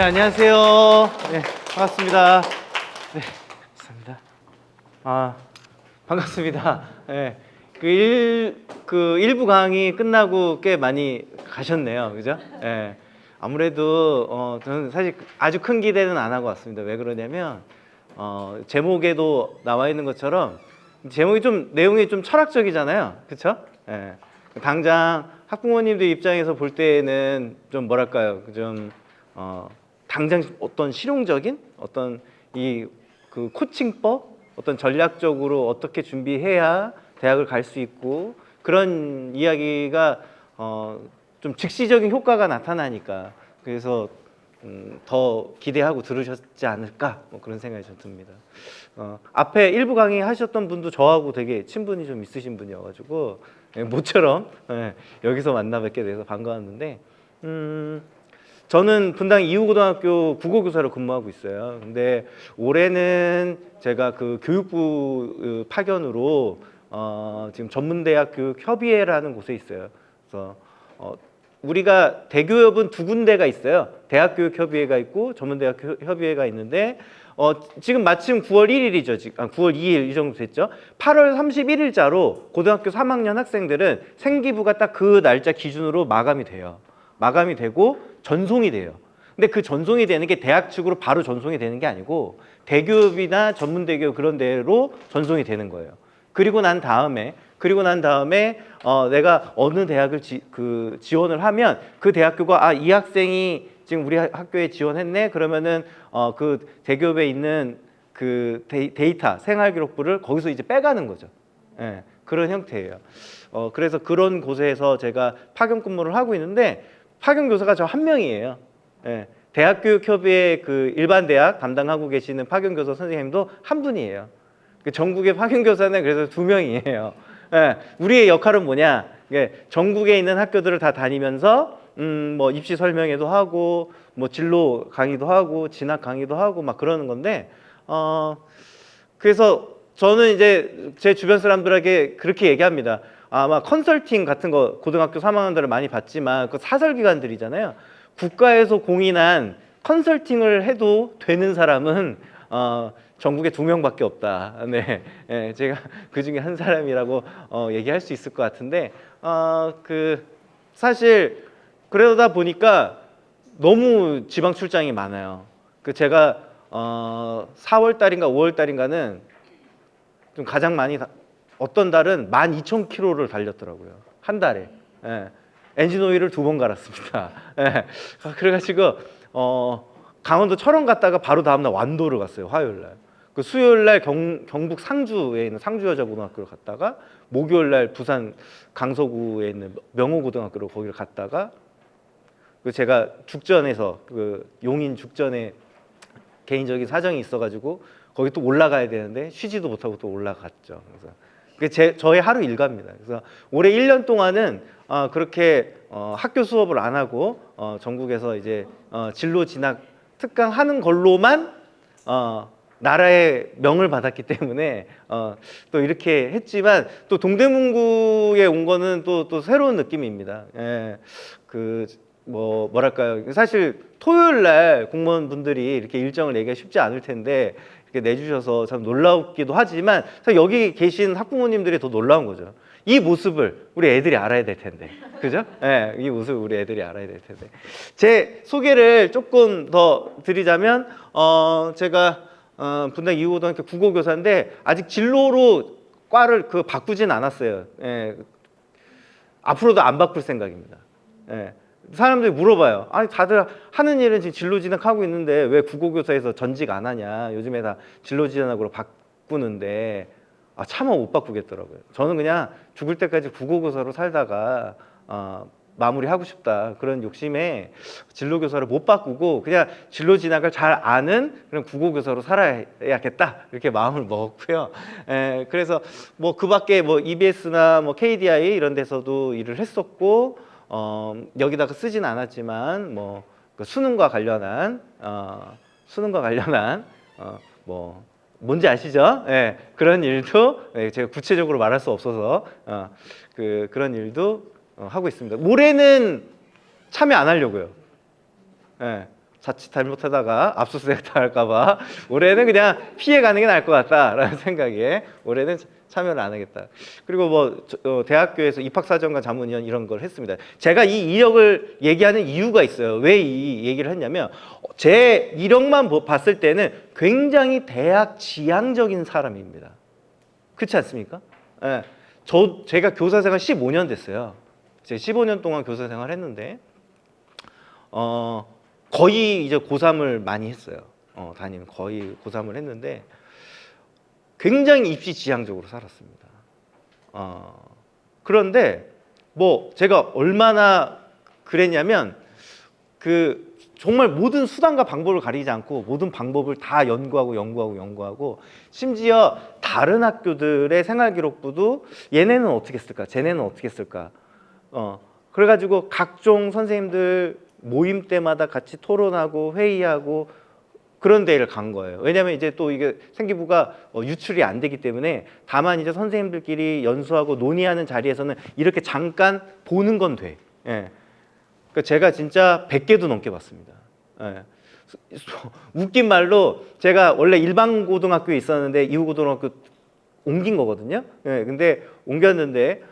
안녕하세요. 네, 반갑습니다. 네, 감사합니다. 반갑습니다. 네, 그 일부 강의 끝나고 꽤 많이 가셨네요. 그죠? 네, 아무래도, 저는 사실 아주 큰 기대는 안 하고 왔습니다. 왜 그러냐면, 제목에도 나와 있는 것처럼, 제목이 좀, 내용이 좀 철학적이잖아요. 그쵸? 네, 당장 학부모님들 입장에서 볼 때는 좀 뭐랄까요. 좀, 당장 어떤 실용적인 어떤 그 코칭법, 어떤 전략적으로 어떻게 준비해야 대학을 갈 수 있고 그런 이야기가 좀 즉시적인 효과가 나타나니까 그래서 더 기대하고 들으셨지 않을까 뭐 그런 생각이 좀 듭니다. 앞에 일부 강의 하셨던 분도 저하고 되게 친분이 좀 있으신 분이어가지고 모처럼 여기서 만나 뵙게 돼서 반가웠는데 저는 분당 이후고등학교 국어교사로 근무하고 있어요. 근데 올해는 제가 그 교육부 파견으로 지금 전문대학 교육협의회라는 곳에 있어요. 그래서 우리가 대교협은 두 군데가 있어요. 대학교육협의회가 있고 전문대학협의회가 있는데 지금 마침 9월 1일이죠. 9월 2일 이 정도 됐죠. 8월 31일자로 고등학교 3학년 학생들은 생기부가 딱 그 날짜 기준으로 마감이 돼요. 마감이 되고 전송이 돼요. 근데 그 전송이 되는 게 대학 측으로 바로 전송이 되는 게 아니고 대교협이나 전문대교협 그런 데로 전송이 되는 거예요. 그리고 난 다음에 내가 어느 대학을 지원을 하면 그 대학교가 이 학생이 지금 우리 학교에 지원했네. 그러면은 그 대교협에 있는 그 데이터 생활기록부를 거기서 이제 빼가는 거죠. 예, 그런 형태예요. 그래서 그런 곳에서 제가 파견 근무를 하고 있는데 파견 교사가 저 한 명이에요. 예, 대학교육협의회 그 일반 대학 담당하고 계시는 파견 교사 선생님도 한 분이에요. 그 전국의 파견 교사는 그래서 두 명이에요. 예, 우리의 역할은 뭐냐? 전국에 있는 학교들을 다 다니면서 뭐 입시 설명회도 하고 뭐 진로 강의도 하고 진학 강의도 하고 막 그러는 건데 그래서 저는 이제 제 주변 사람들에게 그렇게 얘기합니다. 아마 컨설팅 같은 거 고등학교 3학년들을 많이 받지만 그 사설기관들이잖아요. 국가에서 공인한 컨설팅을 해도 되는 사람은 전국에 2명밖에 없다. 네, 제가 그 중에 한 사람이라고 얘기할 수 있을 것 같은데 그 사실 그러다 보니까 너무 지방 출장이 많아요. 그 제가 4월 달인가 5월 달인가는 좀 가장 많이 어떤 달은 12,000km를 달렸더라고요. 한 달에. 예. 엔진 오일을 2번 갈았습니다. 예. 그래가지고 강원도 철원 갔다가 바로 다음날 완도를 갔어요. 화요일 날. 그 수요일 날 경북 상주에 있는 상주여자고등학교를 갔다가 목요일 날 부산 강서구에 있는 명호고등학교로 거기를 갔다가 그 제가 죽전에서 그 용인 죽전에 개인적인 사정이 있어가지고 거기 또 올라가야 되는데 쉬지도 못하고 또 올라갔죠. 그래서 그게 저의 하루 일과입니다. 그래서 올해 1년 동안은 그렇게 학교 수업을 안 하고 전국에서 이제 진로 진학 특강 하는 걸로만 나라의 명을 받았기 때문에 또 이렇게 했지만 또 동대문구에 온 거는 또 새로운 느낌입니다. 예, 뭐랄까요. 사실 토요일 날 공무원분들이 이렇게 일정을 내기가 쉽지 않을 텐데 이렇게 내주셔서 참 놀랍기도 하지만 여기 계신 학부모님들이 더 놀라운 거죠. 이 모습을 우리 애들이 알아야 될 텐데. 그죠? 예, 이 모습을 우리 애들이 알아야 될 텐데. 제 소개를 조금 더 드리자면, 제가, 분당 이후고등학교 국어교사인데, 아직 진로로 과를 바꾸진 않았어요. 예, 앞으로도 안 바꿀 생각입니다. 예. 사람들이 물어봐요. 아니 다들 하는 일은 지금 진로 진학하고 있는데 왜 국어교사에서 전직 안 하냐. 요즘에 다 진로 진학으로 바꾸는데 차마 못 바꾸겠더라고요. 저는 그냥 죽을 때까지 국어교사로 살다가 마무리하고 싶다. 그런 욕심에 진로교사를 못 바꾸고 그냥 진로 진학을 잘 아는 그런 국어교사로 살아야겠다. 이렇게 마음을 먹었고요. 그래서 뭐 그 밖에 뭐 EBS나 뭐 KDI 이런 데서도 일을 했었고 여기다가 쓰진 않았지만 그 수능과 관련한 뭐 뭔지 아시죠? 예, 그런 일도 제가 구체적으로 말할 수 없어서 그런 일도 하고 있습니다. 올해는 참여 안 하려고요. 예, 자칫 잘못하다가 압수수색 당할까봐 올해는 그냥 피해가는 게 나을 것 같다라는 생각에 올해는 참여를 안 하겠다. 그리고 뭐 대학교에서 입학사정관 자문위원 이런 걸 했습니다. 제가 이 이력을 얘기하는 이유가 있어요. 왜 이 얘기를 했냐면 제 이력만 봤을 때는 굉장히 대학 지향적인 사람입니다. 그렇지 않습니까? 예. 제가 교사 생활 15년 됐어요. 제가 15년 동안 교사 생활 했는데 거의 이제 고3을 많이 했어요. 담임 거의 고3을 했는데 굉장히 입시 지향적으로 살았습니다. 그런데 뭐 제가 얼마나 그랬냐면 정말 모든 수단과 방법을 가리지 않고 모든 방법을 다 연구하고 심지어 다른 학교들의 생활기록부도 얘네는 어떻게 쓸까? 쟤네는 어떻게 쓸까? 그래가지고 각종 선생님들 모임 때마다 같이 토론하고 회의하고 그런 데를 간 거예요. 왜냐하면 이제 또 이게 생기부가 유출이 안 되기 때문에 다만 이제 선생님들끼리 연수하고 논의하는 자리에서는 이렇게 잠깐 보는 건 돼. 예. 그러니까 제가 진짜 100개도 넘게 봤습니다. 예. 웃긴 말로 제가 원래 일반 고등학교에 있었는데 이후 고등학교 옮긴 거거든요. 예. 근데 옮겼는데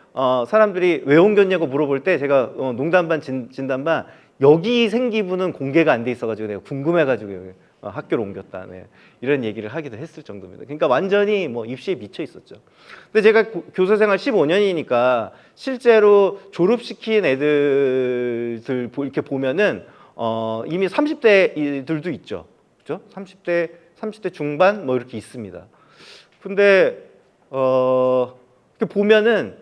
사람들이 왜 옮겼냐고 물어볼 때 제가 농담 반 진담 반 여기 생기부는 공개가 안 돼 있어가지고 내가 궁금해가지고 학교를 옮겼다. 네. 이런 얘기를 하기도 했을 정도입니다. 그러니까 완전히 뭐 입시에 미쳐 있었죠. 근데 제가 교사 생활 15년이니까 실제로 졸업시킨 애들들 이렇게 보면은 이미 30대들도 있죠. 그죠? 30대 중반 뭐 이렇게 있습니다. 근데 이렇게 보면은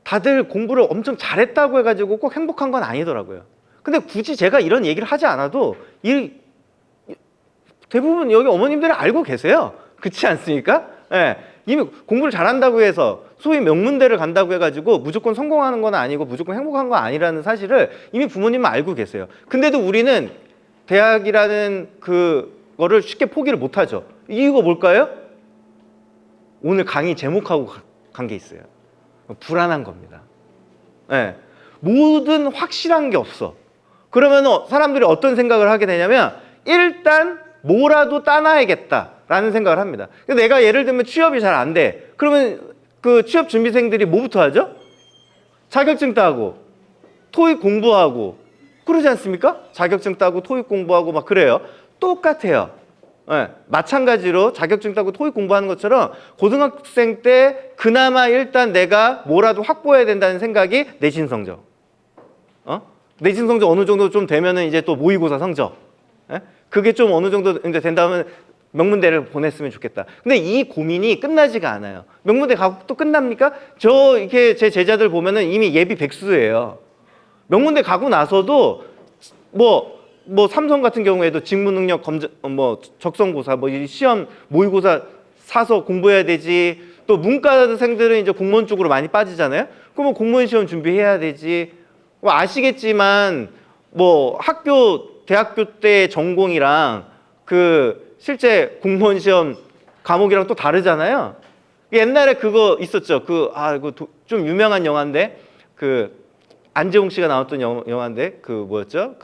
다들 공부를 엄청 잘했다고 해가지고 꼭 행복한 건 아니더라고요. 근데 굳이 제가 이런 얘기를 하지 않아도 대부분 여기 어머님들은 알고 계세요. 그렇지 않습니까? 예. 이미 공부를 잘한다고 해서 소위 명문대를 간다고 해가지고 무조건 성공하는 건 아니고 무조건 행복한 건 아니라는 사실을 이미 부모님은 알고 계세요. 근데도 우리는 대학이라는 그거를 쉽게 포기를 못하죠. 이유가 뭘까요? 오늘 강의 제목하고 간 게 있어요. 불안한 겁니다. 예. 모든 확실한 게 없어. 그러면 사람들이 어떤 생각을 하게 되냐면 일단 뭐라도 따놔야겠다라는 생각을 합니다. 내가 예를 들면 취업이 잘 안 돼. 그러면 그 취업 준비생들이 뭐부터 하죠? 자격증 따고 토익 공부하고 그러지 않습니까? 자격증 따고 토익 공부하고 막 그래요. 똑같아요. 네, 마찬가지로 자격증 따고 토익 공부하는 것처럼 고등학생 때 그나마 일단 내가 뭐라도 확보해야 된다는 생각이 내신 성적. 내신 성적 어느 정도 좀 되면은 이제 또 모의고사 성적. 네? 그게 좀 어느 정도 이제 된다면 명문대를 보냈으면 좋겠다. 근데 이 고민이 끝나지가 않아요. 명문대 가고 또 끝납니까? 이렇게 제 제자들 보면은 이미 예비 백수예요. 명문대 가고 나서도 뭐 삼성 같은 경우에도 직무능력 검증, 적성고사, 시험 모의고사 사서 공부해야 되지. 또 문과생들은 이제 공무원 쪽으로 많이 빠지잖아요. 그러면 공무원 시험 준비해야 되지. 아시겠지만 대학교 때 전공이랑 실제 공무원 시험 과목이랑 또 다르잖아요. 옛날에 그거 있었죠. 이거 좀 유명한 영화인데 안재홍 씨가 나왔던 영화인데 뭐였죠?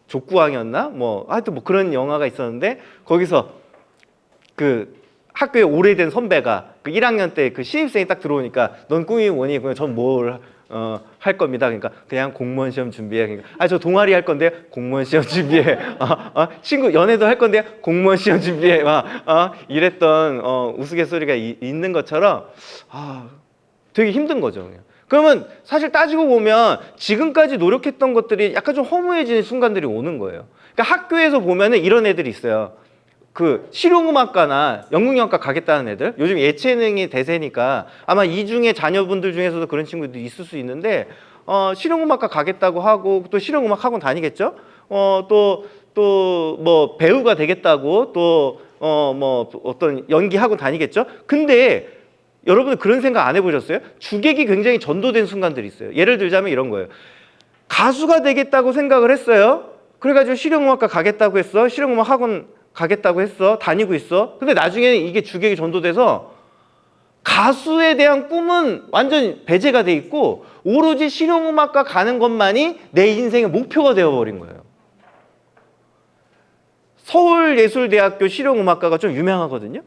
족구왕이었나? 하여튼 그런 영화가 있었는데 거기서 학교에 오래된 선배가 1학년 때 신입생이 딱 들어오니까 넌 꿈이 뭐니? 그러면 전 뭘 할 겁니다. 그러니까 그냥 공무원 시험 준비해. 그러니까 저 동아리 할 건데 공무원 시험 준비해. 친구 연애도 할 건데 공무원 시험 준비해. 이랬던 우스갯소리가 있는 것처럼 되게 힘든 거죠. 그냥. 그러면 사실 따지고 보면 지금까지 노력했던 것들이 약간 좀 허무해지는 순간들이 오는 거예요. 그러니까 학교에서 보면은 이런 애들이 있어요. 실용음악과나 연극영화과 가겠다는 애들, 요즘 예체능이 대세니까 아마 이 중에 자녀분들 중에서도 그런 친구들이 있을 수 있는데 실용음악과 가겠다고 하고 또 실용음악 학원 다니겠죠. 또 배우가 되겠다고 또 어떤 연기 학원 다니겠죠. 근데 여러분 그런 생각 안 해보셨어요? 주객이 굉장히 전도된 순간들이 있어요. 예를 들자면 이런 거예요. 가수가 되겠다고 생각을 했어요. 그래가지고 실용음악과 가겠다고 했어. 실용음악 학원 가겠다고 했어. 다니고 있어. 근데 나중에는 이게 주객이 전도돼서 가수에 대한 꿈은 완전 배제가 돼 있고 오로지 실용음악과 가는 것만이 내 인생의 목표가 되어버린 거예요. 서울예술대학교 실용음악과가 좀 유명하거든요.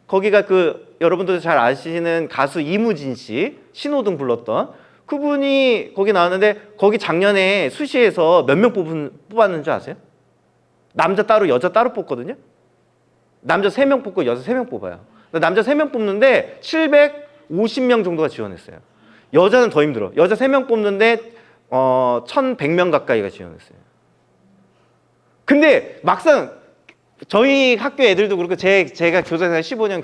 거기가 그 여러분들 잘 아시는 가수 이무진 씨, 신호등 불렀던 그분이 거기 나왔는데 거기 작년에 수시에서 몇 명 뽑았는 줄 아세요? 남자 따로 여자 따로 뽑거든요. 남자 3명 뽑고 여자 3명 뽑아요. 남자 3명 뽑는데 750명 정도가 지원했어요. 여자는 더 힘들어. 여자 3명 뽑는데 1100명 가까이가 지원했어요. 근데 막상 저희 학교 애들도 그렇고 제가 교사생활 15년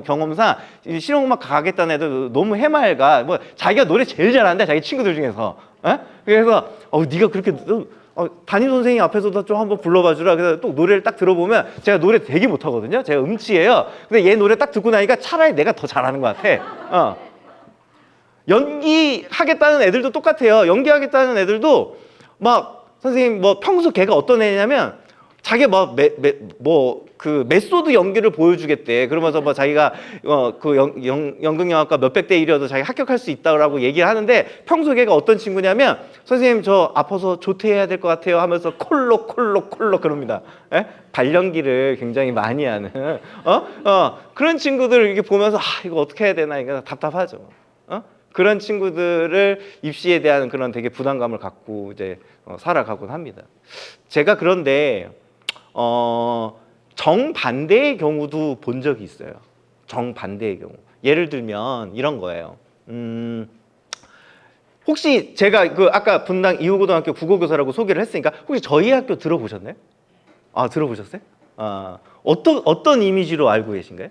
경험상 실용음악 가겠다는 애들 너무 해맑아. 뭐 자기가 노래 제일 잘하는데 자기 친구들 중에서. 에? 그래서 네가 그렇게 담임 선생님 앞에서도 좀 한번 불러봐 주라. 그래서 또 노래를 딱 들어보면 제가 노래 되게 못하거든요. 제가 음치예요. 근데 얘 노래 딱 듣고 나니까 차라리 내가 더 잘하는 것 같아. 연기하겠다는 애들도 똑같아요. 연기하겠다는 애들도 막 선생님 뭐 평소 걔가 어떤 애냐면 자기가 그 메소드 연기를 보여주겠대. 그러면서 뭐 자기가 그 연극영화과 몇백 대 1이어도 자기 합격할 수 있다고 얘기를 하는데 평소 걔가 어떤 친구냐면 선생님 저 아파서 조퇴해야 될 것 같아요 하면서 콜록 그럽니다. 에? 발연기를 굉장히 많이 하는 그런 친구들 이렇게 보면서 이거 어떻게 해야 되나 이거 답답하죠. 그런 친구들을 입시에 대한 그런 되게 부담감을 갖고 이제 살아가곤 합니다. 제가 그런데 정반대의 경우도 본 적이 있어요. 정반대의 경우. 예를 들면 이런 거예요. 혹시 제가 그 아까 분당 이후고등학교 국어교사라고 소개를 했으니까 혹시 저희 학교 들어보셨나요? 들어보셨어요? 어떤 이미지로 알고 계신가요?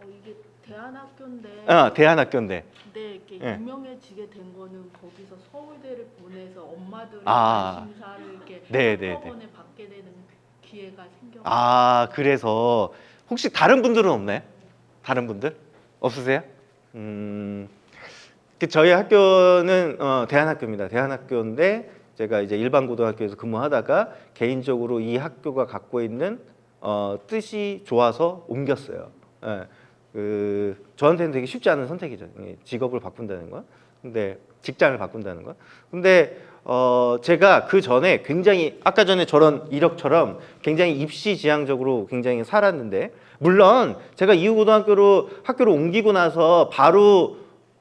이게 대안학교인데. 대안학교인데. 근데 이렇게 네. 유명해지게 된 거는 거기서 서울대를 보내서 엄마들이 관심사를 이렇게 한꺼번에 받게 되는 기회가 생겨. 그래서 혹시 다른 분들은 없나요? 다른 분들 없으세요? 저희 학교는 대안학교입니다. 대안학교인데 제가 이제 일반 고등학교에서 근무하다가 개인적으로 이 학교가 갖고 있는 뜻이 좋아서 옮겼어요. 저한테는 되게 쉽지 않은 선택이죠. 직업을 바꾼다는 거. 근데 직장을 바꾼다는 거. 근데 제가 그 전에 굉장히 아까 전에 저런 이력처럼 굉장히 입시 지향적으로 굉장히 살았는데 물론 제가 이후고등학교로 학교를 옮기고 나서 바로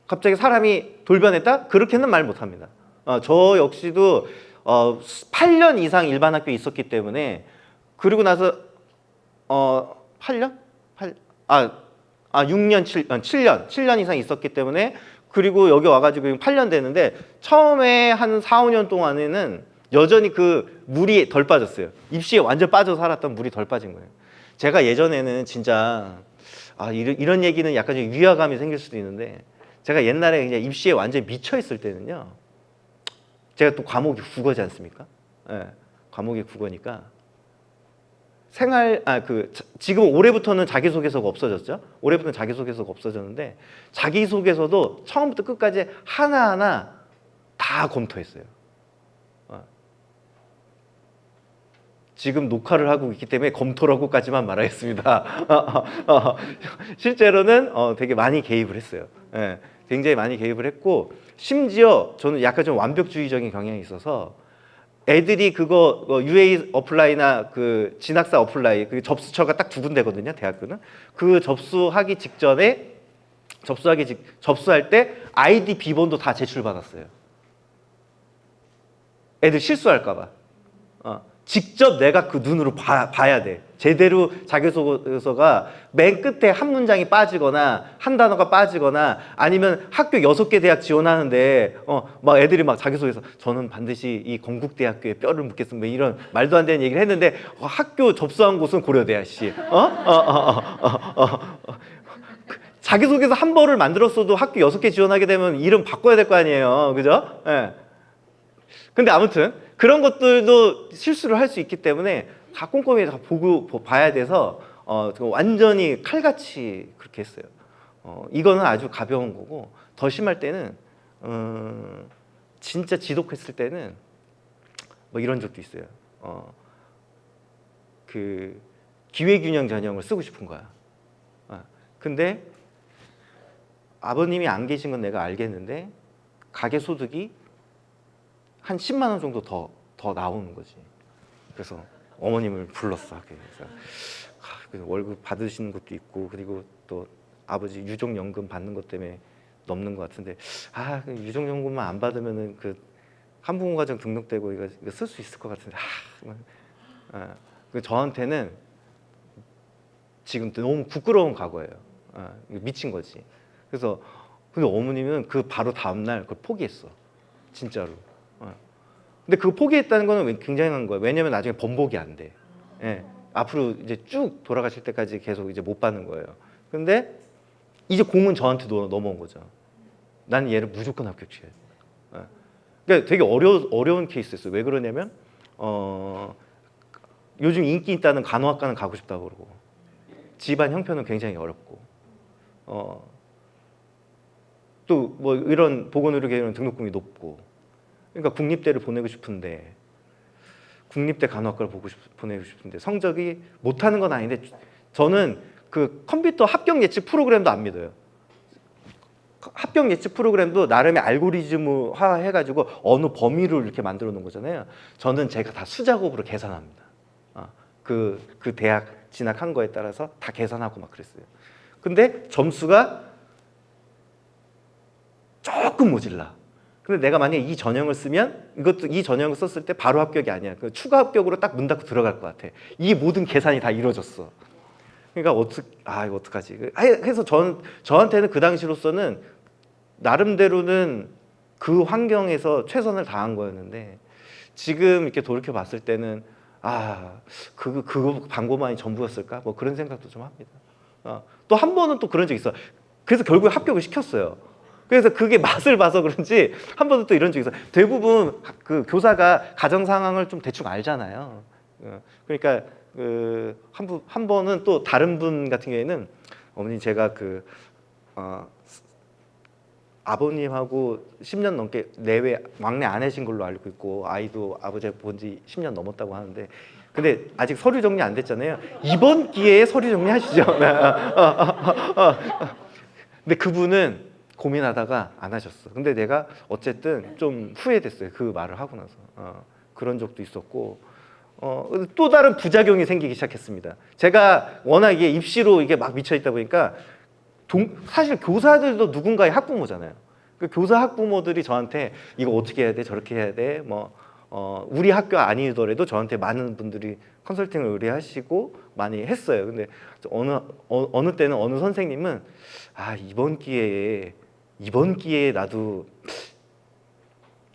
갑자기 사람이 돌변했다? 그렇게는 말 못합니다. 저 역시도 8년 이상 일반 학교에 있었기 때문에 그리고 나서 8년? 6년, 7년 이상 있었기 때문에 그리고 여기 와가지고 8년 되는데 처음에 한 4, 5년 동안에는 여전히 그 물이 덜 빠졌어요. 입시에 완전 빠져 살았던 물이 덜 빠진 거예요. 제가 예전에는 진짜 이런 얘기는 약간 좀 위화감이 생길 수도 있는데 제가 옛날에 그냥 입시에 완전히 미쳐 있을 때는요. 제가 또 과목이 국어지 않습니까? 네, 과목이 국어니까 지금 올해부터는 자기소개서가 없어졌죠. 올해부터는 자기소개서가 없어졌는데 자기소개서도 처음부터 끝까지 하나하나 다 검토했어요. 지금 녹화를 하고 있기 때문에 검토라고까지만 말하겠습니다. 실제로는 되게 많이 개입을 했어요. 네, 굉장히 많이 개입을 했고 심지어 저는 약간 좀 완벽주의적인 경향이 있어서 애들이 그거 UA 어플라이나 그 진학사 어플라이 그 접수처가 딱 2군데거든요. 대학교는 그 접수하기 직전에 접수할 때 아이디 비번도 다 제출받았어요. 애들 실수할까봐. 직접 내가 그 눈으로 봐야 돼. 제대로 자기소개서가 맨 끝에 한 문장이 빠지거나 한 단어가 빠지거나 아니면 학교 6개 대학 지원하는데 막 애들이 막 자기소개서 저는 반드시 이 건국대학교에 뼈를 묻겠습니다. 이런 말도 안 되는 얘기를 했는데 학교 접수한 곳은 고려대야 씨. 자기소개서 한 벌을 만들었어도 학교 6개 지원하게 되면 이름 바꿔야 될 거 아니에요. 그죠? 네. 근데 아무튼 그런 것들도 실수를 할 수 있기 때문에 다 꼼꼼히 다 보고 봐야 돼서 완전히 칼같이 그렇게 했어요. 이거는 아주 가벼운 거고 더 심할 때는 진짜 지독했을 때는 뭐 이런 적도 있어요. 그 기회균형 전형을 쓰고 싶은 거야. 근데 아버님이 안 계신 건 내가 알겠는데 가계 소득이 한 10만 원 정도 더 나오는 거지. 그래서 어머님을 불렀어. 그래서 그 월급 받으시는 것도 있고 그리고 또 아버지 유족연금 받는 것 때문에 넘는 것 같은데 그 유족연금만 안 받으면은 그 한부모 가정 등록되고 이거 쓸 수 있을 것 같은데 그 저한테는 지금 너무 부끄러운 과거예요. 미친 거지. 그래서 근데 어머님은 그 바로 다음 날 그걸 포기했어. 진짜로. 근데 그거 포기했다는 거는 굉장한 거예요. 왜냐면 나중에 번복이 안 돼. 예. 앞으로 이제 쭉 돌아가실 때까지 계속 이제 못 받는 거예요. 근데 이제 공은 저한테 넘어온 거죠. 난 얘를 무조건 합격시켜야 돼. 그러니까 되게 어려운 케이스였어요. 왜 그러냐면 요즘 인기 있다는 간호학과는 가고 싶다고 그러고 집안 형편은 굉장히 어렵고 또 뭐 이런 보건의료계는 등록금이 높고 그러니까 국립대를 보내고 싶은데 국립대 간호학과를 보내고 싶은데 성적이 못하는 건 아닌데 저는 그 컴퓨터 합격 예측 프로그램도 안 믿어요. 합격 예측 프로그램도 나름의 알고리즘화 해가지고 어느 범위를 이렇게 만들어 놓은 거잖아요. 저는 제가 다 수작업으로 계산합니다. 그 대학 진학한 거에 따라서 다 계산하고 막 그랬어요. 근데 점수가 조금 모질라. 근데 내가 만약에 이 전형을 쓰면 이것도 이 전형을 썼을 때 바로 합격이 아니야. 그 추가 합격으로 딱 문 닫고 들어갈 것 같아. 이 모든 계산이 다 이루어졌어. 그러니까 이거 어떡하지? 해서 저한테는 그 당시로서는 나름대로는 그 환경에서 최선을 다한 거였는데 지금 이렇게 돌이켜 봤을 때는 그거 광고만이 전부였을까? 뭐 그런 생각도 좀 합니다. 또 한 번은 또 그런 적 있어. 그래서 결국에 합격을 시켰어요. 그래서 그게 맛을 봐서 그런지 한 번은 또 이런 적이 있어요. 대부분 그 교사가 가정 상황을 좀 대충 알잖아요. 그러니까 한 번은 또 다른 분 같은 경우에는 어머니 제가 아버님하고 10년 넘게 내외 막내 아내신 걸로 알고 있고 아이도 아버지 본 지 10년 넘었다고 하는데 근데 아직 서류 정리 안 됐잖아요. 이번 기회에 서류 정리하시죠. 근데 그분은 고민하다가 안 하셨어. 근데 내가 어쨌든 좀 후회됐어요. 그 말을 하고 나서 그런 적도 있었고 또 다른 부작용이 생기기 시작했습니다. 제가 워낙에 입시로 이게 막 미쳐 있다 보니까 사실 교사들도 누군가의 학부모잖아요. 그 교사 학부모들이 저한테 이거 어떻게 해야 돼, 저렇게 해야 돼, 우리 학교 아니더라도 저한테 많은 분들이 컨설팅을 의뢰하시고 많이 했어요. 근데 어느 때는 어느 선생님은 이번 기회에 나도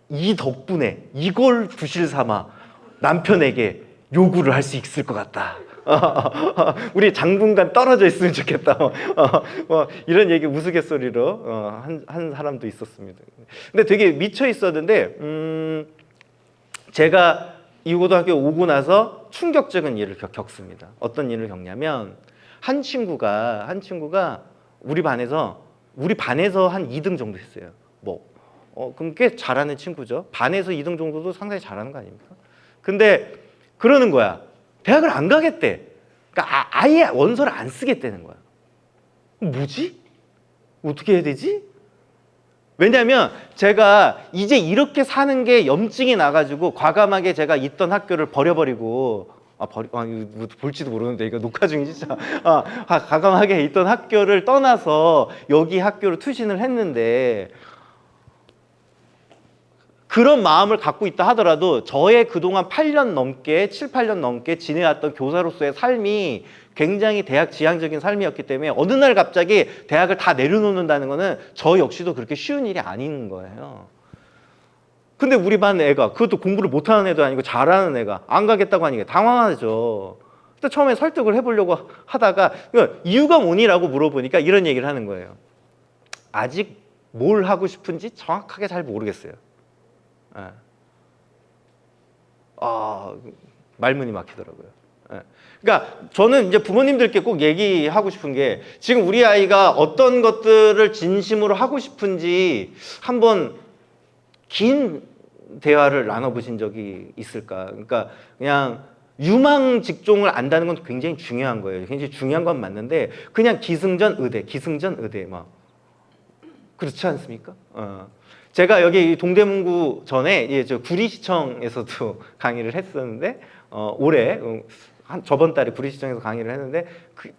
이 덕분에 이걸 부실 삼아 남편에게 요구를 할 수 있을 것 같다. 우리 장군간 떨어져 있으면 좋겠다. 이런 얘기 우스갯소리로 한 사람도 있었습니다. 근데 되게 미쳐 있었는데 제가 이 고등학교 오고 나서 충격적인 일을 겪습니다. 어떤 일을 겪냐면 한 친구가 우리 반에서 한 2등 정도 했어요. 그럼 꽤 잘하는 친구죠. 반에서 2등 정도도 상당히 잘하는 거 아닙니까? 근데 그러는 거야. 대학을 안 가겠대. 그러니까 아예 원서를 안 쓰겠다는 거야. 뭐지? 어떻게 해야 되지? 왜냐하면 제가 이제 이렇게 사는 게 염증이 나가지고 과감하게 제가 있던 학교를 버려버리고 이거 볼지도 모르는데 이거 녹화 중이지 진짜. 과감하게 있던 학교를 떠나서 여기 학교로 투신을 했는데 그런 마음을 갖고 있다 하더라도 저의 그동안 7, 8년 넘게 지내왔던 교사로서의 삶이 굉장히 대학 지향적인 삶이었기 때문에 어느 날 갑자기 대학을 다 내려놓는다는 거는 저 역시도 그렇게 쉬운 일이 아닌 거예요. 근데 우리 반 애가 그것도 공부를 못하는 애도 아니고 잘하는 애가 안 가겠다고 하니까 당황하죠. 근데 처음에 설득을 해보려고 하다가 이유가 뭐니라고 물어보니까 이런 얘기를 하는 거예요. 아직 뭘 하고 싶은지 정확하게 잘 모르겠어요. 말문이 막히더라고요. 그러니까 저는 이제 부모님들께 꼭 얘기하고 싶은 게 지금 우리 아이가 어떤 것들을 진심으로 하고 싶은지 한번 긴 대화를 나눠보신 적이 있을까? 그러니까 그냥 유망 직종을 안다는 건 굉장히 중요한 거예요. 굉장히 중요한 건 맞는데 그냥 기승전 의대 막 그렇지 않습니까? 제가 여기 동대문구 전에 저 구리시청에서도 강의를 했었는데 올해 저번 달에 구리시청에서 강의를 했는데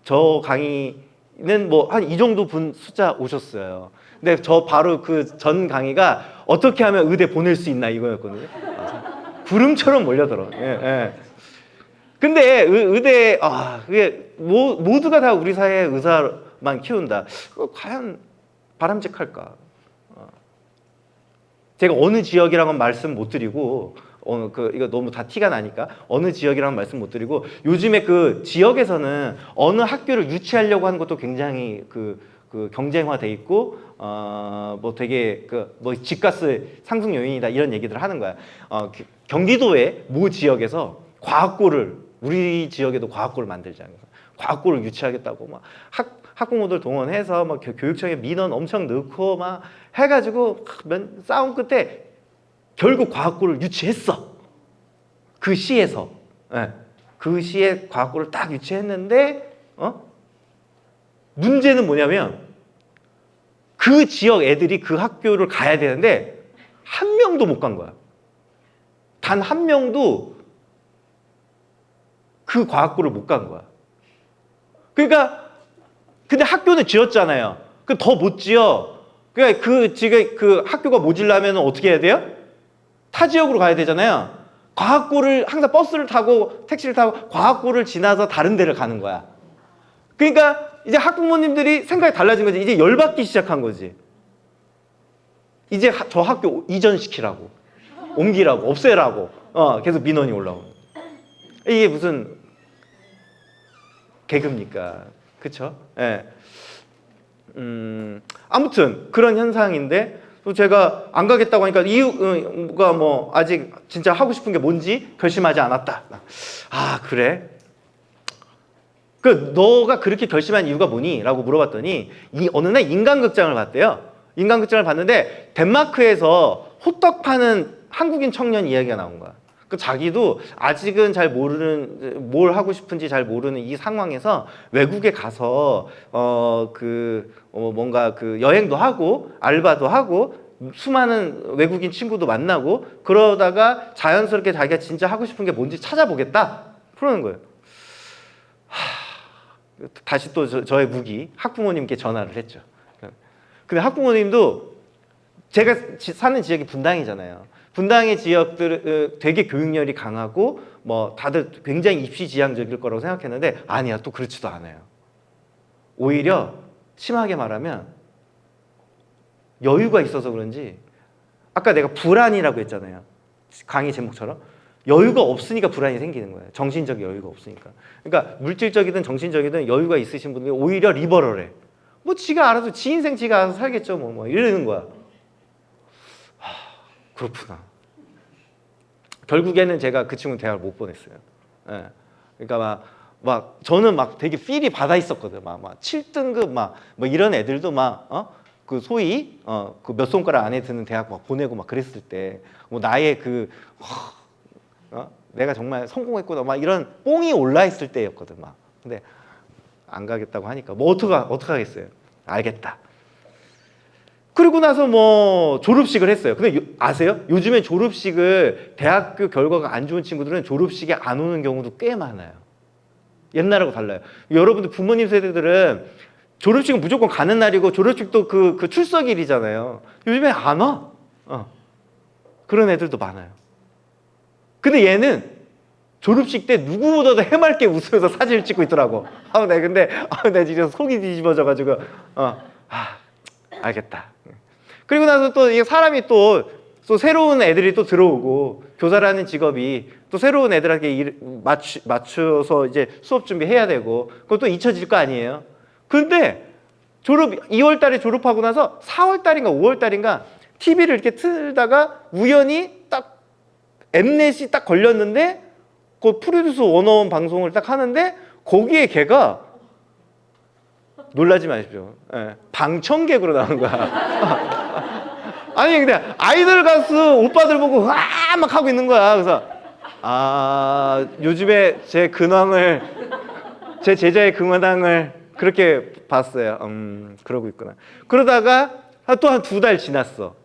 저 강의는 뭐 한 이 정도 분 숫자 오셨어요. 근데 저 바로 그 전 강의가 어떻게 하면 의대 보낼 수 있나 이거였거든요. 구름처럼 몰려들어. 예, 예. 근데 의대 그게 모두가 다 우리 사회의 의사만 키운다. 과연 바람직할까? 제가 어느 지역이랑은 말씀 못 드리고 이거 너무 다 티가 나니까 어느 지역이랑은 말씀 못 드리고 요즘에 그 지역에서는 어느 학교를 유치하려고 하는 것도 굉장히 그 경쟁화돼 있고 뭐 되게 뭐 집값의 상승 요인이다 이런 얘기들을 하는 거야. 경기도의 모 지역에서 과학고를 우리 지역에도 과학고를 만들자는 거야. 과학고를 유치하겠다고 막 학부모들 동원해서 막 교육청에 민원 엄청 넣고 막 해가지고 싸움 끝에 결국 과학고를 유치했어. 그 시에서. 네. 그 시에 과학고를 딱 유치했는데 문제는 뭐냐면 그 지역 애들이 그 학교를 가야 되는데 한 명도 못 간 거야. 단 한 명도 그 과학고를 못 간 거야. 그러니까 근데 학교는 지었잖아요. 그 더 못 지어. 그러니까 지금 그 학교가 모질라면 어떻게 해야 돼요? 타 지역으로 가야 되잖아요. 과학고를 항상 버스를 타고 택시를 타고 과학고를 지나서 다른 데를 가는 거야. 그러니까 이제 학부모님들이 생각이 달라진 거지. 이제 열받기 시작한 거지. 이제 저 학교 이전시키라고, 옮기라고, 없애라고 계속 민원이 올라오는. 이게 무슨 개그입니까? 그렇죠? 예. 아무튼 그런 현상인데 또 제가 안 가겠다고 하니까 이유가 뭐 아직 진짜 하고 싶은 게 뭔지 결심하지 않았다. 그래? 너가 그렇게 결심한 이유가 뭐니? 라고 물어봤더니 어느 날 인간극장을 봤대요. 인간극장을 봤는데 덴마크에서 호떡 파는 한국인 청년 이야기가 나온 거야. 자기도 아직은 잘 모르는 뭘 하고 싶은지 잘 모르는 이 상황에서 외국에 가서 뭔가 여행도 하고 알바도 하고 수많은 외국인 친구도 만나고 그러다가 자연스럽게 자기가 진짜 하고 싶은 게 뭔지 찾아보겠다 그러는 거예요. 다시 또 저의 무기 학부모님께 전화를 했죠. 근데 학부모님도 제가 사는 지역이 분당이잖아요. 분당의 지역들 되게 교육열이 강하고 뭐 다들 굉장히 입시지향적일 거라고 생각했는데 아니야, 또 그렇지도 않아요. 오히려 심하게 말하면 여유가 있어서 그런지 아까 내가 불안이라고 했잖아요. 강의 제목처럼 여유가 없으니까 불안이 생기는 거예요. 정신적 여유가 없으니까. 그러니까 물질적이든 정신적이든 여유가 있으신 분들이 오히려 리버럴해. 뭐 지가 알아서 지 인생 지가 알아서 살겠죠 뭐 이러는 거야. 그렇구나. 결국에는 제가 그 친구는 대학을 못 보냈어요. 예. 그러니까 막 저는 막 되게 필이 받아 있었거든. 막 7등급 뭐 이런 애들도 그 소위 그 몇 손가락 안에 드는 대학 막 보내고 막 그랬을 때 뭐 나의 내가 정말 성공했구나 막 이런 뽕이 올라 있을 때였거든 막. 근데 안 가겠다고 하니까 뭐 어떡하겠어요. 알겠다. 그리고 나서 뭐 졸업식을 했어요. 근데 아세요? 요즘에 졸업식을 대학교 결과가 안 좋은 친구들은 졸업식에 안 오는 경우도 꽤 많아요. 옛날하고 달라요. 여러분들 부모님 세대들은 졸업식은 무조건 가는 날이고 졸업식도 그 출석일이잖아요. 요즘에 안 와. 그런 애들도 많아요. 근데 얘는 졸업식 때 누구보다도 해맑게 웃으면서 사진을 찍고 있더라고. 내 진짜 속이 뒤집어져가지고 알겠다. 그리고 나서 또 이게 사람이 또 새로운 애들이 또 들어오고 교사라는 직업이 또 새로운 애들에게 맞춰서 이제 수업 준비해야 되고 그것도 잊혀질 거 아니에요. 근데 2월 달에 졸업하고 나서 4월 달인가 5월 달인가 TV를 이렇게 틀다가 우연히 딱 엠넷이 딱 걸렸는데 그 프로듀스 101 방송을 딱 하는데 거기에 걔가 놀라지 마십시오. 예, 방청객으로 나온 거야. 아니 근데 아이돌 가수 오빠들 보고 와 막 하고 있는 거야. 그래서 요즘에 제 제자의 근황을 그렇게 봤어요. 그러고 있구나. 그러다가 또 한 2달 지났어.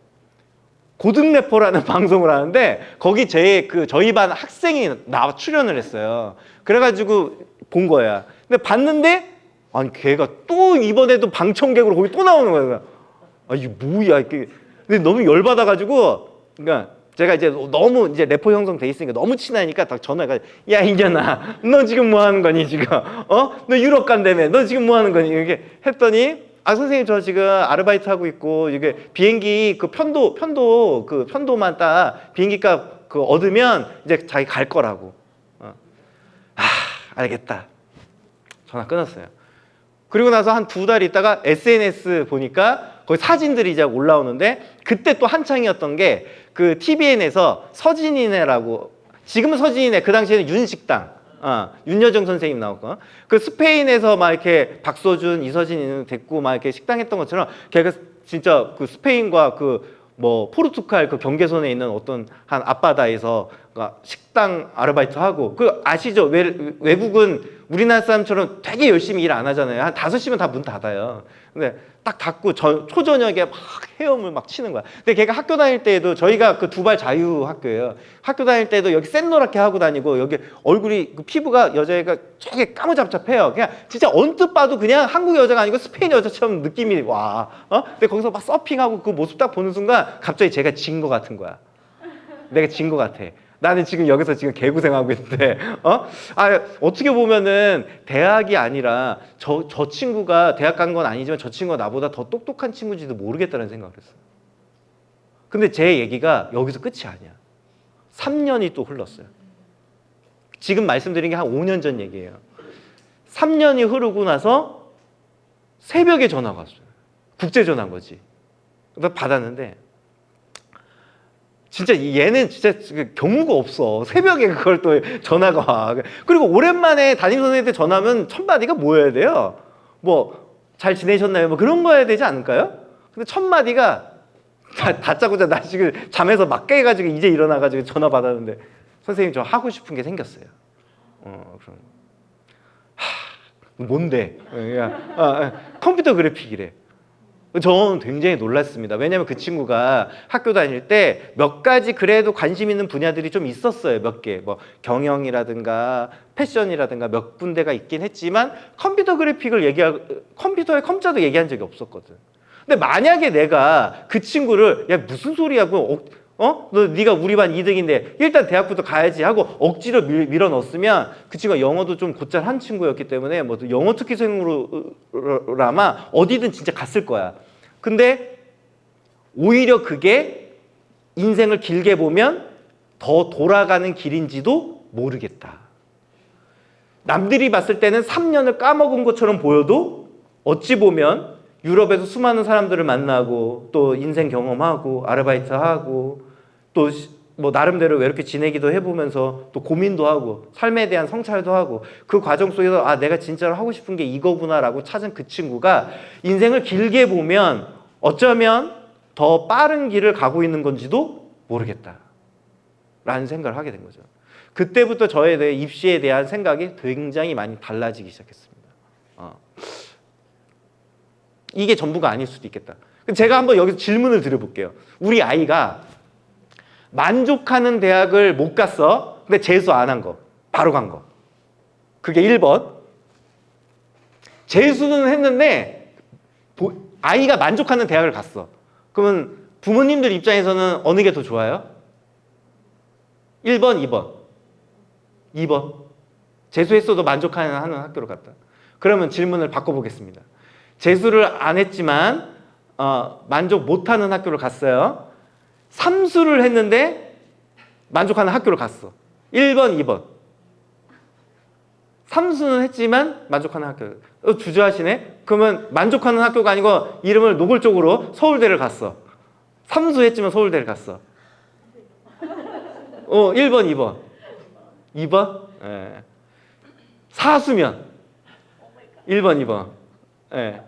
고등 래퍼라는 방송을 하는데 거기 저희 반 학생이 나와 출연을 했어요. 그래가지고 본 거야. 근데 봤는데 아니 걔가 또 이번에도 방청객으로 거기 또 나오는 거야. 아 이게 뭐야 이게. 근데 너무 열받아가지고 그러니까 제가 이제 너무 이제 래퍼 형성돼 있으니까 너무 친하니까 딱 전화가 야 이년아 너 지금 뭐 하는 거니 지금 너 유럽 간다며 너 지금 뭐 하는 거니 이렇게 했더니 아 선생님 저 지금 아르바이트 하고 있고 이게 비행기 그 편도만 딱 비행기 값 그 얻으면 이제 자기 갈 거라고. 알겠다. 전화 끊었어요. 그리고 나서 한 2달 있다가 SNS 보니까 거기 사진들이 이제 올라오는데 그때 또 한창이었던 게 그 TVN에서 서진이네라고 지금은 서진이네 그 당시에는 윤식당 윤여정 선생님 나왔고 그 스페인에서 막 이렇게 박서준 이서진 됐고 막 이렇게 식당 했던 것처럼 걔가 진짜 그 스페인과 그 뭐 포르투갈 그 경계선에 있는 어떤 한 앞바다에서 식당 아르바이트 하고 그 아시죠? 외국은 우리나라 사람처럼 되게 열심히 일 안 하잖아요. 한 5시면 다 문 닫아요. 근데 딱 닫고 초저녁에 막 헤엄을 막 치는 거야. 근데 걔가 학교 다닐 때에도 저희가 그 두발 자유 학교예요. 학교 다닐 때도 여기 샛노랗게 하고 다니고 여기 얼굴이 그 피부가 여자애가 되게 까무잡잡해요. 그냥 진짜 언뜻 봐도 그냥 한국 여자가 아니고 스페인 여자처럼 느낌이 와. 근데 거기서 막 서핑하고 그 모습 딱 보는 순간 갑자기 제가 진 거 같은 거야. 내가 진 거 같아. 나는 지금 여기서 지금 개고생하고 있는데, 어떻게 보면은 대학이 아니라 저 친구가 대학 간 건 아니지만 저 친구가 나보다 더 똑똑한 친구인지도 모르겠다는 생각을 했어요. 근데 제 얘기가 여기서 끝이 아니야. 3년이 또 흘렀어요. 지금 말씀드린 게 한 5년 전 얘기예요. 3년이 흐르고 나서 새벽에 전화가 왔어요. 국제 전화인 거지. 그래서 받았는데 진짜 얘는 진짜 경우가 없어. 새벽에 그걸 또 전화가 와. 그리고 오랜만에 담임 선생님한테 전화하면 첫 마디가 뭐여야 돼요? 뭐 잘 지내셨나요? 뭐 그런 거 해야 되지 않을까요? 근데 첫 마디가 다짜고짜 나 지금 잠에서 막 깨가지고 이제 일어나가지고 전화 받았는데 선생님 저 하고 싶은 게 생겼어요. 그럼 뭔데? 컴퓨터 그래픽이래. 저는 굉장히 놀랐습니다. 왜냐하면 그 친구가 학교 다닐 때 몇 가지 그래도 관심 있는 분야들이 좀 있었어요. 몇 개. 뭐 경영이라든가 패션이라든가 몇 군데가 있긴 했지만 컴퓨터 그래픽을 컴퓨터에 컴자도 얘기한 적이 없었거든. 근데 만약에 내가 그 친구를 야 무슨 소리야 너 네가 우리 반 2등인데 일단 대학부터 가야지 하고 억지로 밀어 넣었으면 그 친구가 영어도 좀 곧잘 한 친구였기 때문에 뭐 영어 특기생으로라마 어디든 진짜 갔을 거야. 근데 오히려 그게 인생을 길게 보면 더 돌아가는 길인지도 모르겠다. 남들이 봤을 때는 3년을 까먹은 것처럼 보여도 어찌 보면 유럽에서 수많은 사람들을 만나고 또 인생 경험하고 아르바이트하고 또 뭐 나름대로 외롭게 지내기도 해보면서 또 고민도 하고 삶에 대한 성찰도 하고 그 과정 속에서 내가 진짜로 하고 싶은 게 이거구나라고 찾은 그 친구가 인생을 길게 보면 어쩌면 더 빠른 길을 가고 있는 건지도 모르겠다 라는 생각을 하게 된 거죠. 그때부터 저에 대해 입시에 대한 생각이 굉장히 많이 달라지기 시작했습니다. 이게 전부가 아닐 수도 있겠다. 제가 한번 여기서 질문을 드려볼게요. 우리 아이가 만족하는 대학을 못 갔어. 근데 재수 안 한 거. 바로 간 거. 그게 1번. 재수는 했는데 아이가 만족하는 대학을 갔어. 그러면 부모님들 입장에서는 어느 게 더 좋아요? 1번, 2번. 2번. 재수했어도 만족하는 학교로 갔다. 그러면 질문을 바꿔보겠습니다. 재수를 안 했지만 만족 못하는 학교를 갔어요. 삼수를 했는데 만족하는 학교를 갔어. 1번, 2번. 삼수는 했지만 만족하는 학교. 주저하시네? 그러면 만족하는 학교가 아니고 이름을 노골적으로 서울대를 갔어. 삼수했지만 서울대를 갔어. 1번, 2번. 2번? 예. 사수면 1번, 2번. 예.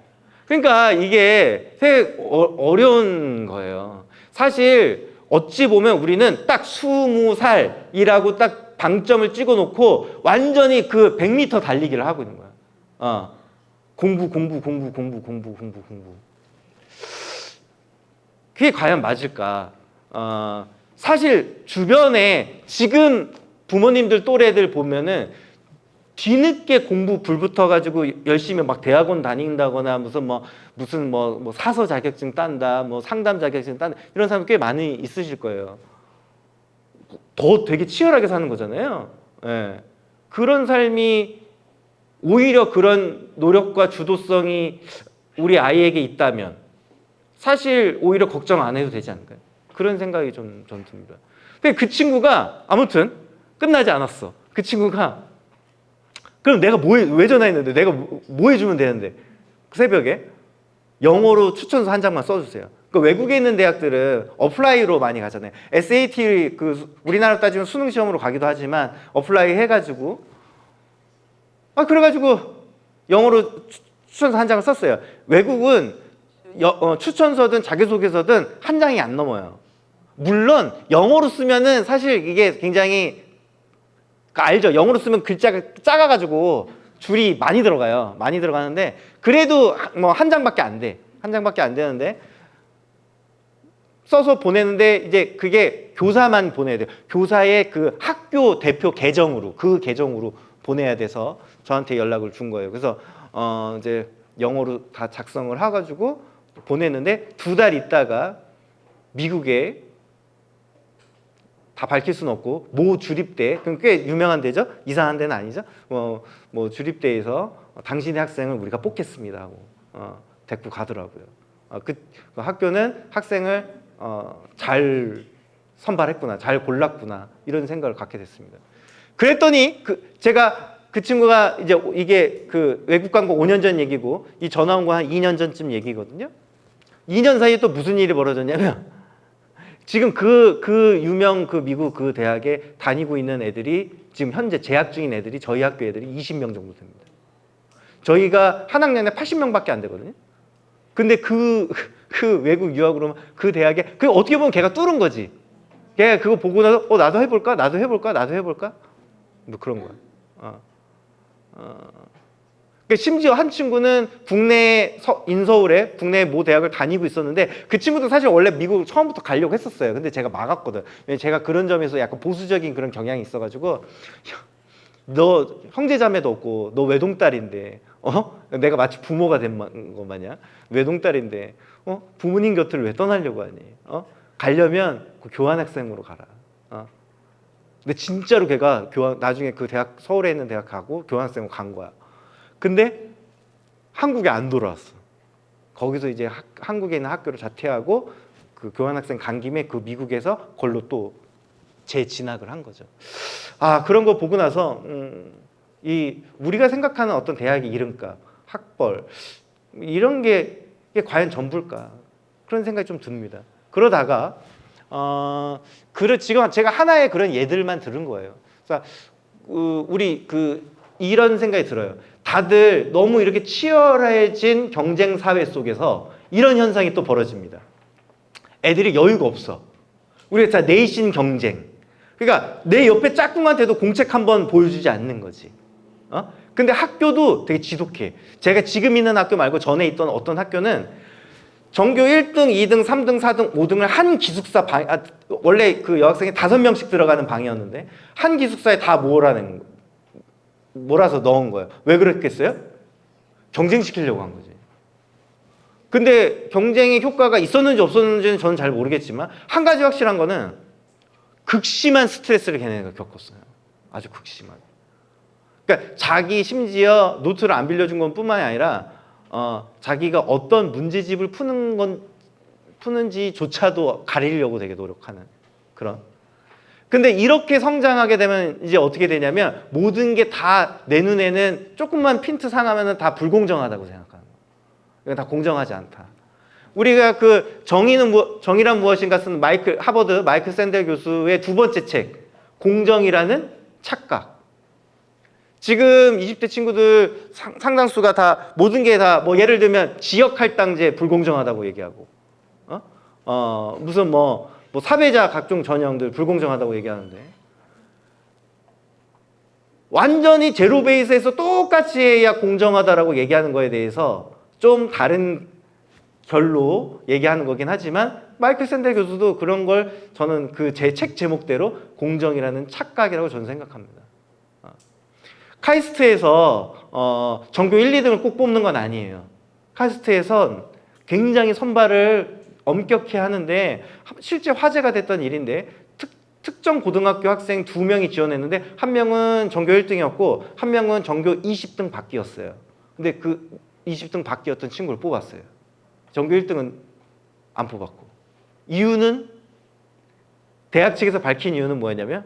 그러니까 이게 되게 어려운 거예요. 사실 어찌 보면 우리는 딱 20살이라고 딱 방점을 찍어놓고 완전히 그 100m 달리기를 하고 있는 거야. 공부. 그게 과연 맞을까? 사실 주변에 지금 부모님들 또래들 보면은 뒤늦게 공부 불붙어가지고 열심히 막 대학원 다닌다거나 무슨 사서 자격증 딴다, 뭐 상담 자격증 딴다 이런 사람 꽤 많이 있으실 거예요. 더 되게 치열하게 사는 거잖아요. 예. 그런 삶이 오히려 그런 노력과 주도성이 우리 아이에게 있다면 사실 오히려 걱정 안 해도 되지 않을까요? 그런 생각이 좀 듭니다. 근데 그 친구가 아무튼 끝나지 않았어. 그 친구가 그럼 내가 왜 전화했는데 내가 뭐 해주면 되는데 새벽에 영어로 추천서 한 장만 써주세요. 그 외국에 있는 대학들은 어플라이로 많이 가잖아요. SAT 우리나라 따지면 수능 시험으로 가기도 하지만 어플라이 해가지고 그래가지고 영어로 추천서 한 장을 썼어요. 외국은 추천서든 자기소개서든 한 장이 안 넘어요. 물론 영어로 쓰면은 사실 이게 굉장히 알죠? 영어로 쓰면 글자가 작아가지고 줄이 많이 들어가요. 많이 들어가는데 그래도 뭐 한 장밖에 안 돼. 한 장밖에 안 되는데 써서 보내는데 이제 그게 교사만 보내야 돼요. 교사의 그 학교 대표 계정으로 그 계정으로 보내야 돼서 저한테 연락을 준 거예요. 그래서 이제 영어로 다 작성을 해가지고 보냈는데 2달 있다가 미국에 다 밝힐 수는 없고 모 주립대, 그럼 꽤 유명한 데죠. 이상한 데는 아니죠. 뭐 주립대에서 당신의 학생을 우리가 뽑겠습니다 하고 데리고 가더라고요. 그 학교는 학생을 잘 선발했구나, 잘 골랐구나 이런 생각을 갖게 됐습니다. 그랬더니 제가 그 친구가 이제 이게 그 외국 간 거 5년 전 얘기고 이 전화 온 거 한 2년 전쯤 얘기거든요. 2년 사이에 또 무슨 일이 벌어졌냐면 지금 그 유명 그 미국 그 대학에 다니고 있는 애들이 지금 현재 재학 중인 애들이 저희 학교 애들이 20명 정도 됩니다. 저희가 한 학년에 80명밖에 안 되거든요. 근데 그 외국 유학으로 오면 그 대학에 어떻게 보면 걔가 뚫은 거지. 걔가 그거 보고 나서 나도 해볼까? 뭐 그런 거야. 그러니까 심지어 한 친구는 국내 인서울에 국내 모 대학을 다니고 있었는데 그 친구도 사실 원래 미국 처음부터 가려고 했었어요. 근데 제가 막았거든. 왜냐면 제가 그런 점에서 약간 보수적인 그런 경향이 있어가지고 너 형제자매도 없고 너 외동딸인데 내가 마치 부모가 된 거 마냥 외동딸인데 부모님 곁을 왜 떠나려고 하니? 가려면 그 교환학생으로 가라. 근데 진짜로 걔가 나중에 그 대학 서울에 있는 대학 가고 교환학생으로 간 거야. 근데 한국에 안 돌아왔어. 거기서 이제 한국에 있는 학교를 자퇴하고 그 교환학생 간 김에 그 미국에서 그걸로 또 재진학을 한 거죠. 그런 거 보고 나서 이 우리가 생각하는 어떤 대학의 이름값, 학벌 이런 게 이게 과연 전부일까? 그런 생각이 좀 듭니다. 그러다가 지금 제가 하나의 그런 예들만 들은 거예요. 그래서 우리 이런 생각이 들어요. 다들 너무 이렇게 치열해진 경쟁 사회 속에서 이런 현상이 또 벌어집니다. 애들이 여유가 없어. 우리가 다 내신 경쟁. 그러니까 내 옆에 짝꿍한테도 공책 한번 보여주지 않는 거지. 근데 학교도 되게 지독해. 제가 지금 있는 학교 말고 전에 있던 어떤 학교는 전교 1등, 2등, 3등, 4등, 5등을 한 기숙사 원래 그 여학생이 5명씩 들어가는 방이었는데 한 기숙사에 다 몰아서 넣은 거예요. 왜 그랬겠어요? 경쟁시키려고 한 거지. 근데 경쟁의 효과가 있었는지 없었는지는 저는 잘 모르겠지만 한 가지 확실한 거는 극심한 스트레스를 걔네가 겪었어요. 아주 극심한. 그러니까 자기 심지어 노트를 안 빌려준 건 뿐만이 아니라 자기가 어떤 문제집을 푸는지조차도 가리려고 되게 노력하는 그런. 근데 이렇게 성장하게 되면 이제 어떻게 되냐면 모든 게 다 내 눈에는 조금만 핀트 상하면 다 불공정하다고 생각하는 거예요. 이건 다 공정하지 않다. 우리가 그 정의란 무엇인가 쓴 하버드 마이클 샌델 교수의 2번째 책 공정이라는 착각. 지금 20대 친구들 상당수가 다 모든 게 다 뭐 예를 들면 지역 할당제 불공정하다고 얘기하고 무슨 뭐 사회자 각종 전형들 불공정하다고 얘기하는데 완전히 제로 베이스에서 똑같이 해야 공정하다라고 얘기하는 거에 대해서 좀 다른 결로 얘기하는 거긴 하지만 마이클 샌델 교수도 그런 걸 저는 그 제 책 제목대로 공정이라는 착각이라고 저는 생각합니다. 카이스트에서 전교 1, 2등을 꼭 뽑는 건 아니에요. 카이스트에선 굉장히 선발을 엄격히 하는데 실제 화제가 됐던 일인데 특정 고등학교 학생 2명이 지원했는데 한 명은 전교 1등이었고 한 명은 전교 20등 밖이었어요. 근데 그 20등 밖이었던 친구를 뽑았어요. 전교 1등은 안 뽑았고. 이유는 대학 측에서 밝힌 이유는 뭐였냐면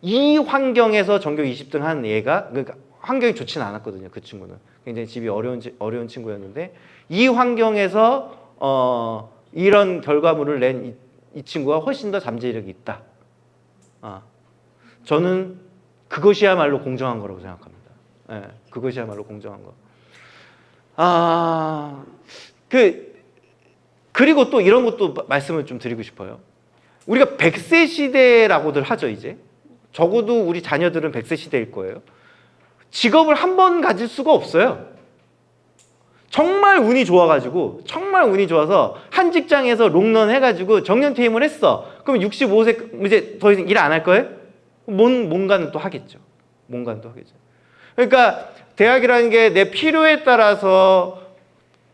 이 환경에서 전교 20등 한 얘가 그러니까 환경이 좋지는 않았거든요. 그 친구는 굉장히 집이 어려운 친구였는데 이 환경에서 이런 결과물을 낸 이 친구가 훨씬 더 잠재력이 있다. 저는 그것이야말로 공정한 거라고 생각합니다. 예, 그것이야말로 공정한 거. 그리고 또 이런 것도 말씀을 좀 드리고 싶어요. 우리가 100세 시대라고들 하죠, 이제. 적어도 우리 자녀들은 100세 시대일 거예요. 직업을 한 번 가질 수가 없어요. 정말 운이 좋아가지고, 정말 운이 좋아서 한 직장에서 롱런 해가지고 정년퇴임을 했어. 그럼 65세 이제 더 이상 일 안 할 거예요? 뭔가는 또 하겠죠. 뭔가는 또 하겠죠. 그러니까 대학이라는 게 내 필요에 따라서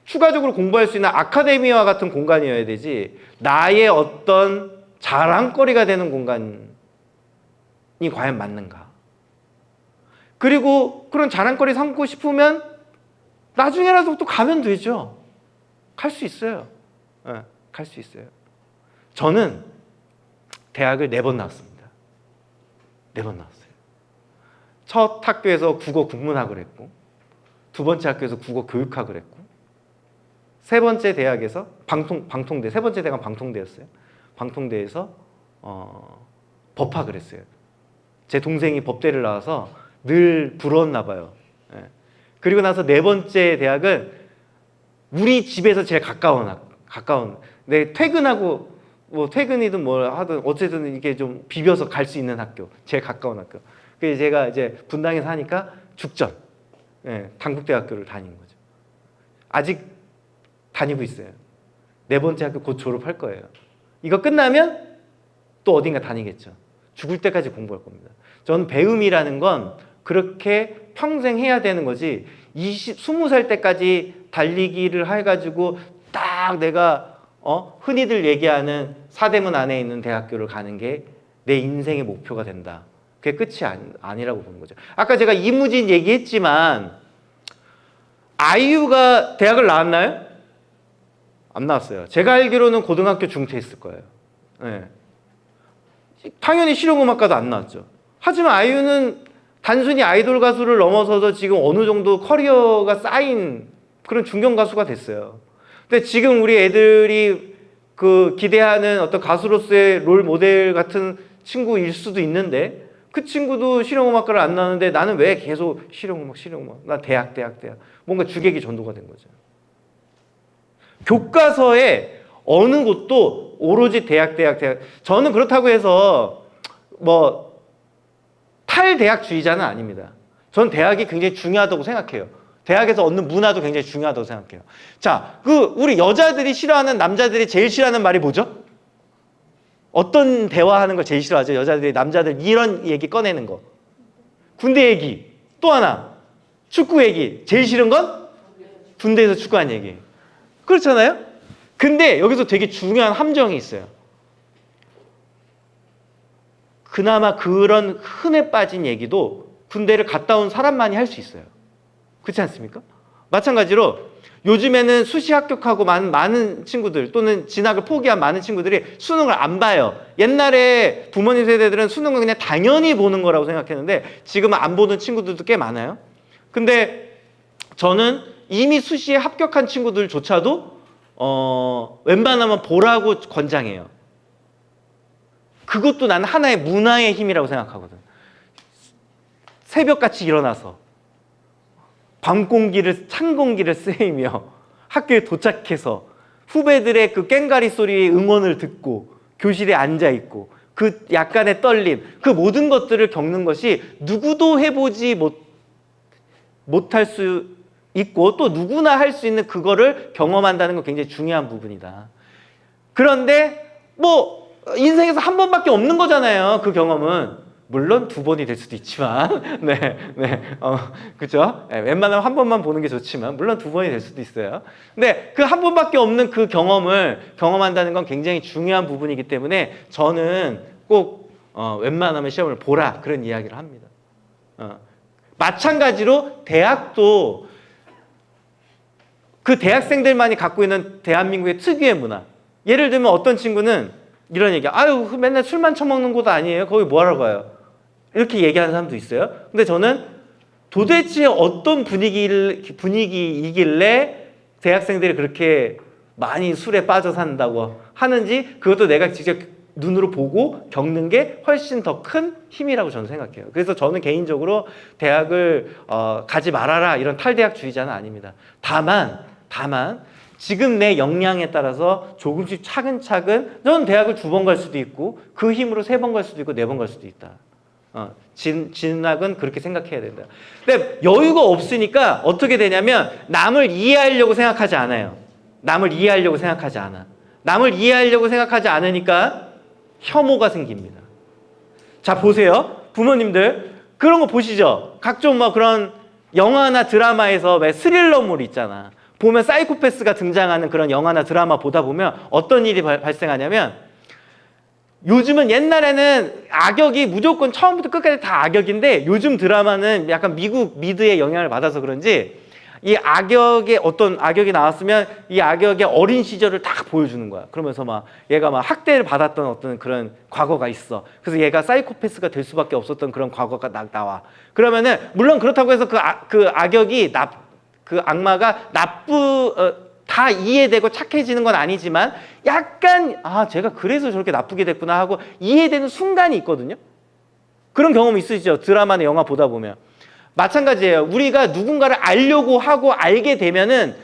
추가적으로 공부할 수 있는 아카데미와 같은 공간이어야 되지 나의 어떤 자랑거리가 되는 공간이 과연 맞는가. 그리고 그런 자랑거리 삼고 싶으면 나중에라도 또 가면 되죠. 갈 수 있어요. 네, 갈 수 있어요. 저는 대학을 4번 나왔습니다. 4번 나왔어요. 첫 학교에서 국어 국문학을 했고, 두 번째 학교에서 국어 교육학을 했고, 세 번째 대학에서 방통대, 세 번째 대학은 방통대였어요. 방통대에서 법학을 했어요. 제 동생이 법대를 나와서 늘 부러웠나 봐요. 예. 그리고 나서 네 번째 대학은 우리 집에서 제일 가까운 내 퇴근하고 뭐 퇴근이든 뭘 하든 어쨌든 이게 좀 비벼서 갈 수 있는 학교, 제일 가까운 학교. 그래서 제가 이제 분당에 사니까 죽전, 예, 당국대학교를 다니는 거죠. 아직 다니고 있어요. 네 번째 학교 곧 졸업할 거예요. 이거 끝나면 또 어딘가 다니겠죠. 죽을 때까지 공부할 겁니다. 저는 배움이라는 건 그렇게 평생 해야 되는 거지 20살 때까지 달리기를 해가지고 딱 내가 흔히들 얘기하는 사대문 안에 있는 대학교를 가는 게 내 인생의 목표가 된다. 그게 끝이 아니라고 보는 거죠. 아까 제가 이무진 얘기했지만 아이유가 대학을 나왔나요? 안 나왔어요. 제가 알기로는 고등학교 중퇴했을 거예요. 네. 당연히 실용음악과도 안 나왔죠. 하지만 아이유는 단순히 아이돌 가수를 넘어서서 지금 어느 정도 커리어가 쌓인 그런 중견 가수가 됐어요. 근데 지금 우리 애들이 그 기대하는 어떤 가수로서의 롤 모델 같은 친구일 수도 있는데 그 친구도 실용음악과를 안 나왔는데 나는 왜 계속 실용음악 나 대학 뭔가 주객이 전도가 된 거죠. 교과서에 어느 곳도 오로지 대학 저는 그렇다고 해서 뭐 탈대학주의자는 아닙니다. 전 대학이 굉장히 중요하다고 생각해요. 대학에서 얻는 문화도 굉장히 중요하다고 생각해요. 자, 우리 여자들이 싫어하는 남자들이 제일 싫어하는 말이 뭐죠? 어떤 대화하는 걸 제일 싫어하죠? 여자들이 남자들 이런 얘기 꺼내는 거. 군대 얘기. 또 하나. 축구 얘기. 제일 싫은 건 군대에서 축구한 얘기. 그렇잖아요? 근데 여기서 되게 중요한 함정이 있어요. 그나마 그런 흔해 빠진 얘기도 군대를 갔다 온 사람만이 할 수 있어요. 그렇지 않습니까? 마찬가지로 요즘에는 수시 합격하고 많은 친구들 또는 진학을 포기한 많은 친구들이 수능을 안 봐요. 옛날에 부모님 세대들은 수능을 그냥 당연히 보는 거라고 생각했는데 지금은 안 보는 친구들도 꽤 많아요. 근데 저는 이미 수시에 합격한 친구들조차도 웬만하면 보라고 권장해요. 그것도 나는 하나의 문화의 힘이라고 생각하거든. 새벽같이 일어나서 찬 공기를 쐬이며 학교에 도착해서 후배들의 그 꽹가리 소리의 응원을 듣고 교실에 앉아있고 그 약간의 떨림, 그 모든 것들을 겪는 것이 누구도 해보지 못할 수 있고 또 누구나 할 수 있는 그거를 경험한다는 건 굉장히 중요한 부분이다. 그런데 뭐 인생에서 한 번밖에 없는 거잖아요. 그 경험은. 물론 두 번이 될 수도 있지만, 그죠? 웬만하면 한 번만 보는 게 좋지만, 물론 두 번이 될 수도 있어요. 근데 그 한 번밖에 없는 그 경험을 경험한다는 건 굉장히 중요한 부분이기 때문에 저는 꼭 웬만하면 시험을 보라 그런 이야기를 합니다. 마찬가지로 대학도 그 대학생들만이 갖고 있는 대한민국의 특유의 문화. 예를 들면 어떤 친구는 이런 얘기, 아유 맨날 술만 처먹는 곳 아니에요? 거기 뭐하러 가요? 이렇게 얘기하는 사람도 있어요. 근데 저는 도대체 어떤 분위기이길래 대학생들이 그렇게 많이 술에 빠져 산다고 하는지 그것도 내가 직접 눈으로 보고 겪는 게 훨씬 더 큰 힘이라고 저는 생각해요. 그래서 저는 개인적으로 대학을 가지 말아라 이런 탈대학주의자는 아닙니다. 다만 지금 내 역량에 따라서 조금씩 차근차근 저는 대학을 2번 갈 수도 있고 그 힘으로 3번 갈 수도 있고 4번 갈 수도 있다. 진학은 그렇게 생각해야 된다. 근데 여유가 없으니까 어떻게 되냐면 남을 이해하려고 생각하지 않아요. 남을 이해하려고 생각하지 않아. 남을 이해하려고 생각하지 않으니까 혐오가 생깁니다. 자, 보세요. 부모님들 그런 거 보시죠. 각종 뭐 그런 영화나 드라마에서 왜 스릴러물 있잖아. 보면 사이코패스가 등장하는 그런 영화나 드라마 보다 보면 어떤 일이 발생하냐면 요즘은 옛날에는 악역이 무조건 처음부터 끝까지 다 악역인데 요즘 드라마는 약간 미국 미드의 영향을 받아서 그런지 이 악역의 어떤 악역이 나왔으면 이 악역의 어린 시절을 딱 보여주는 거야. 그러면서 막 얘가 막 학대를 받았던 어떤 그런 과거가 있어. 그래서 얘가 사이코패스가 될 수밖에 없었던 그런 과거가 나와. 그러면은 물론 그렇다고 해서 그 악역이 그 악마가 다 이해되고 착해지는 건 아니지만 약간 제가 그래서 저렇게 나쁘게 됐구나 하고 이해되는 순간이 있거든요. 그런 경험 있으시죠? 드라마나 영화 보다 보면. 마찬가지예요. 우리가 누군가를 알려고 하고 알게 되면은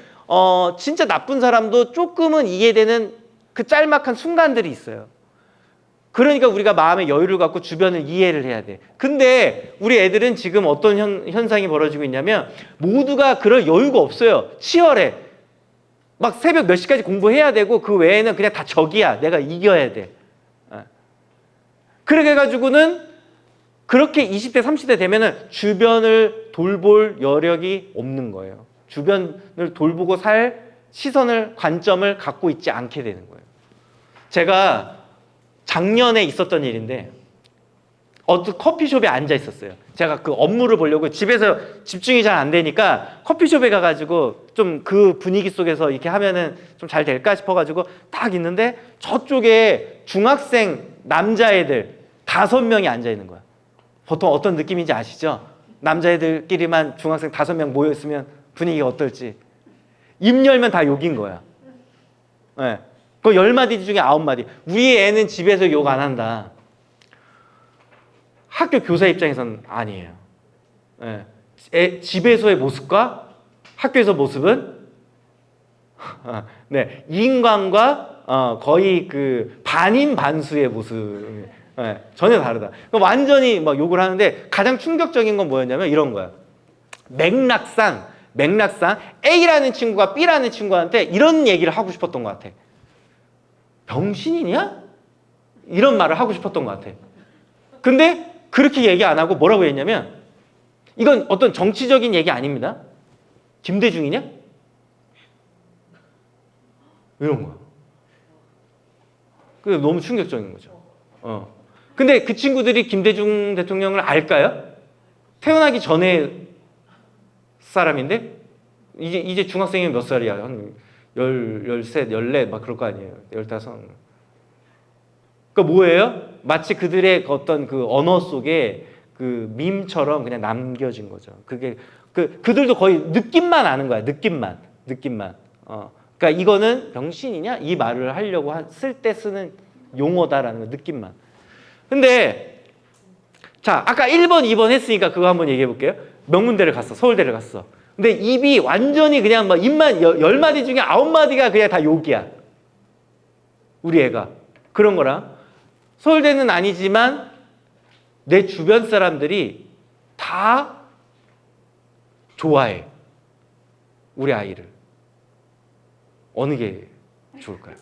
진짜 나쁜 사람도 조금은 이해되는 그 짤막한 순간들이 있어요. 그러니까 우리가 마음의 여유를 갖고 주변을 이해를 해야 돼. 근데 우리 애들은 지금 어떤 현상이 벌어지고 있냐면 모두가 그럴 여유가 없어요. 치열해. 막 새벽 몇 시까지 공부해야 되고 그 외에는 그냥 다 적이야. 내가 이겨야 돼. 그렇게 해가지고는 그렇게 20대, 30대 되면은 주변을 돌볼 여력이 없는 거예요. 주변을 돌보고 살 시선을, 관점을 갖고 있지 않게 되는 거예요. 제가 작년에 있었던 일인데 어떤 커피숍에 앉아 있었어요. 제가 그 업무를 보려고 집에서 집중이 잘 안 되니까 커피숍에 가가지고 좀 그 분위기 속에서 이렇게 하면은 좀 잘 될까 싶어가지고 딱 있는데 저쪽에 중학생 남자애들 5명이 앉아 있는 거야. 보통 어떤 느낌인지 아시죠? 남자애들끼리만 중학생 5명 모여있으면 분위기가 어떨지. 입 열면 다 욕인 거야. 네. 그 10마디 중에 9마디. 우리 애는 집에서 욕 안 한다. 학교 교사 입장에서는 아니에요. 네. 집에서의 모습과 학교에서 모습은 네. 인간과 거의 그 반인반수의 모습. 네. 전혀 다르다. 완전히 막 욕을 하는데 가장 충격적인 건 뭐였냐면 이런 거야. 맥락상 A라는 친구가 B라는 친구한테 이런 얘기를 하고 싶었던 것 같아. 병신이냐? 이런 말을 하고 싶었던 것 같아. 근데 그렇게 얘기 안 하고 뭐라고 했냐면 이건 어떤 정치적인 얘기 아닙니다. 김대중이냐? 이런 거야. 그게 너무 충격적인 거죠. 근데 그 친구들이 김대중 대통령을 알까요? 태어나기 전에 사람인데 이제 중학생이 몇 살이야? 한 13, 14 막 그럴 거 아니에요. 15. 그러니까 뭐예요? 마치 그들의 어떤 그 언어 속에 그 밈처럼 그냥 남겨진 거죠. 그게 그들도 거의 느낌만 아는 거야. 느낌만. 그러니까 이거는 병신이냐? 이 말을 하려고 쓸 때 쓰는 용어다라는 거 느낌만. 근데 자, 아까 1번, 2번 했으니까 그거 한번 얘기해 볼게요. 명문대를 갔어. 서울대를 갔어. 근데 입이 완전히 그냥 막 입만 10마디 중에 9마디가 그냥 다 욕이야. 우리 애가. 그런 거랑 서울대는 아니지만 내 주변 사람들이 다 좋아해. 우리 아이를. 어느 게 좋을까요?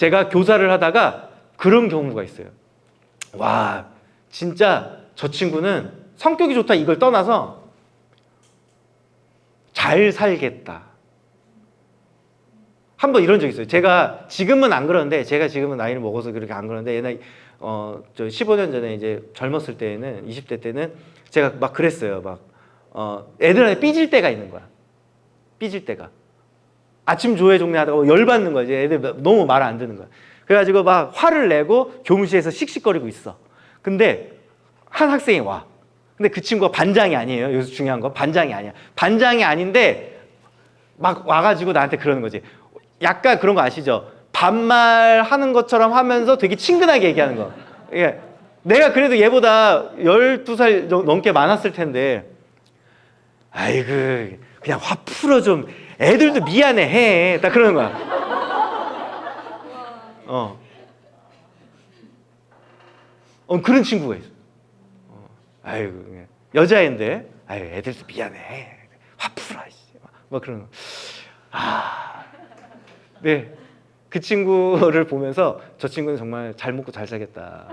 제가 교사를 하다가 그런 경우가 있어요. 와, 진짜 저 친구는 성격이 좋다 이걸 떠나서 잘 살겠다. 한번 이런 적 있어요. 제가 지금은 안 그러는데, 제가 지금은 나이를 먹어서 그렇게 안 그러는데, 옛날 저 15년 전에 이제 젊었을 때에는, 20대 때는 제가 막 그랬어요. 막 애들한테 삐질 때가 있는 거야. 삐질 때가. 아침 조회 종례하다가 열받는 거지. 애들 너무 말 안 듣는 거야. 그래가지고 막 화를 내고 교무실에서 씩씩거리고 있어. 근데 한 학생이 와. 근데 그 친구가 반장이 아니에요. 여기서 중요한 건 반장이 아니야. 반장이 아닌데 막 와가지고 나한테 그러는 거지. 약간 그런 거 아시죠? 반말하는 것처럼 하면서 되게 친근하게 얘기하는 거. 예. 내가 그래도 얘보다 12살 넘게 많았을 텐데, 아이고 그냥 화 풀어 좀, 애들도 미안해 해. 딱 그러는 거야. 그런 친구가 있어. 아이고 그냥 여자애인데, 아유 애들도 미안해. 화 풀어. 막 그러는 거. 네, 그 친구를 보면서 저 친구는 정말 잘 먹고 잘 살겠다.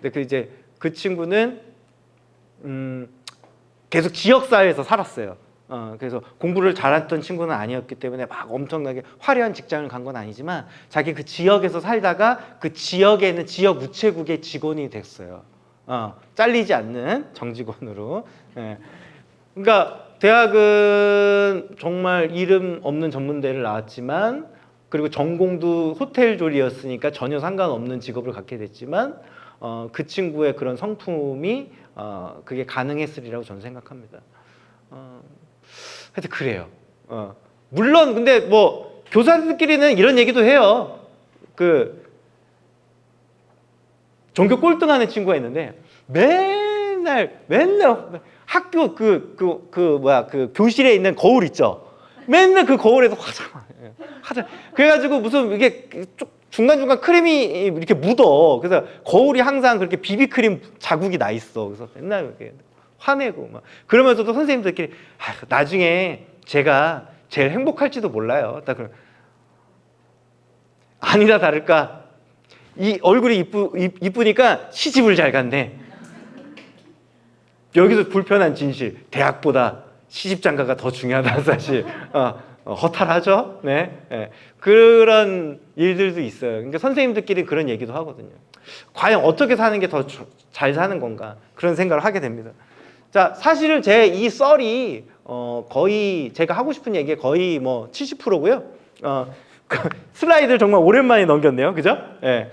근데 그 친구는 계속 지역 사회에서 살았어요. 그래서 공부를 잘했던 친구는 아니었기 때문에 막 엄청나게 화려한 직장을 간 건 아니지만 자기 그 지역에서 살다가 그 지역에 있는 지역 우체국의 직원이 됐어요. 잘리지 않는 정직원으로. 예. 그러니까 대학은 정말 이름 없는 전문대를 나왔지만, 그리고 전공도 호텔 조리였으니까 전혀 상관없는 직업을 갖게 됐지만, 그 친구의 그런 성품이 그게 가능했으리라고 저는 생각합니다. 하여튼 그래요. 물론 근데 뭐 교사들끼리는 이런 얘기도 해요. 그 전교 꼴등하는 친구가 있는데 맨날 학교 그 교실에 있는 거울 있죠. 맨날 그 거울에서 화장. 그래가지고 무슨 이게 중간중간 크림이 이렇게 묻어. 그래서 거울이 항상 그렇게 비비크림 자국이 나 있어. 그래서 맨날 이렇게 화내고 막. 그러면서도 선생님들끼리 나중에 제가 제일 행복할지도 몰라요. 딱 그런. 아니나 다를까 이 얼굴이 이쁘니까 시집을 잘 갔네. 여기서 불편한 진실. 대학보다 시집장가가 더 중요하다는 사실. 허탈하죠? 네. 네. 그런 일들도 있어요. 그러니까 선생님들끼리 그런 얘기도 하거든요. 과연 어떻게 사는 게 더 잘 사는 건가? 그런 생각을 하게 됩니다. 자, 사실은 제 이 썰이 거의 제가 하고 싶은 얘기의 거의 뭐 70%고요. 슬라이드를 정말 오랜만에 넘겼네요. 그죠? 네.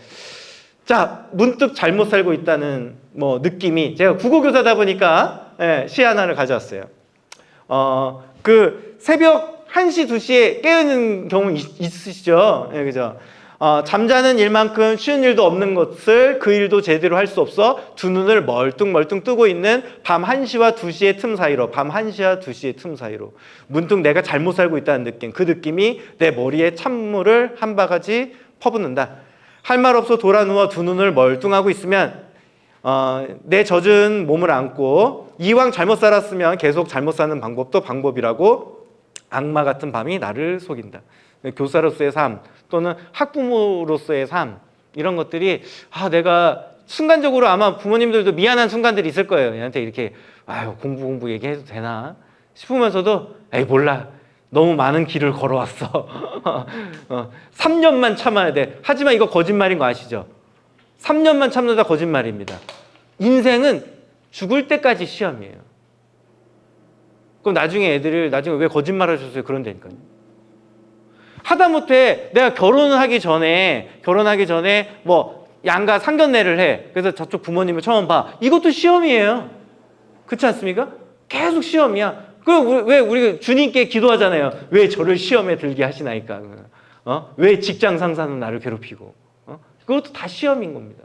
자, 문득 잘못 살고 있다는 뭐 느낌이, 제가 국어교사다 보니까 시 하나를 가져왔어요. 그 새벽 1시, 2시에 깨어있는 경우 있으시죠? 예, 그죠? 잠자는 일만큼 쉬운 일도 없는 것을 그 일도 제대로 할 수 없어 두 눈을 멀뚱멀뚱 뜨고 있는 밤 1시와 2시의 틈 사이로, 밤 1시와 2시의 틈 사이로 문득 내가 잘못 살고 있다는 느낌, 그 느낌이 내 머리에 찬물을 한 바가지 퍼붓는다. 할 말 없어 돌아 누워 두 눈을 멀뚱하고 있으면 내 젖은 몸을 안고 이왕 잘못 살았으면 계속 잘못 사는 방법도 방법이라고 악마 같은 밤이 나를 속인다. 교사로서의 삶 또는 학부모로서의 삶, 이런 것들이 내가 순간적으로 아마 부모님들도 미안한 순간들이 있을 거예요. 얘한테 이렇게 공부 얘기해도 되나 싶으면서도 에이 몰라, 너무 많은 길을 걸어왔어. 3년만 참아야 돼. 하지만 이거 거짓말인 거 아시죠? 3년만 참는다 거짓말입니다. 인생은 죽을 때까지 시험이에요. 그럼 나중에 애들을 왜 거짓말 하셨어요? 그런다니까요. 하다못해 내가 결혼하기 전에 뭐 양가 상견례를 해. 그래서 저쪽 부모님을 처음 봐. 이것도 시험이에요. 그렇지 않습니까? 계속 시험이야. 그럼 왜 우리 주님께 기도하잖아요. 왜 저를 시험에 들게 하시나이까? 왜 직장 상사는 나를 괴롭히고? 그것도 다 시험인 겁니다.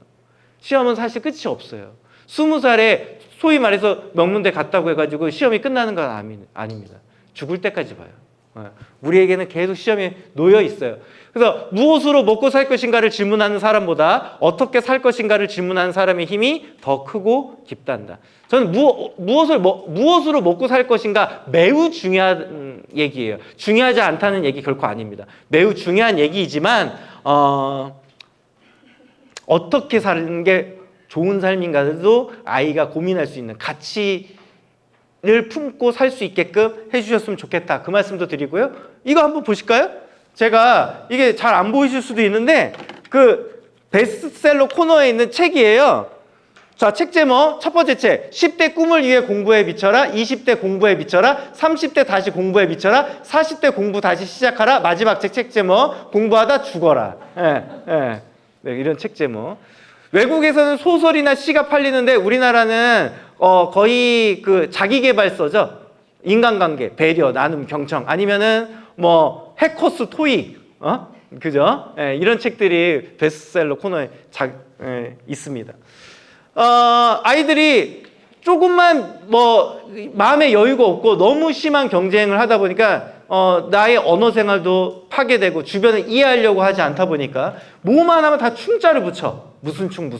시험은 사실 끝이 없어요. 20살에 소위 말해서 명문대 갔다고 해가지고 시험이 끝나는 건 아닙니다. 죽을 때까지 봐요. 우리에게는 계속 시험이 놓여 있어요. 그래서 무엇으로 먹고 살 것인가를 질문하는 사람보다 어떻게 살 것인가를 질문하는 사람의 힘이 더 크고 깊단다. 저는 무엇으로 먹고 살 것인가 매우 중요한 얘기예요. 중요하지 않다는 얘기 결코 아닙니다. 매우 중요한 얘기이지만 어떻게 사는 게 좋은 삶인가도 아이가 고민할 수 있는 가치를 품고 살 수 있게끔 해주셨으면 좋겠다. 그 말씀도 드리고요. 이거 한번 보실까요? 제가 이게 잘 안 보이실 수도 있는데 그 베스트셀러 코너에 있는 책이에요. 자, 책 제목 첫 번째 책 10대 꿈을 위해 공부에 비춰라, 20대 공부에 비춰라, 30대 다시 공부에 비춰라, 40대 공부 다시 시작하라. 마지막 책 제목 공부하다 죽어라. 네, 이런 책 제목. 외국에서는 소설이나 시가 팔리는데 우리나라는 거의 그 자기계발서죠. 인간관계, 배려, 나눔, 경청, 아니면은 뭐 해커스 토익, 그죠? 이런 책들이 베스트셀러 코너에 있습니다. 아이들이 조금만 뭐 마음의 여유가 없고 너무 심한 경쟁을 하다 보니까 나의 언어 생활도 파괴되고 주변을 이해하려고 하지 않다 보니까 뭐만 하면 다 충자를 붙여. 무슨 충,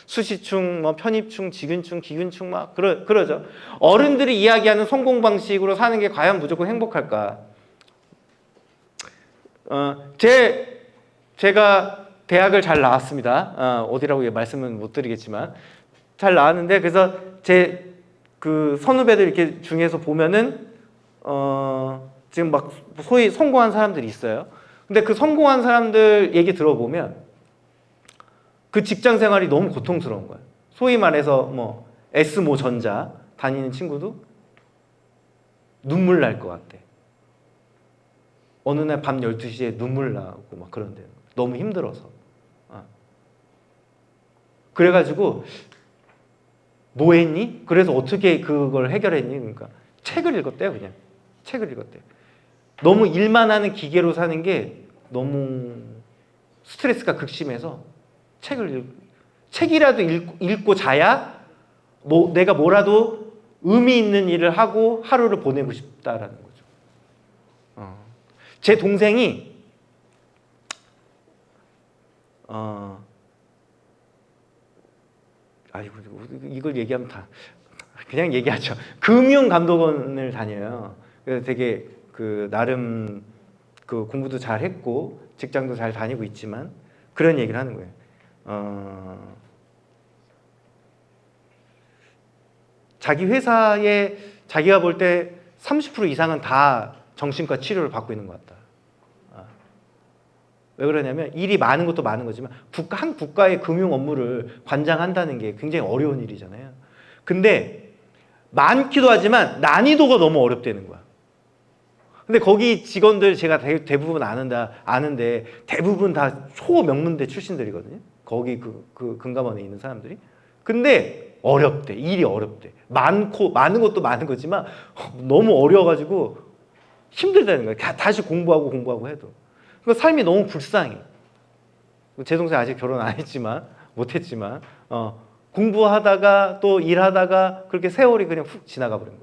수시충, 뭐 편입충, 직윤충, 기균충 막 그러죠. 어른들이 이야기하는 성공 방식으로 사는 게 과연 무조건 행복할까? 제가 대학을 잘 나왔습니다. 어디라고 말씀은 못 드리겠지만 잘 나왔는데 그래서 제 그 선후배들 이렇게 중에서 보면은 지금 막 소위 성공한 사람들이 있어요. 근데 그 성공한 사람들 얘기 들어보면 그 직장 생활이 너무 고통스러운 거예요. 소위 말해서 뭐 S모 전자 다니는 친구도 눈물 날 것 같대. 어느 날 밤 12시에 눈물 나고 막 그런대요. 너무 힘들어서. 그래가지고 뭐 했니? 그래서 어떻게 그걸 해결했니? 그러니까 책을 읽었대요. 그냥 책을 읽었대요. 너무 일만 하는 기계로 사는 게 너무 스트레스가 극심해서 책이라도 읽고 자야 뭐 내가 뭐라도 의미 있는 일을 하고 하루를 보내고 싶다라는 거죠. 제 동생이 아이고 이걸 얘기하면 다 그냥 얘기하죠. 금융감독원을 다녀요. 그래서 되게 그 나름 그 공부도 잘 했고 직장도 잘 다니고 있지만 그런 얘기를 하는 거예요. 자기 회사에 자기가 볼 때 30% 이상은 다 정신과 치료를 받고 있는 것 같다. 왜 그러냐면 일이 많은 것도 많은 거지만 한 국가의 금융 업무를 관장한다는 게 굉장히 어려운 일이잖아요. 근데 많기도 하지만 난이도가 너무 어렵다는 거야. 근데 거기 직원들 제가 대부분 아는데 대부분 다 초명문대 출신들이거든요. 거기 그 금감원에 있는 사람들이. 근데 어렵대. 일이 어렵대. 많은 것도 많은 거지만 너무 어려워가지고 힘들다는 거야. 다시 공부하고 해도. 그러니까 삶이 너무 불쌍해. 제 동생 아직 결혼 안 했지만 못했지만 공부하다가 또 일하다가 그렇게 세월이 그냥 훅 지나가 버린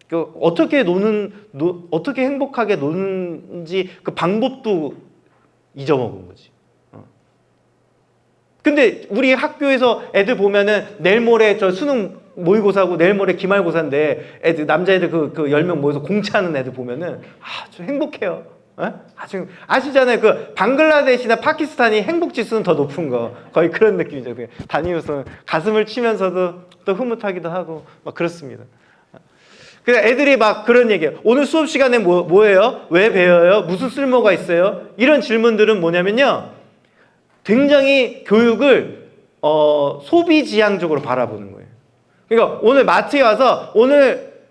거예요. 어떻게 행복하게 노는지 그 방법도 잊어먹은 거지. 근데 우리 학교에서 애들 보면은 내일 모레 저 수능 모의고사고 내일 모레 기말고사인데 남자애들 그 10명 모여서 공채하는 애들 보면은 아주 행복해요. 아주 아시잖아요. 그 방글라데시나 파키스탄이 행복 지수는 더 높은 거 거의 그런 느낌이죠. 다니면서 가슴을 치면서도 또 흐뭇하기도 하고 막 그렇습니다. 그래서 애들이 막 그런 얘기예요. 오늘 수업 시간에 뭐예요? 왜 배워요? 무슨 쓸모가 있어요? 이런 질문들은 뭐냐면요. 굉장히 교육을 소비지향적으로 바라보는 거예요. 그러니까 오늘 마트에 와서 오늘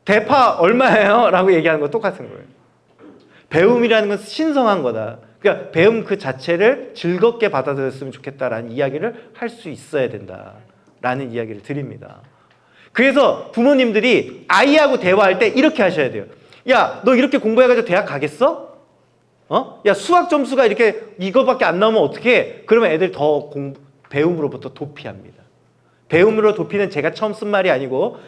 대파 얼마예요? 라고 얘기하는 거 똑같은 거예요. 배움이라는 건 신성한 거다. 그러니까 배움 그 자체를 즐겁게 받아들였으면 좋겠다라는 이야기를 할 수 있어야 된다라는 이야기를 드립니다. 그래서 부모님들이 아이하고 대화할 때 이렇게 하셔야 돼요. 야, 너 이렇게 공부해가지고 대학 가겠어? 야, 수학 점수가 이거밖에 안 나오면 어떡해? 그러면 애들 배움으로부터 도피합니다. 배움으로 도피는 제가 처음 쓴 말이 아니고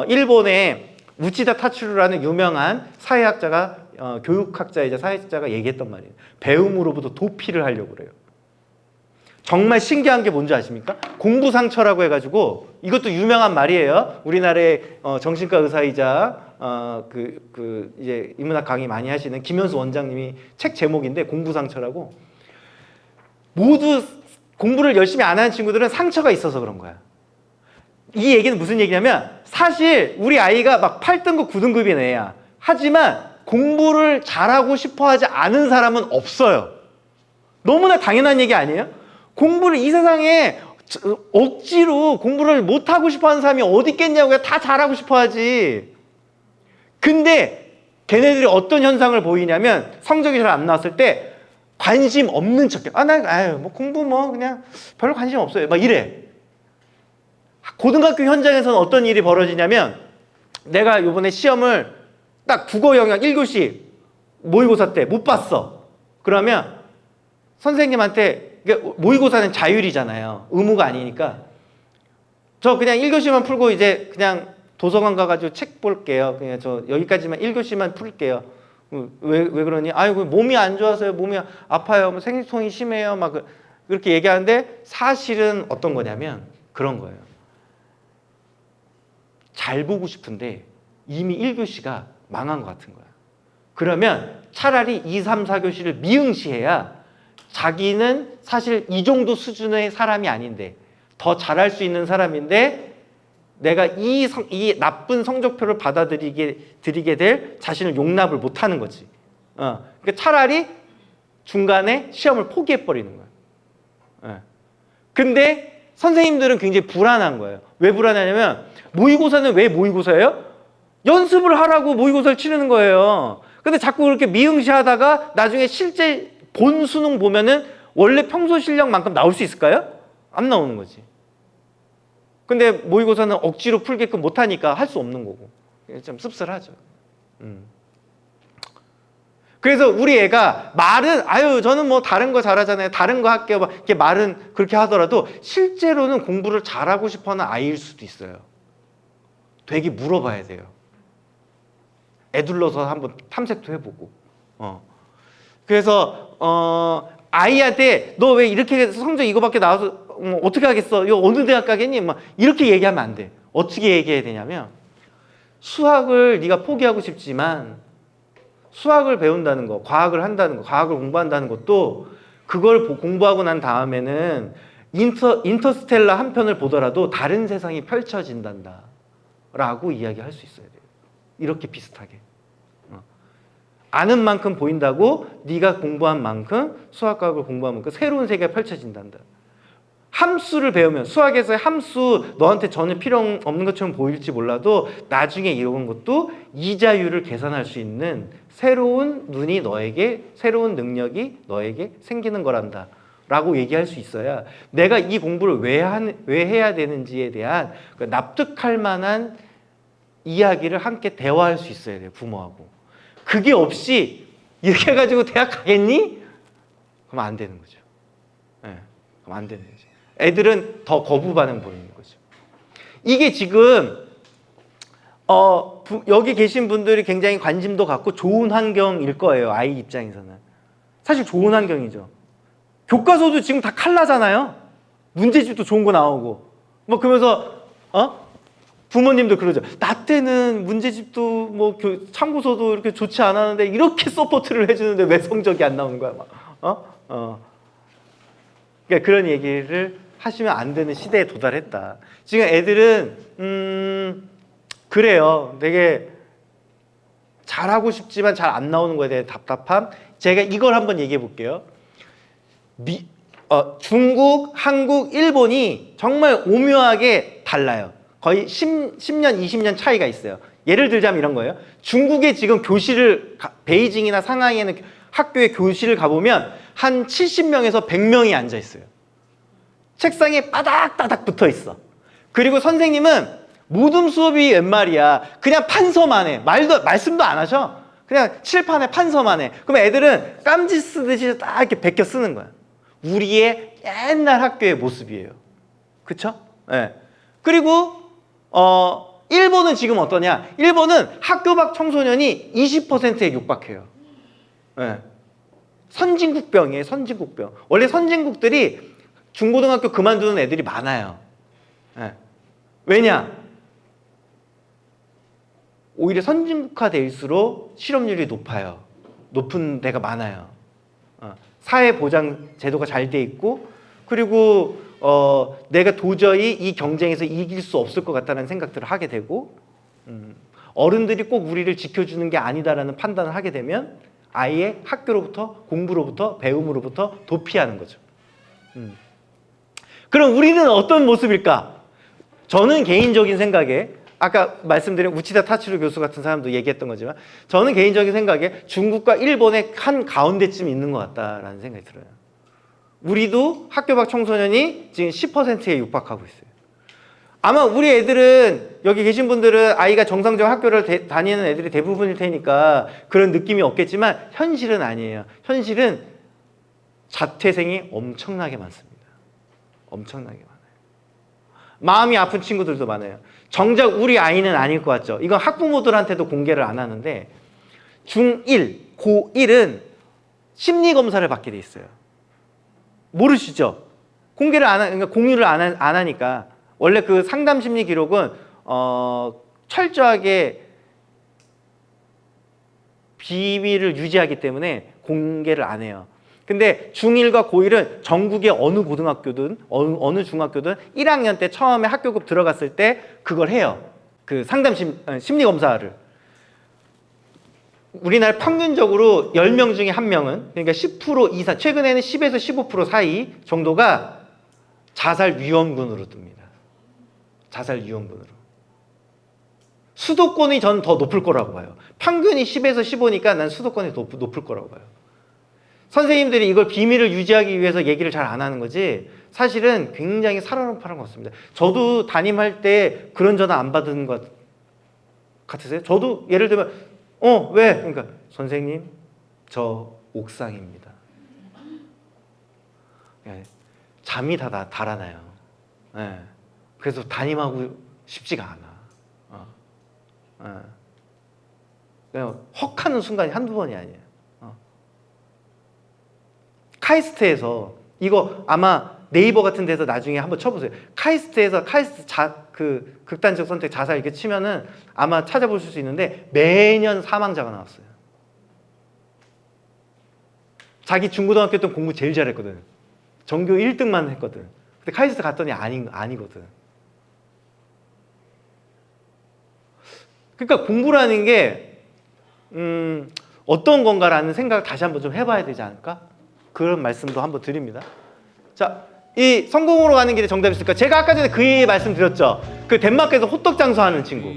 일본의 우치다 타츠루라는 유명한 사회학자가 교육학자이자 사회학자가 얘기했던 말이에요. 배움으로부터 도피를 하려고 그래요. 정말 신기한 게 뭔지 아십니까? 공부 상처라고 해가지고 이것도 유명한 말이에요. 우리나라의 정신과 의사이자 이제 인문학 강의 많이 하시는 김현수 원장님이 책 제목인데 공부 상처라고. 모두 공부를 열심히 안 하는 친구들은 상처가 있어서 그런 거야. 이 얘기는 무슨 얘기냐면 사실 우리 아이가 막 8등급 9등급인 애야. 하지만 공부를 잘하고 싶어하지 않은 사람은 없어요. 너무나 당연한 얘기 아니에요? 공부를 이 세상에 억지로 공부를 못하고 싶어하는 사람이 어디 있겠냐고요. 다 잘하고 싶어하지. 근데 걔네들이 어떤 현상을 보이냐면 성적이 잘 안 나왔을 때 관심 없는 척해. 뭐 공부 뭐 그냥 별로 관심 없어요. 막 이래. 고등학교 현장에서는 어떤 일이 벌어지냐면 내가 요번에 시험을 딱 국어 영역 1교시 모의고사 때 못 봤어. 그러면 선생님한테 모의고사는 자율이잖아요. 의무가 아니니까 저 그냥 1교시만 풀고 이제 그냥 도서관 가가지고 책 볼게요. 그냥 저 여기까지만 1교시만 풀게요. 왜 그러니? 아이고 몸이 안 좋아서요. 몸이 아파요. 뭐 생리통이 심해요. 막 그렇게 얘기하는데 사실은 어떤 거냐면 그런 거예요. 잘 보고 싶은데 이미 1교시가 망한 것 같은 거야. 그러면 차라리 2, 3, 4교시를 미응시해야 자기는 사실 이 정도 수준의 사람이 아닌데 더 잘할 수 있는 사람인데 내가 이 나쁜 성적표를 드리게 될 자신을 용납을 못하는 거지. 그러니까 차라리 중간에 시험을 포기해버리는 거야. 근데 선생님들은 굉장히 불안한 거예요. 왜 불안하냐면 모의고사는 왜 모의고사예요? 연습을 하라고 모의고사를 치르는 거예요. 근데 자꾸 그렇게 미응시하다가 나중에 실제 본 수능 보면은 원래 평소 실력만큼 나올 수 있을까요? 안 나오는 거지. 근데 모의고사는 억지로 풀게끔 못하니까 할 수 없는 거고. 좀 씁쓸하죠. 그래서 우리 애가 말은 저는 뭐 다른 거 잘하잖아요. 다른 거 할게요. 막 이렇게 말은 그렇게 하더라도 실제로는 공부를 잘하고 싶어하는 아이일 수도 있어요. 되게 물어봐야 돼요. 애둘러서 한번 탐색도 해보고. 그래서 아이한테 너 왜 이렇게 성적 이거밖에 나와서 어떻게 하겠어? 이거 어느 대학 가겠니? 막 이렇게 얘기하면 안 돼. 어떻게 얘기해야 되냐면 수학을 네가 포기하고 싶지만 수학을 배운다는 거, 과학을 한다는 거, 과학을 공부한다는 것도 그걸 공부하고 난 다음에는 인터스텔라 한 편을 보더라도 다른 세상이 펼쳐진단다 라고 이야기할 수 있어야 돼요. 이렇게 비슷하게. 아는 만큼 보인다고 네가 공부한 만큼 수학과학을 공부한 만큼 새로운 세계가 펼쳐진단다. 함수를 배우면 수학에서의 함수 너한테 전혀 필요 없는 것처럼 보일지 몰라도 나중에 이런 것도 이자율을 계산할 수 있는 새로운 눈이 새로운 능력이 너에게 생기는 거란다 라고 얘기할 수 있어야 내가 이 공부를 왜 해야 되는지에 대한 납득할 만한 이야기를 함께 대화할 수 있어야 돼요. 부모하고. 그게 없이 이렇게 해가지고 대학 가겠니? 그럼 안 되는 거죠. 그럼 안 되는 거죠. 애들은 더 거부 반응 보이는 거죠. 이게 지금 여기 계신 분들이 굉장히 관심도 갖고 좋은 환경일 거예요. 아이 입장에서는. 사실 좋은 환경이죠. 교과서도 지금 다 칼라잖아요. 문제집도 좋은 거 나오고. 뭐 그러면서 부모님도 그러죠. 나 때는 문제집도 뭐 참고서도 이렇게 좋지 않았는데 이렇게 서포트를 해주는데 왜 성적이 안 나오는 거야? 그러니까 그런 얘기를 하시면 안 되는 시대에 도달했다. 지금 애들은 그래요. 되게 잘하고 싶지만 잘 안 나오는 거에 대해 답답함. 제가 이걸 한번 얘기해 볼게요. 중국, 한국, 일본이 정말 오묘하게 달라요. 거의 10년, 20년 차이가 있어요. 예를 들자면 이런 거예요. 중국에 지금 베이징이나 상하이에는 학교에 교실을 가보면 한 70명에서 100명이 앉아 있어요. 책상에 바닥바닥 붙어 있어. 그리고 선생님은 모든 수업이 웬 말이야. 그냥 판서만 해. 말씀도 안 하셔. 그냥 칠판에 판서만 해. 그럼 애들은 깜지 쓰듯이 딱 이렇게 베껴 쓰는 거야. 우리의 옛날 학교의 모습이에요. 그쵸? 네. 그리고 일본은 지금 어떠냐? 일본은 학교 밖 청소년이 20%에 육박해요. 예. 선진국병이에요, 선진국병. 원래 선진국들이 중고등학교 그만두는 애들이 많아요. 예. 왜냐? 오히려 선진국화될수록 실업률이 높아요. 높은 데가 많아요. 사회보장 제도가 잘 돼 있고, 그리고 내가 도저히 이 경쟁에서 이길 수 없을 것 같다는 생각들을 하게 되고, 어른들이 꼭 우리를 지켜주는 게 아니다라는 판단을 하게 되면 아예 학교로부터, 공부로부터, 배움으로부터 도피하는 거죠. 그럼 우리는 어떤 모습일까? 저는 개인적인 생각에, 아까 말씀드린 우치다 타치로 교수 같은 사람도 얘기했던 거지만, 저는 개인적인 생각에 중국과 일본의 한 가운데쯤 있는 것 같다라는 생각이 들어요. 우리도 학교 밖 청소년이 지금 10%에 육박하고 있어요. 아마 우리 애들은, 여기 계신 분들은 아이가 정상적 학교를 다니는 애들이 대부분일 테니까 그런 느낌이 없겠지만, 현실은 아니에요. 현실은 자퇴생이 엄청나게 많습니다. 엄청나게 많아요. 마음이 아픈 친구들도 많아요. 정작 우리 아이는 아닐 것 같죠. 이건 학부모들한테도 공개를 안 하는데, 중1, 고1은 심리검사를 받게 돼 있어요. 모르시죠? 그러니까 공유를 안 하니까. 원래 그 상담 심리 기록은 철저하게 비밀을 유지하기 때문에 공개를 안 해요. 근데 중1과 고1은 전국의 어느 고등학교든 어느 중학교든 1학년 때 처음에 학교급 들어갔을 때 그걸 해요. 그 상담 심리 검사를. 우리나라 평균적으로 10명 중에 1명은, 그러니까 10% 이상, 최근에는 10에서 15% 사이 정도가 자살 위험군으로 뜹니다. 자살 위험군으로. 수도권이 전 더 높을 거라고 봐요. 평균이 10에서 15니까 난 수도권이 높을 거라고 봐요. 선생님들이 이걸 비밀을 유지하기 위해서 얘기를 잘 안 하는 거지, 사실은 굉장히 살아놓은 것 같습니다. 저도 담임할 때 그런 전화 안 받은 것 같으세요? 저도 예를 들면 왜? 그러니까 선생님 저 옥상입니다. 잠이 다 달아나요. 네. 그래서 담임하고 싶지가 않아. 그냥 헉 하는 순간이 한두 번이 아니에요. 카이스트에서, 이거 아마 네이버 같은 데서 나중에 한번 쳐보세요. 카이스트에서 그 극단적 선택 자살 이렇게 치면은 아마 찾아보실 수 있는데 매년 사망자가 나왔어요. 자기 중고등학교 때 공부 제일 잘했거든. 전교 1등만 했거든. 근데 카이스트 갔더니 아니거든. 그러니까 공부라는 게 어떤 건가라는 생각을 다시 한번 좀 해봐야 되지 않을까? 그런 말씀도 한번 드립니다. 자, 이 성공으로 가는 길에 정답이 있을까? 제가 아까 전에 그 말씀드렸죠. 그 덴마크에서 호떡 장사하는 친구.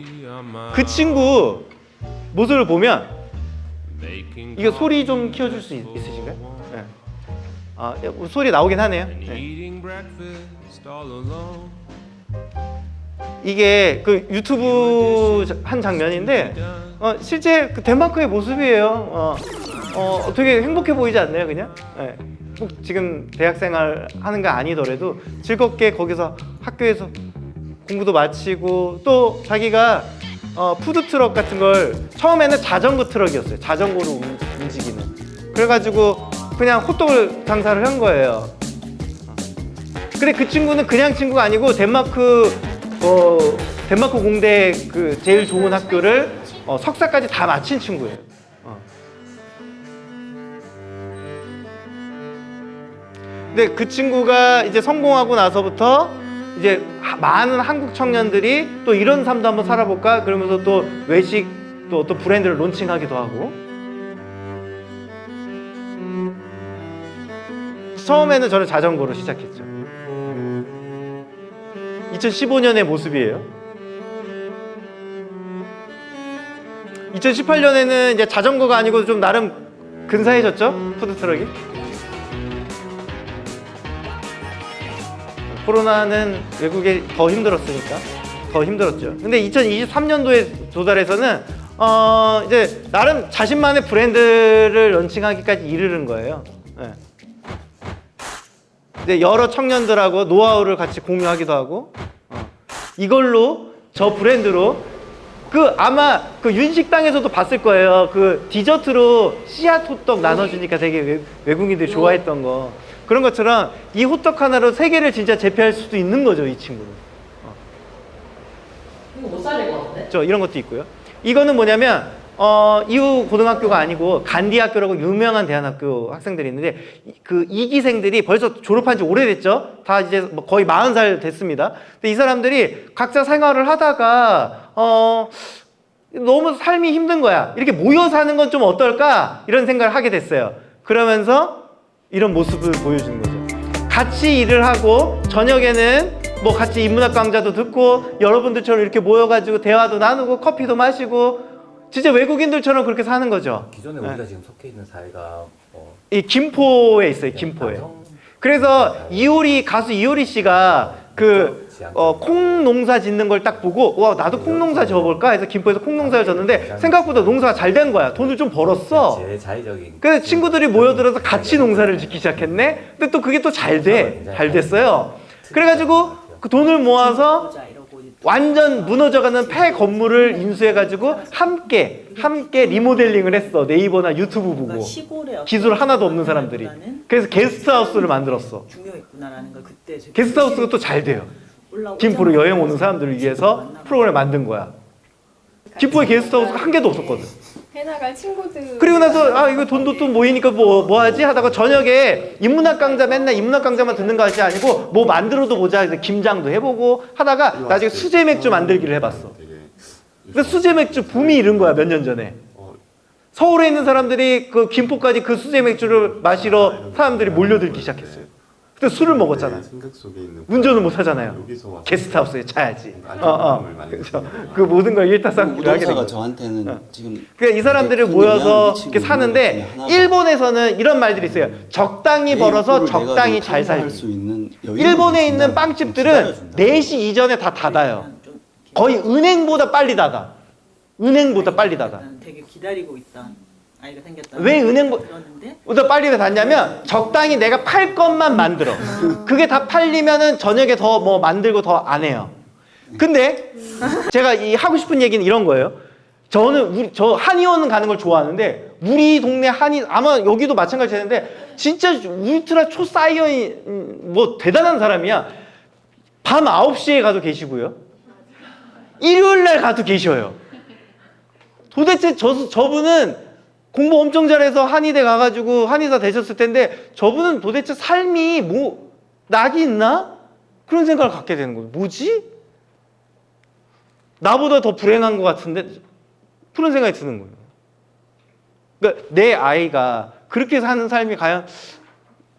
그 친구 모습을 보면, 이거 소리 좀 키워줄 수 있으신가요? 네. 소리 나오긴 하네요. 네. 이게 그 유튜브 한 장면인데 실제 그 덴마크의 모습이에요. 되게 행복해 보이지 않나요, 그냥? 네. 꼭 지금 대학생활 하는 거 아니더라도 즐겁게 거기서 학교에서 공부도 마치고, 또 자기가 푸드트럭 같은 걸, 처음에는 자전거 트럭이었어요. 자전거로 움직이는. 그래가지고 그냥 호떡을 장사를 한 거예요. 근데 그 친구는 그냥 친구가 아니고 덴마크 공대 그 제일 좋은 학교를 석사까지 다 마친 친구예요. 근데 그 친구가 이제 성공하고 나서부터 이제 많은 한국 청년들이 또 이런 삶도 한번 살아볼까? 그러면서 또 외식, 또 브랜드를 론칭하기도 하고. 처음에는 저는 자전거로 시작했죠. 2015년의 모습이에요. 2018년에는 이제 자전거가 아니고 좀 나름 근사해졌죠? 푸드트럭이. 코로나는 외국에 더 힘들었으니까 더 힘들었죠. 근데 2023년도에 도달해서는 이제 나름 자신만의 브랜드를 런칭하기까지 이르는 거예요. 네. 이제 여러 청년들하고 노하우를 같이 공유하기도 하고, 이걸로 저 브랜드로 그 아마 그 윤식당에서도 봤을 거예요. 그 디저트로 씨앗 호떡 나눠주니까 되게 외국인들이 좋아했던 거. 그런 것처럼 이 호떡 하나로 세계를 진짜 제패할 수도 있는 거죠, 이 친구는. 이거 못 살릴 것 같은데? 저 이런 것도 있고요. 이거는 뭐냐면 이후 고등학교가 아니고 간디 학교라고 유명한 대안학교 학생들이 있는데 그 2기생들이 벌써 졸업한 지 오래됐죠. 다 이제 뭐 거의 40살 됐습니다. 근데 이 사람들이 각자 생활을 하다가 너무 삶이 힘든 거야. 이렇게 모여 사는 건 좀 어떨까? 이런 생각을 하게 됐어요. 그러면서 이런 모습을 보여주는 거죠. 같이 일을 하고 저녁에는 뭐 같이 인문학 강좌도 듣고 여러분들처럼 이렇게 모여가지고 대화도 나누고 커피도 마시고 진짜 외국인들처럼 그렇게 사는 거죠. 기존에 우리가 지금 속해 있는 사회가 이 김포에 있어요. 김포에. 그래서 가수 이효리 씨가 그 콩 농사 짓는 걸 딱 보고 와 나도 콩 농사 지어볼까 해서 김포에서 콩 농사를 졌는데 생각보다 농사가 잘 된 거야. 돈을 좀 벌었어. 제자의적인. 그래서 친구들이 모여들어서 같이 농사를 짓기 시작했네. 근데 또 그게 또 잘 됐어요. 그래가지고 그 돈을 모아서 완전 무너져가는 폐 건물을 인수해가지고 함께 리모델링을 했어. 네이버나 유튜브 보고 기술 하나도 없는 사람들이. 그래서 게스트하우스를 만들었어. 중요했구나라는 걸 그때 게스트하우스가 또 잘 돼요. 김포로 여행 오는 사람들을 위해서 프로그램을 만든 거야. 김포에 게스트하우스가 한 개도 없었거든. 해나갈 친구들. 그리고 나서 이거 돈도 또 모이니까 뭐 하지 하다가 저녁에 인문학 강좌 맨날 인문학 강좌만 듣는 것이 아니고 뭐 만들어도 보자 해서 김장도 해보고 하다가 나중에 수제 맥주 만들기를 해봤어. 근데 수제 맥주 붐이 이른 거야 몇 년 전에. 서울에 있는 사람들이 그 김포까지 그 수제 맥주를 마시러 사람들이 몰려들기 시작했어요. 그때 술을 먹었잖아. 운전을 못 하잖아요. 게스트하우스에 자야지. 그렇죠. 그 모든 걸 일타쌍피로 하게 된 거죠. 저한테는 지금 그러니까 이 사람들이 모여서 이렇게 사는데 일본에서는 이런 말들이 있어요. 적당히 벌어서 적당히 잘 살기. 일본에 있는 빵집들은 4시 이전에 다 닫아요. 거의 은행보다 빨리 닫아. 은행보다 빨리 닫아. 되게 기다리고 있다. 아이가 생겼다. 왜 은행보다 빨리 닫냐면 적당히 내가 팔 것만 만들어. 그게 다 팔리면은 저녁에 더 뭐 만들고 더 안 해요. 근데 제가 하고 싶은 얘기는 이런 거예요. 저 한의원 가는 걸 좋아하는데 우리 동네 아마 여기도 마찬가지인데 진짜 울트라 초사이언 뭐 대단한 사람이야. 밤 9시에 가도 계시고요. 일요일 날 가도 계셔요. 도대체 저분은 공부 엄청 잘해서 한의대 가가지고 한의사 되셨을 텐데 저분은 도대체 삶이 뭐 낙이 있나? 그런 생각을 갖게 되는 거예요. 뭐지? 나보다 더 불행한 것 같은데 그런 생각이 드는 거예요. 그러니까 내 아이가 그렇게 사는 삶이 과연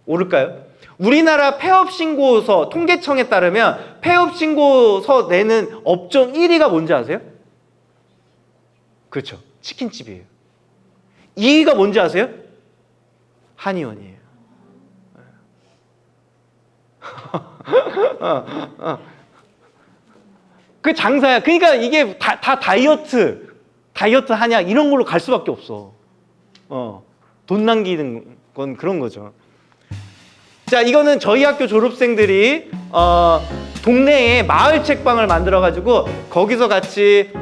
옳을까요? 우리나라 폐업신고서 통계청에 따르면 폐업신고서 내는 업종 1위가 뭔지 아세요? 그렇죠. 치킨집이에요. 2위가 뭔지 아세요? 한의원이에요. 그 장사야. 그러니까 이게 다 다이어트 한약 이런 걸로 갈 수밖에 없어. 돈 남기는 건 그런 거죠. 자, 이거는 저희 학교 졸업생들이 동네에 마을 책방을 만들어 가지고 거기서 같이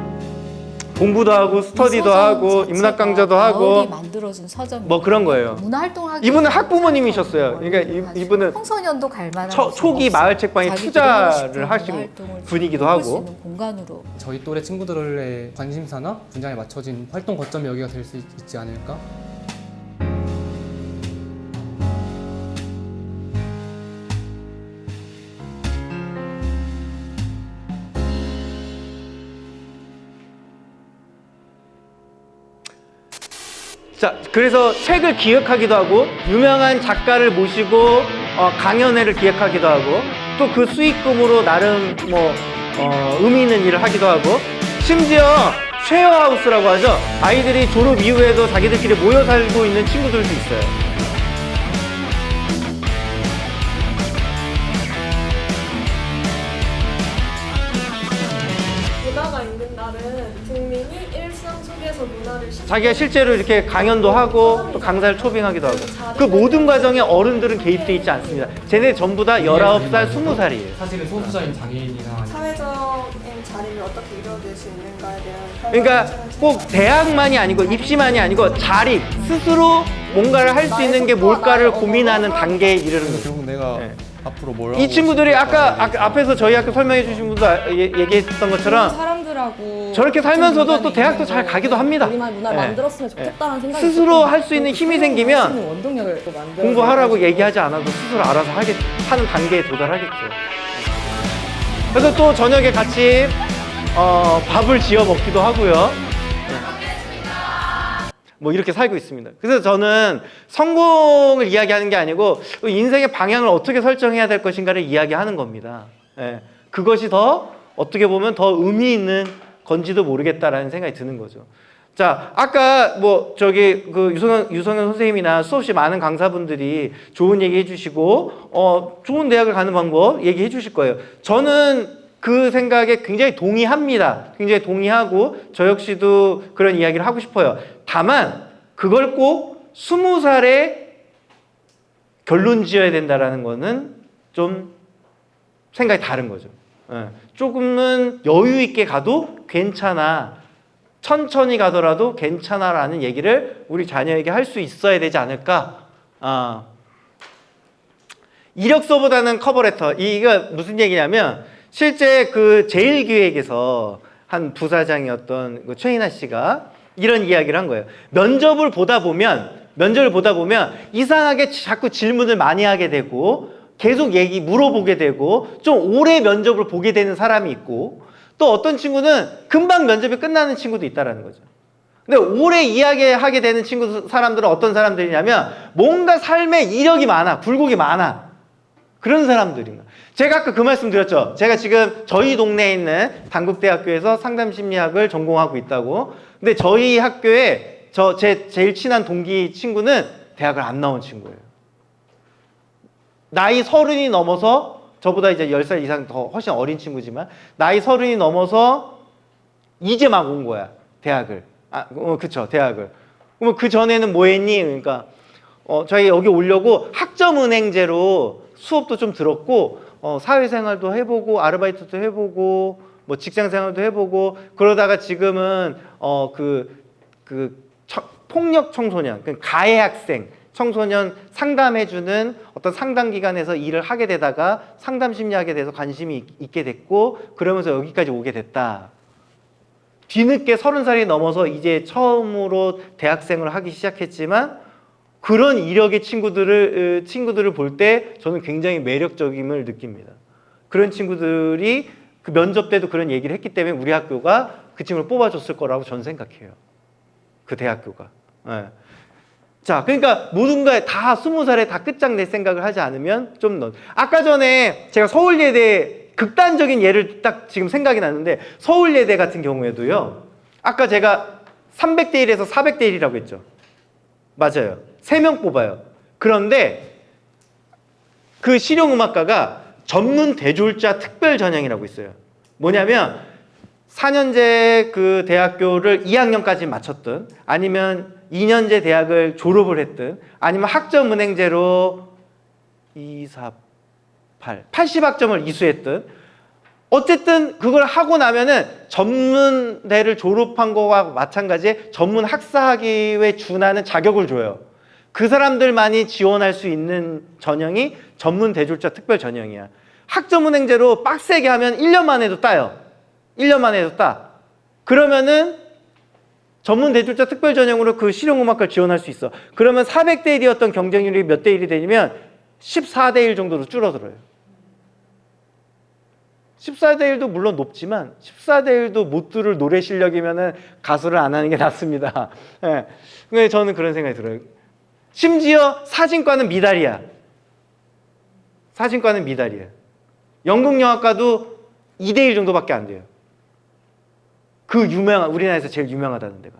공부도 하고 스터디도 하고 인문학 강좌도 하고 만들어준 서점 뭐 그런 거예요. 문화활동하기 이분은 학부모님이셨어요. 그러니까 이분은 청소년도 갈 만한 초기 마을 책방에 투자를 하신 분이기도 하고 공간으로 저희 또래 친구들의 관심사나 분야에 맞춰진 활동 거점이 여기가 될 수 있지 않을까? 자, 그래서 책을 기획하기도 하고 유명한 작가를 모시고 강연회를 기획하기도 하고 또 그 수익금으로 나름 뭐 의미 있는 일을 하기도 하고 심지어 쉐어하우스라고 하죠. 아이들이 졸업 이후에도 자기들끼리 모여 살고 있는 친구들도 있어요. 문화가 있는 날은 국민이 일상 속에서 문화를 자기가 실제로 이렇게 강연도 하고 또 강사를 초빙하기도 하고 그 모든 과정에 어른들은 개입돼 있지 않습니다. 쟤네 전부 다 19살, 20살이에요. 사실은 소수자인 장애인이나 사회적인 자리를 어떻게 이루어질 수 있는가에 대한 그러니까 꼭 대학만이 아니고 입시만이 아니고 자립 스스로 뭔가를 할 수 있는 게 뭘까를 고민하는 단계에 이르는 거죠. 결국 내가 네. 앞으로 뭘 하고 이 친구들이 싶을까 아까 앞에서 저희 학교 설명해 주신 분도 얘기했던 것처럼 사람들하고 저렇게 살면서도 또 대학도 잘 가기도 합니다. 우리만 문화를 네. 만들었으면 좋겠다는 생각이 스스로 있었던 할 수 있는 것 힘이 같아요. 생기면 할 수 있는 원동력을 또 만들어 공부하라고 얘기하지 않아도 스스로 알아서 하는 단계에 도달하겠죠. 그래서 또 저녁에 같이 밥을 지어 먹기도 하고요. 뭐 이렇게 살고 있습니다. 그래서 저는 성공을 이야기하는 게 아니고 인생의 방향을 어떻게 설정해야 될 것인가를 이야기하는 겁니다. 예. 그것이 더 어떻게 보면 더 의미 있는 건지도 모르겠다라는 생각이 드는 거죠. 자, 아까 뭐 저기 그 유성현 선생님이나 수없이 많은 강사분들이 좋은 얘기 해주시고 좋은 대학을 가는 방법 얘기해 주실 거예요. 저는 그 생각에 굉장히 동의합니다. 굉장히 동의하고 저 역시도 그런 이야기를 하고 싶어요. 다만 그걸 꼭 20살에 결론 지어야 된다라는 거는 좀 생각이 다른 거죠. 예. 조금은 여유 있게 가도 괜찮아. 천천히 가더라도 괜찮아라는 얘기를 우리 자녀에게 할 수 있어야 되지 않을까? 이력서보다는 커버레터. 이거 무슨 얘기냐면 실제 그 제일기획에서 한 부사장이었던 그 최인하 씨가 이런 이야기를 한 거예요. 면접을 보다 보면 이상하게 자꾸 질문을 많이 하게 되고 계속 물어보게 되고 좀 오래 면접을 보게 되는 사람이 있고 또 어떤 친구는 금방 면접이 끝나는 친구도 있다라는 거죠. 근데 오래 이야기하게 되는 사람들은 어떤 사람들이냐면 뭔가 삶에 이력이 많아, 굴곡이 많아. 그런 사람들인 거예요. 제가 아까 그 말씀 드렸죠. 제가 지금 저희 동네에 있는 단국대학교에서 상담심리학을 전공하고 있다고. 근데 저희 학교에 제 제일 친한 동기 친구는 대학을 안 나온 친구예요. 나이 30이 넘어서 저보다 이제 10살 이상 더 훨씬 어린 친구지만 나이 30이 넘어서 이제 막 온 거야. 대학을. 그쵸. 대학을. 그러면 그 전에는 뭐 했니? 그러니까 저희 여기 오려고 학점은행제로 수업도 좀 들었고 사회생활도 해보고 아르바이트도 해보고 뭐 직장생활도 해보고 그러다가 지금은 폭력 청소년, 가해 학생, 청소년 상담해주는 어떤 상담기관에서 일을 하게 되다가 상담 심리학에 대해서 관심이 있게 됐고 그러면서 여기까지 오게 됐다. 뒤늦게 30살이 넘어서 이제 처음으로 대학생을 하기 시작했지만 그런 이력의 친구들을 볼 때 저는 굉장히 매력적임을 느낍니다. 그런 친구들이 그 면접 때도 그런 얘기를 했기 때문에 우리 학교가 그 친구를 뽑아줬을 거라고 저는 생각해요. 그 대학교가. 네. 자, 그러니까 모든 거에 다 20살에 다 끝장낼 생각을 하지 않으면 좀 아까 전에 제가 서울예대 극단적인 예를 딱 지금 생각이 났는데 서울예대 같은 경우에도요. 아까 제가 300대 1에서 400대 1이라고 했죠. 맞아요. 3명 뽑아요. 그런데 그 실용음악과가 전문 대졸자 특별 전형이라고 있어요. 뭐냐면 4년제 그 대학교를 2학년까지 마쳤든 아니면 2년제 대학을 졸업을 했든 아니면 학점은행제로 2, 4, 8, 80학점을 이수했든 어쨌든 그걸 하고 나면은 전문대를 졸업한 거와 마찬가지에 전문 학사학위에 준하는 자격을 줘요. 그 사람들만이 지원할 수 있는 전형이 전문 대졸자 특별 전형이야. 학점은행제로 빡세게 하면 1년 만에도 따요. 1년 만에도 따. 그러면은 전문 대졸자 특별 전형으로 그 실용음악과를 지원할 수 있어. 그러면 400대 1이었던 경쟁률이 몇 대 1이 되냐면 14대 1 정도로 줄어들어요. 14대 1도 물론 높지만 14대 1도 못 들을 노래 실력이면은 가수를 안 하는 게 낫습니다. 예. 근데 저는 그런 생각이 들어요. 심지어 사진과는 미달이야. 사진과는 미달이야. 연극영화과도 2대 1 정도밖에 안 돼요. 우리나라에서 제일 유명하다는 데가.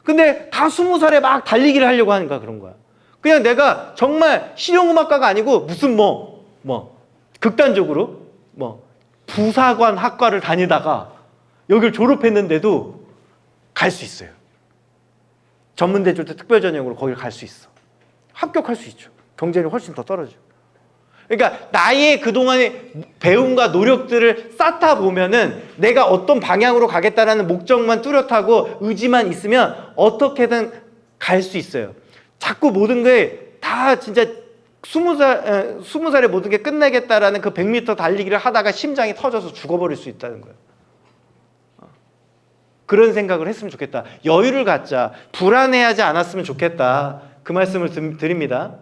근데 다 20살에 막 달리기를 하려고 하니까 그런 거야. 그냥 내가 정말 실용음악과가 아니고 무슨 극단적으로 부사관 학과를 다니다가 여기를 졸업했는데도 갈 수 있어요. 전문대졸자 특별전형으로 거기를 갈 수 있어. 합격할 수 있죠. 경쟁이 훨씬 더 떨어지고. 그러니까 나의 그동안의 배움과 노력들을 쌓다 보면은 내가 어떤 방향으로 가겠다라는 목적만 뚜렷하고 의지만 있으면 어떻게든 갈 수 있어요. 자꾸 모든 게 다 진짜 20살에 모든 게 끝내겠다라는 그 100m 달리기를 하다가 심장이 터져서 죽어버릴 수 있다는 거예요. 그런 생각을 했으면 좋겠다. 여유를 갖자. 불안해하지 않았으면 좋겠다. 그 말씀을 드립니다.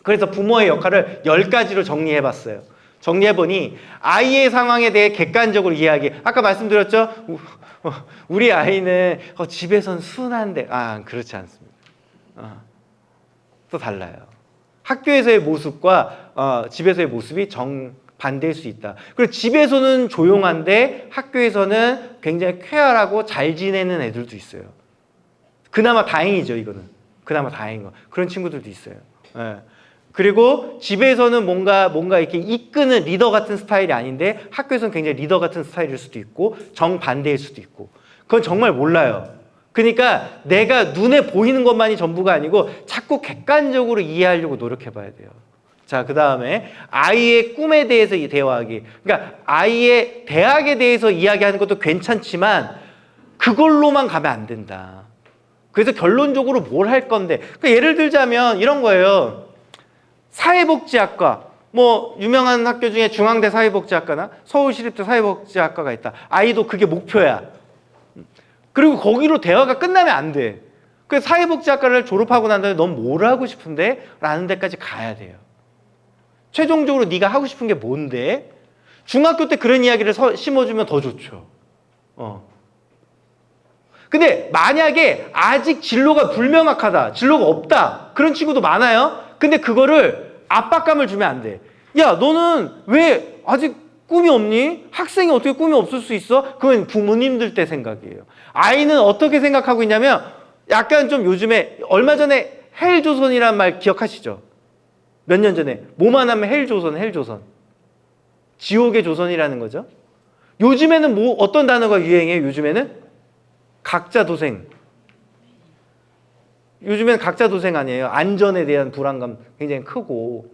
그래서 부모의 역할을 10가지로 정리해봤어요. 정리해보니 아이의 상황에 대해 객관적으로 이해하기. 아까 말씀드렸죠? 우리 아이는 집에선 순한데 그렇지 않습니다. 또 달라요. 학교에서의 모습과 집에서의 모습이 정반대일 수 있다. 그리고 집에서는 조용한데 학교에서는 굉장히 쾌활하고 잘 지내는 애들도 있어요. 그나마 다행이죠, 이거는. 그나마 다행인 거. 그런 친구들도 있어요. 예. 그리고 집에서는 뭔가 이렇게 이끄는 리더 같은 스타일이 아닌데 학교에서는 굉장히 리더 같은 스타일일 수도 있고 정반대일 수도 있고 그건 정말 몰라요. 그러니까 내가 눈에 보이는 것만이 전부가 아니고 자꾸 객관적으로 이해하려고 노력해 봐야 돼요. 자, 그 다음에 아이의 꿈에 대해서 대화하기. 그러니까 아이의 대학에 대해서 이야기하는 것도 괜찮지만 그걸로만 가면 안 된다. 그래서 결론적으로 뭘 할 건데. 그러니까 예를 들자면 이런 거예요. 사회복지학과, 유명한 학교 중에 중앙대 사회복지학과나 서울시립대 사회복지학과가 있다. 아이도 그게 목표야. 그리고 거기로 대화가 끝나면 안 돼. 그래서 사회복지학과를 졸업하고 난 다음에 넌 뭘 하고 싶은데? 라는 데까지 가야 돼요. 최종적으로 네가 하고 싶은 게 뭔데? 중학교 때 그런 이야기를 심어주면 더 좋죠. 근데 만약에 아직 진로가 불명확하다, 진로가 없다, 그런 친구도 많아요. 근데 그거를 압박감을 주면 안 돼. 야, 너는 왜 아직 꿈이 없니? 학생이 어떻게 꿈이 없을 수 있어? 그건 부모님들 때 생각이에요. 아이는 어떻게 생각하고 있냐면 약간 좀 요즘에 얼마 전에 헬조선이란 말 기억하시죠? 몇 년 전에 뭐만 하면 헬조선. 지옥의 조선이라는 거죠. 요즘에는 어떤 단어가 유행해요? 요즘에는 각자도생. 요즘엔 각자도생 아니에요. 안전에 대한 불안감 굉장히 크고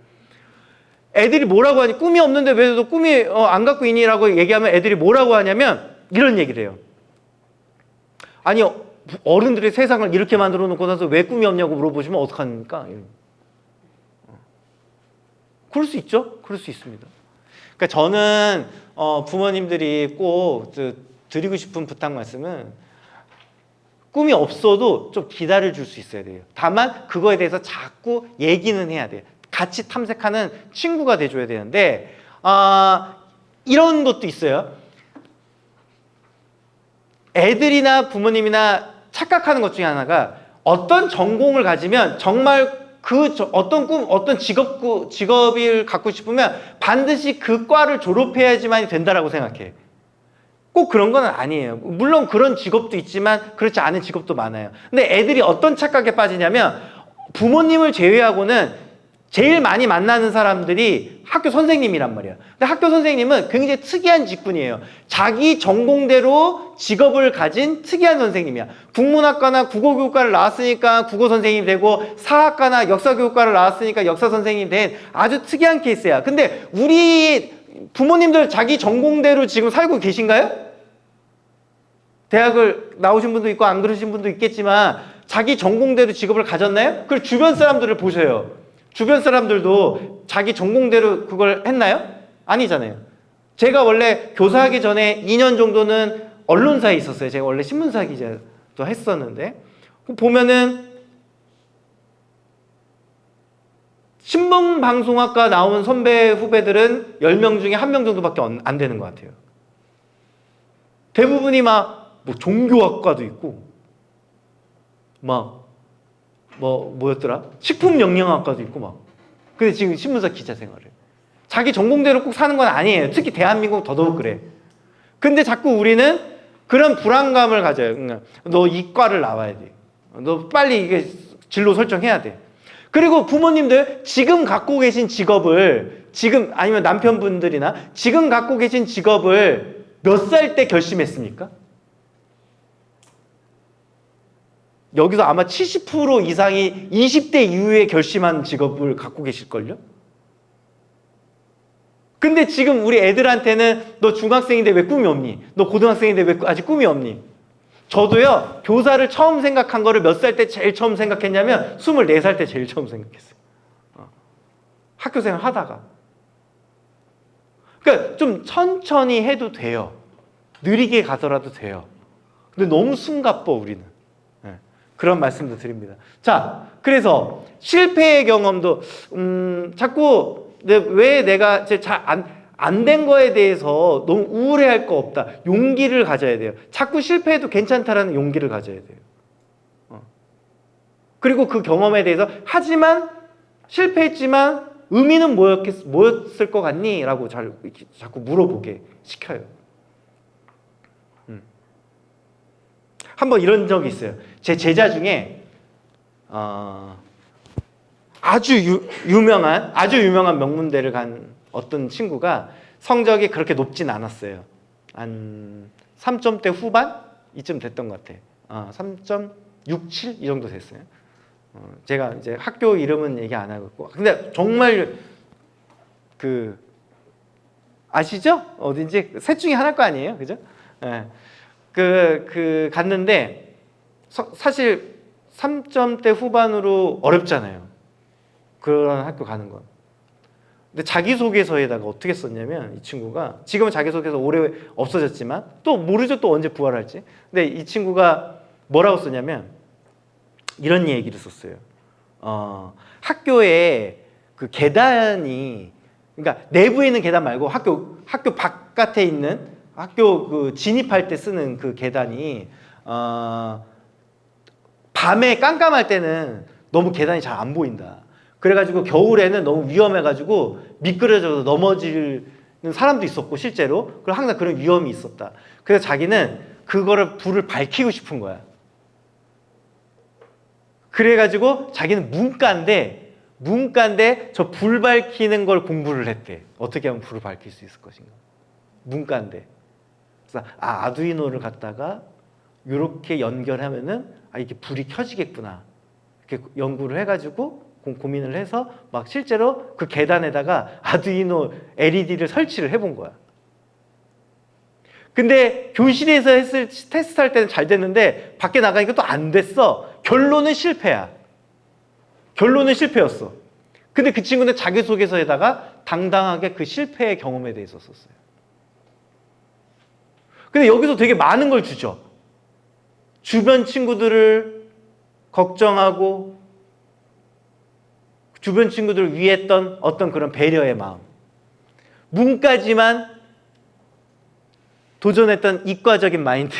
애들이 뭐라고 하니 꿈이 없는데 왜 너 꿈이 안 갖고 있니라고 얘기하면 애들이 뭐라고 하냐면 이런 얘기를 해요. 아니 어른들이 세상을 이렇게 만들어 놓고 나서 왜 꿈이 없냐고 물어보시면 어떡합니까? 그럴 수 있죠. 그럴 수 있습니다. 그러니까 저는 부모님들이 꼭 드리고 싶은 부탁 말씀은 꿈이 없어도 좀 기다려 줄 수 있어야 돼요. 다만 그거에 대해서 자꾸 얘기는 해야 돼요. 같이 탐색하는 친구가 돼줘야 되는데 이런 것도 있어요. 애들이나 부모님이나 착각하는 것 중에 하나가 어떤 전공을 가지면 정말 어떤 직업을 갖고 싶으면 반드시 그 과를 졸업해야지만 된다라고 생각해. 꼭 그런 건 아니에요. 물론 그런 직업도 있지만 그렇지 않은 직업도 많아요. 근데 애들이 어떤 착각에 빠지냐면 부모님을 제외하고는 제일 많이 만나는 사람들이 학교 선생님이란 말이야. 근데 학교 선생님은 굉장히 특이한 직군이에요. 자기 전공대로 직업을 가진 특이한 선생님이야. 국문학과나 국어교육과를 나왔으니까 국어 선생님이 되고 사학과나 역사교육과를 나왔으니까 역사 선생님이 된 아주 특이한 케이스야. 근데 우리 부모님들 자기 전공대로 지금 살고 계신가요? 대학을 나오신 분도 있고 안 그러신 분도 있겠지만 자기 전공대로 직업을 가졌나요? 그리고 주변 사람들을 보세요. 주변 사람들도 자기 전공대로 그걸 했나요? 아니잖아요. 제가 원래 교사하기 전에 2년 정도는 언론사에 있었어요. 제가 원래 신문사 기자도 했었는데 보면은 신문방송학과 나온 선배 후배들은 10명 중에 1명 정도밖에 안 되는 것 같아요. 대부분이 종교학과도 있고 뭐였더라? 식품영양학과도 있고 근데 지금 신문사 기자 생활을. 자기 전공대로 꼭 사는 건 아니에요. 특히 대한민국 더더욱 그래. 근데 자꾸 우리는 그런 불안감을 가져요. 너 이과를 나와야 돼. 너 빨리 이게 진로 설정해야 돼. 그리고 부모님들 지금 갖고 계신 직업을 아니면 남편분들이나 지금 갖고 계신 직업을 몇 살 때 결심했습니까? 여기서 아마 70% 이상이 20대 이후에 결심한 직업을 갖고 계실걸요? 근데 지금 우리 애들한테는 너 중학생인데 왜 꿈이 없니? 너 고등학생인데 왜 아직 꿈이 없니? 저도요, 교사를 처음 생각한 거를 몇 살 때 제일 처음 생각했냐면 24살 때 제일 처음 생각했어요. 학교 생활 하다가. 그러니까 좀 천천히 해도 돼요. 느리게 가더라도 돼요. 근데 너무 숨가빠 우리는. 네, 그런 말씀도 드립니다. 자, 그래서 실패의 경험도 자꾸 왜 내가 잘 안 된 거에 대해서 너무 우울해할 거 없다. 용기를 가져야 돼요. 자꾸 실패해도 괜찮다라는 용기를 가져야 돼요. 그리고 그 경험에 대해서 하지만 실패했지만 의미는 뭐였을 것 같니? 라고 자꾸 물어보게 시켜요. 한번 이런 적이 있어요. 제 제자 중에 아주 유명한 명문대를 간 어떤 친구가 성적이 그렇게 높진 않았어요. 한 3점대 후반? 이쯤 됐던 것 같아. 3.67? 이 정도 됐어요. 제가 이제 학교 이름은 얘기 안 하고. 근데 정말 아시죠? 어딘지 셋 중에 하나일 거 아니에요? 그죠? 예. 갔는데 사실 3점대 후반으로 어렵잖아요. 그런 학교 가는 건. 근데 자기소개서에다가 어떻게 썼냐면 이 친구가 지금은 자기소개서 오래 없어졌지만 또 모르죠, 또 언제 부활할지. 근데 이 친구가 뭐라고 썼냐면 이런 얘기를 썼어요. 학교에 그 계단이, 그러니까 내부에 있는 계단 말고 학교 바깥에 있는 학교 그 진입할 때 쓰는 그 계단이 밤에 깜깜할 때는 너무 계단이 잘 안 보인다. 그래가지고 겨울에는 너무 위험해가지고 미끄러져서 넘어지는 사람도 있었고 실제로. 그리고 항상 그런 위험이 있었다. 그래서 자기는 그거를 불을 밝히고 싶은 거야. 그래가지고 자기는 문과인데 저 불 밝히는 걸 공부를 했대. 어떻게 하면 불을 밝힐 수 있을 것인가. 문과인데. 그래서 아두이노를 갖다가 이렇게 연결하면은 이게 불이 켜지겠구나. 이렇게 연구를 해가지고 고민을 해서 막 실제로 그 계단에다가 아두이노 LED를 설치를 해본 거야. 근데 교실에서 테스트할 때는 잘 됐는데 밖에 나가니까 또 안 됐어. 결론은 실패야. 결론은 실패였어. 근데 그 친구는 자기소개서에다가 당당하게 그 실패의 경험에 대해서 썼어요. 근데 여기서 되게 많은 걸 주죠. 주변 친구들을 걱정하고 주변 친구들을 위했던 어떤 그런 배려의 마음. 문과지만 도전했던 이과적인 마인드.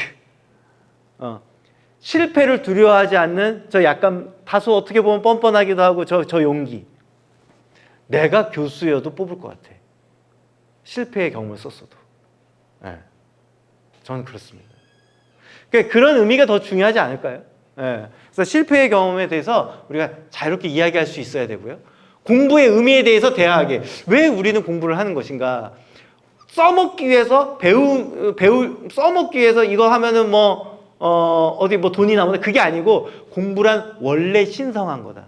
실패를 두려워하지 않는 저 약간 다소 어떻게 보면 뻔뻔하기도 하고 저 용기. 내가 교수여도 뽑을 것 같아. 실패의 경험을 썼어도. 네. 저는 그렇습니다. 그러니까 그런 의미가 더 중요하지 않을까요? 네. 그래서 실패의 경험에 대해서 우리가 자유롭게 이야기할 수 있어야 되고요. 공부의 의미에 대해서 대화하게. 왜 우리는 공부를 하는 것인가? 써먹기 위해서 써먹기 위해서 이거 하면은 어디 돈이 나오는 그게 아니고 공부란 원래 신성한 거다.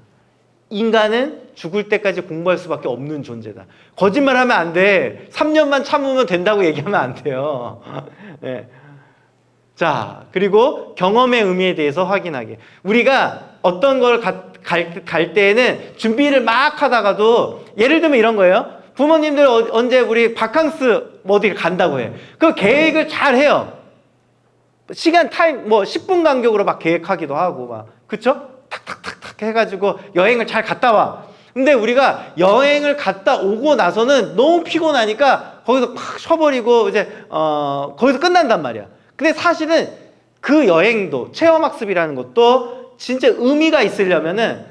인간은 죽을 때까지 공부할 수밖에 없는 존재다. 거짓말하면 안 돼. 3년만 참으면 된다고 얘기하면 안 돼요. 네. 자, 그리고 경험의 의미에 대해서 확인하게. 우리가 어떤 걸 갈 때에는 준비를 막 하다가도 예를 들면 이런 거예요. 부모님들 언제 우리 바캉스 어디 간다고 해. 그 계획을 잘 해요. 시간 타임 10분 간격으로 막 계획하기도 하고 막 그쵸? 탁탁탁탁 해가지고 여행을 잘 갔다 와. 근데 우리가 여행을 갔다 오고 나서는 너무 피곤하니까 거기서 막 쉬어버리고 이제 거기서 끝난단 말이야. 근데 사실은 그 여행도 체험학습이라는 것도 진짜 의미가 있으려면은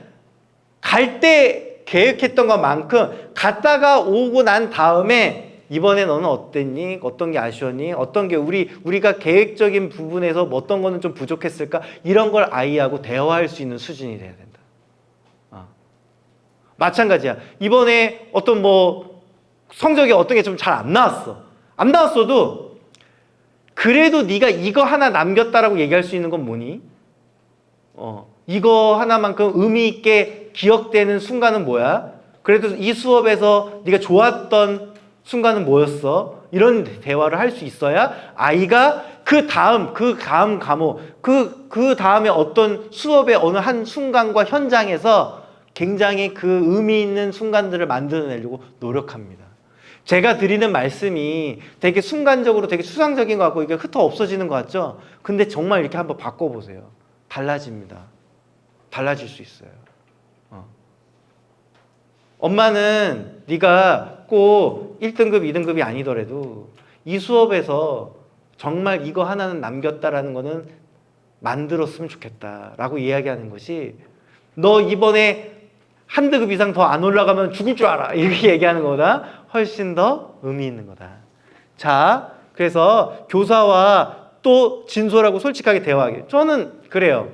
갈 때 계획했던 것만큼 갔다가 오고 난 다음에 이번에 너는 어땠니? 어떤 게 아쉬웠니? 어떤 게 우리가 계획적인 부분에서 어떤 거는 좀 부족했을까? 이런 걸 아이하고 대화할 수 있는 수준이 돼야 된다. 마찬가지야. 이번에 어떤 성적이 어떤 게 좀 잘 안 나왔어. 안 나왔어도 그래도 네가 이거 하나 남겼다라고 얘기할 수 있는 건 뭐니? 이거 하나만큼 의미 있게 기억되는 순간은 뭐야? 그래도 이 수업에서 네가 좋았던 순간은 뭐였어? 이런 대화를 할 수 있어야 아이가 그 다음 과목, 그 다음에 어떤 수업의 어느 한 순간과 현장에서 굉장히 그 의미 있는 순간들을 만들어내려고 노력합니다. 제가 드리는 말씀이 되게 순간적으로 되게 추상적인 것 같고 이게 흩어 없어지는 것 같죠? 근데 정말 이렇게 한번 바꿔보세요. 달라집니다. 달라질 수 있어요. 엄마는 네가 꼭 1등급, 2등급이 아니더라도 이 수업에서 정말 이거 하나는 남겼다라는 거는 만들었으면 좋겠다라고 이야기하는 것이 너 이번에 한 등급 이상 더 안 올라가면 죽을 줄 알아. 이렇게 얘기하는 것보다 훨씬 더 의미 있는 거다. 자, 그래서 교사와 또 진솔하고 솔직하게 대화하게. 저는 그래요.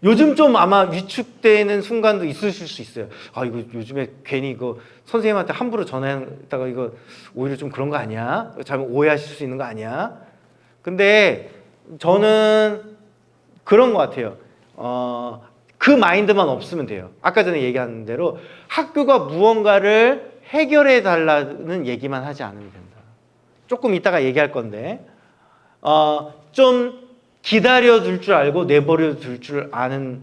요즘 좀 아마 위축되는 순간도 있으실 수 있어요. 아, 이거 요즘에 괜히 이거 선생님한테 함부로 전화했다가 이거 오히려 좀 그런 거 아니야? 잘못 오해하실 수 있는 거 아니야? 근데 저는 그런 것 같아요. 그 마인드만 없으면 돼요. 아까 전에 얘기한 대로 학교가 무언가를 해결해 달라는 얘기만 하지 않으면 된다. 조금 이따가 얘기할 건데 좀 기다려 둘 줄 알고 내버려 둘 줄 아는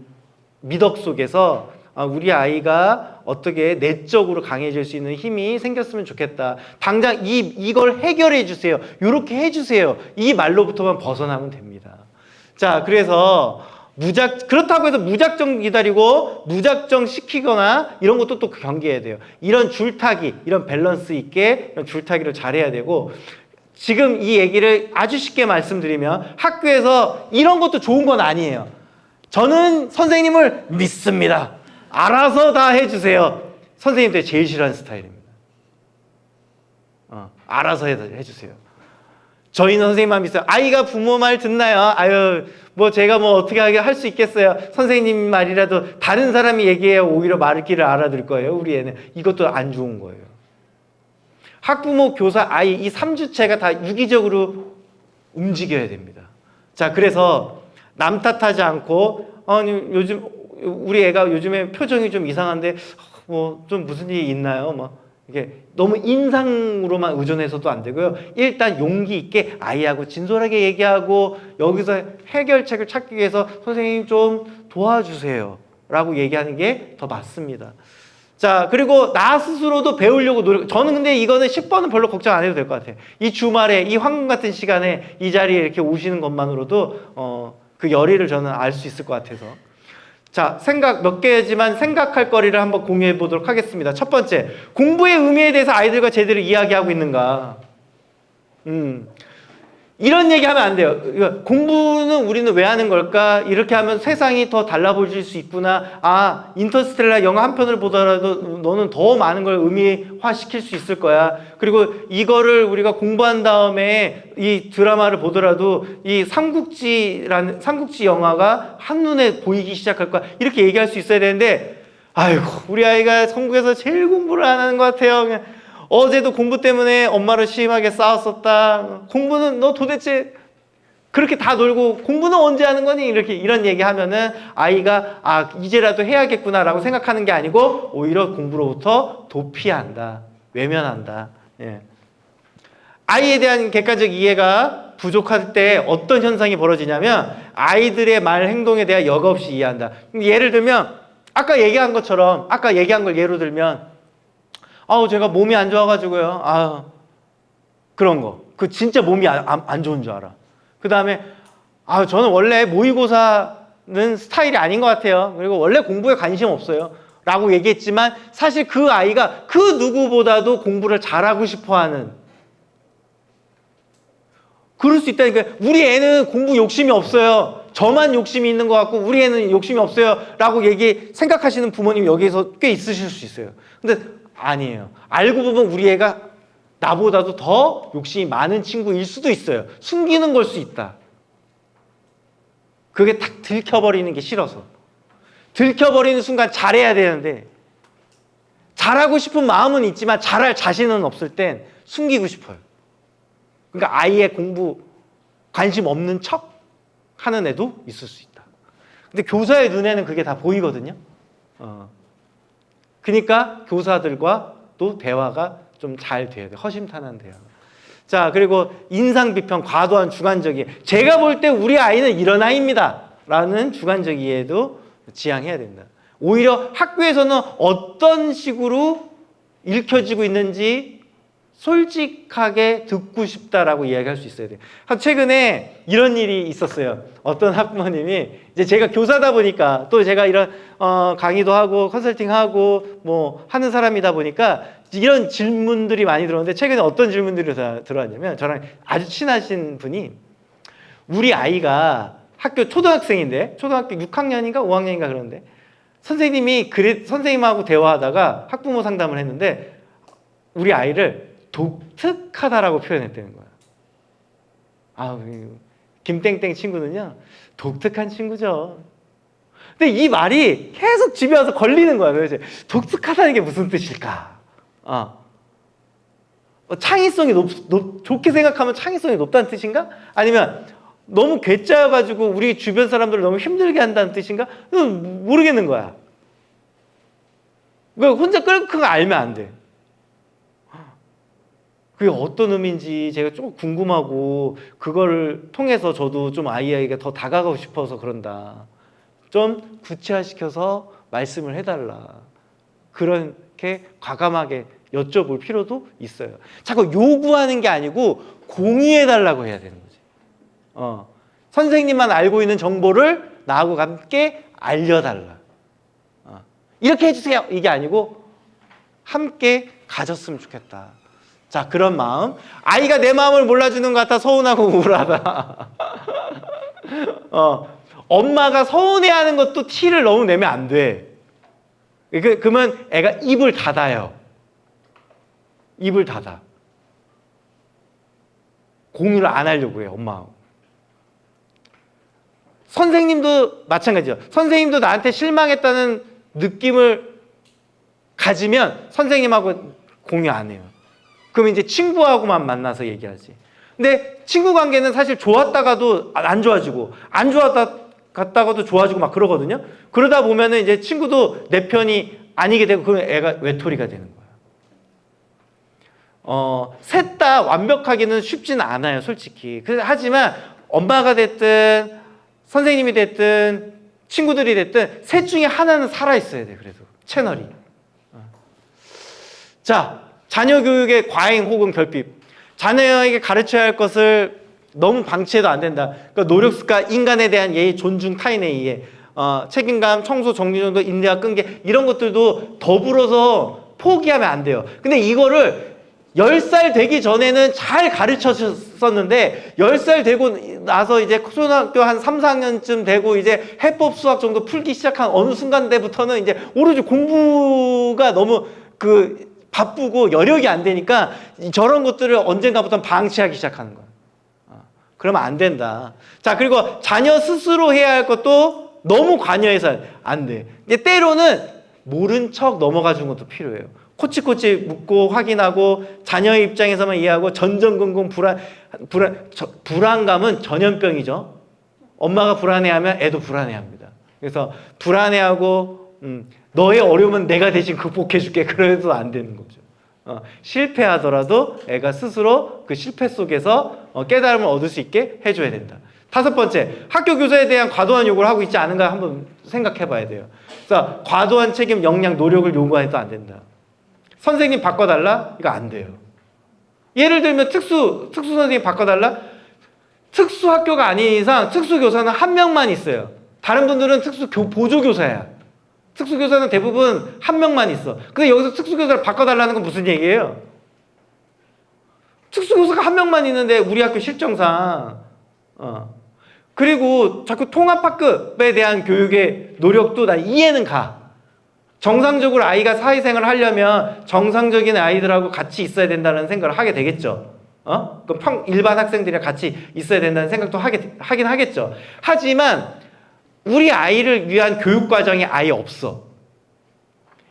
미덕 속에서 우리 아이가 어떻게 내적으로 강해질 수 있는 힘이 생겼으면 좋겠다. 당장 이걸 해결해 주세요. 이렇게 해주세요. 이 말로부터만 벗어나면 됩니다. 자, 그래서 그렇다고 해서 무작정 기다리고 무작정 시키거나 이런 것도 또 경계해야 돼요. 이런 줄타기, 이런 밸런스 있게 이런 줄타기를 잘해야 되고, 지금 이 얘기를 아주 쉽게 말씀드리면 학교에서 이런 것도 좋은 건 아니에요. 저는 선생님을 믿습니다. 알아서 다 해주세요. 선생님들 제일 싫어하는 스타일입니다. 알아서 해주세요. 저희는 선생님만 믿어요. 아이가 부모 말 듣나요? 아유, 뭐 제가 뭐 어떻게 할 수 있겠어요. 선생님 말이라도 다른 사람이 얘기해야 오히려 말귀를 알아들 거예요. 우리 애는. 이것도 안 좋은 거예요. 학부모, 교사, 아이 이 3주체가 다 유기적으로 움직여야 됩니다. 자, 그래서 남 탓하지 않고 요즘 우리 애가 요즘에 표정이 좀 이상한데 뭐 좀 무슨 일이 있나요? 뭐 이게 너무 인상으로만 의존해서도 안 되고요. 일단 용기 있게 아이하고 진솔하게 얘기하고 여기서 해결책을 찾기 위해서 선생님 좀 도와주세요 라고 얘기하는 게 더 맞습니다. 자, 그리고 나 스스로도 배우려고 저는 근데 이거는 10번은 별로 걱정 안 해도 될 것 같아요. 이 주말에 이 황금 같은 시간에 이 자리에 이렇게 오시는 것만으로도 그 열의를 저는 알 수 있을 것 같아서. 자, 생각 몇 개지만 생각할 거리를 한번 공유해 보도록 하겠습니다. 첫 번째, 공부의 의미에 대해서 아이들과 제대로 이야기하고 있는가. 이런 얘기하면 안 돼요. 공부는 우리는 왜 하는 걸까? 이렇게 하면 세상이 더 달라 보일 수 있구나. 아, 인터스텔라 영화 한 편을 보더라도 너는 더 많은 걸 의미화시킬 수 있을 거야. 그리고 이거를 우리가 공부한 다음에 이 드라마를 보더라도 이 삼국지 영화가 한눈에 보이기 시작할 거야. 이렇게 얘기할 수 있어야 되는데, 아이고, 우리 아이가 전국에서 제일 공부를 안 하는 것 같아요. 그냥 어제도 공부 때문에 엄마를 심하게 싸웠었다. 공부는 너 도대체 그렇게 다 놀고 공부는 언제 하는 거니? 이런 얘기 하면은 아이가 이제라도 해야겠구나라고 생각하는 게 아니고 오히려 공부로부터 도피한다. 외면한다. 예. 아이에 대한 객관적 이해가 부족할 때 어떤 현상이 벌어지냐면 아이들의 말 행동에 대해 여과 없이 이해한다. 예를 들면 아까 얘기한 걸 예로 들면 제가 몸이 안 좋아가지고요. 그런 거. 그 진짜 몸이 안 좋은 줄 알아. 그 다음에, 저는 원래 모의고사는 스타일이 아닌 것 같아요. 그리고 원래 공부에 관심 없어요. 라고 얘기했지만 사실 그 아이가 그 누구보다도 공부를 잘하고 싶어 하는. 그럴 수 있다니까. 우리 애는 공부 욕심이 없어요. 저만 욕심이 있는 것 같고 우리 애는 욕심이 없어요. 라고 생각하시는 부모님 여기에서 꽤 있으실 수 있어요. 근데 아니에요. 알고 보면 우리 애가 나보다도 더 욕심이 많은 친구일 수도 있어요. 숨기는 걸 수 있다. 그게 탁 들켜버리는 게 싫어서. 들켜버리는 순간 잘해야 되는데 잘하고 싶은 마음은 있지만 잘할 자신은 없을 땐 숨기고 싶어요. 그러니까 아이의 공부 관심 없는 척 하는 애도 있을 수 있다. 근데 교사의 눈에는 그게 다 보이거든요. 그러니까 교사들과 또 대화가 좀 잘 돼야 돼. 허심탄회한 대화. 자, 그리고 인상 비평, 과도한 주관적 이해. 제가 볼 때 우리 아이는 이런 아이입니다. 라는 주관적 이해도 지양해야 된다. 오히려 학교에서는 어떤 식으로 읽혀지고 있는지 솔직하게 듣고 싶다라고 이야기할 수 있어야 돼요. 최근에 이런 일이 있었어요. 어떤 학부모님이 이제 제가 교사다 보니까 또 제가 이런 강의도 하고 컨설팅하고 뭐 하는 사람이다 보니까 이런 질문들이 많이 들어오는데 최근에 어떤 질문들이 들어왔냐면 저랑 아주 친하신 분이 우리 아이가 학교 초등학생인데 초등학교 6학년인가 5학년인가 그런데 선생님하고 대화하다가 학부모 상담을 했는데 우리 아이를 독특하다라고 표현했다는 거야. 아, 김땡땡 친구는요 독특한 친구죠. 근데 이 말이 계속 집에 와서 걸리는 거야. 그래서 독특하다는 게 무슨 뜻일까? 창의성이 좋게 생각하면 창의성이 높다는 뜻인가? 아니면 너무 괴짜여가지고 우리 주변 사람들을 너무 힘들게 한다는 뜻인가? 모르겠는 거야. 그러니까 혼자 끙끙 알면 안 돼. 그게 어떤 의미인지 제가 좀 궁금하고 그걸 통해서 저도 좀 아이에게 더 다가가고 싶어서 그런다. 좀 구체화시켜서 말씀을 해달라. 그렇게 과감하게 여쭤볼 필요도 있어요. 자꾸 요구하는 게 아니고 공유해달라고 해야 되는 거지. 선생님만 알고 있는 정보를 나하고 함께 알려달라. 이렇게 해주세요. 이게 아니고 함께 가졌으면 좋겠다. 자, 그런 마음. 아이가 내 마음을 몰라주는 것 같아 서운하고 우울하다. 엄마가 서운해하는 것도 티를 너무 내면 안 돼. 그러면 애가 입을 닫아요. 입을 닫아. 공유를 안 하려고 해요, 엄마하고. 선생님도 마찬가지죠. 선생님도 나한테 실망했다는 느낌을 가지면 선생님하고 공유 안 해요. 그럼 이제 친구하고만 만나서 얘기하지. 근데 친구 관계는 사실 좋았다가도 안 좋아지고 안 좋았다가도 좋아지고 막 그러거든요. 그러다 보면은 이제 친구도 내 편이 아니게 되고 그러면 애가 외톨이가 되는 거야. 셋 다 완벽하기는 쉽지는 않아요, 솔직히. 하지만 엄마가 됐든 선생님이 됐든 친구들이 됐든 셋 중에 하나는 살아있어야 돼. 그래도 채널이. 자, 자녀 교육의 과잉 혹은 결핍. 자녀에게 가르쳐야 할 것을 너무 방치해도 안 된다. 그러니까 노력 습관, 인간에 대한 예의, 존중, 타인의 이해, 책임감, 청소, 정리정돈, 인내와 끈기 이런 것들도 더불어서 포기하면 안 돼요. 근데 이거를 10살 되기 전에는 잘 가르쳤었는데 10살 되고 나서 이제 초등학교 한 3, 4학년쯤 되고 이제 해법 수학 정도 풀기 시작한 어느 순간대부터는 이제 오로지 공부가 너무 바쁘고 여력이 안 되니까 저런 것들을 언젠가부터 방치하기 시작하는 거야. 그러면 안 된다. 자, 그리고 자녀 스스로 해야 할 것도 너무 관여해서 안 돼. 근데 때로는 모른 척 넘어가 주는 것도 필요해요. 코치코치 묻고 확인하고 자녀의 입장에서만 이해하고 전전긍긍 불안감은 전염병이죠. 엄마가 불안해하면 애도 불안해합니다. 그래서 불안해하고 너의 어려움은 내가 대신 극복해줄게. 그래도 안 되는 거죠. 실패하더라도 애가 스스로 그 실패 속에서 깨달음을 얻을 수 있게 해줘야 된다. 5번째, 학교 교사에 대한 과도한 요구를 하고 있지 않은가 한번 생각해 봐야 돼요. 그래서 과도한 책임, 역량, 노력을 요구해도 안 된다. 선생님 바꿔달라? 이거 안 돼요. 예를 들면 특수 선생님 바꿔달라? 특수 학교가 아닌 이상 특수 교사는 한 명만 있어요. 다른 분들은 보조 교사야. 특수 교사는 대부분 한 명만 있어. 근데 여기서 특수 교사를 바꿔달라는 건 무슨 얘기예요? 특수 교사가 한 명만 있는데 우리 학교 실정상 그리고 자꾸 통합학급에 대한 교육의 노력도 나 이해는 가. 정상적으로 아이가 사회생활을 하려면 정상적인 아이들하고 같이 있어야 된다는 생각을 하게 되겠죠. 일반 학생들이랑 같이 있어야 된다는 생각도 하긴 하겠죠. 하지만 우리 아이를 위한 교육과정이 아예 없어.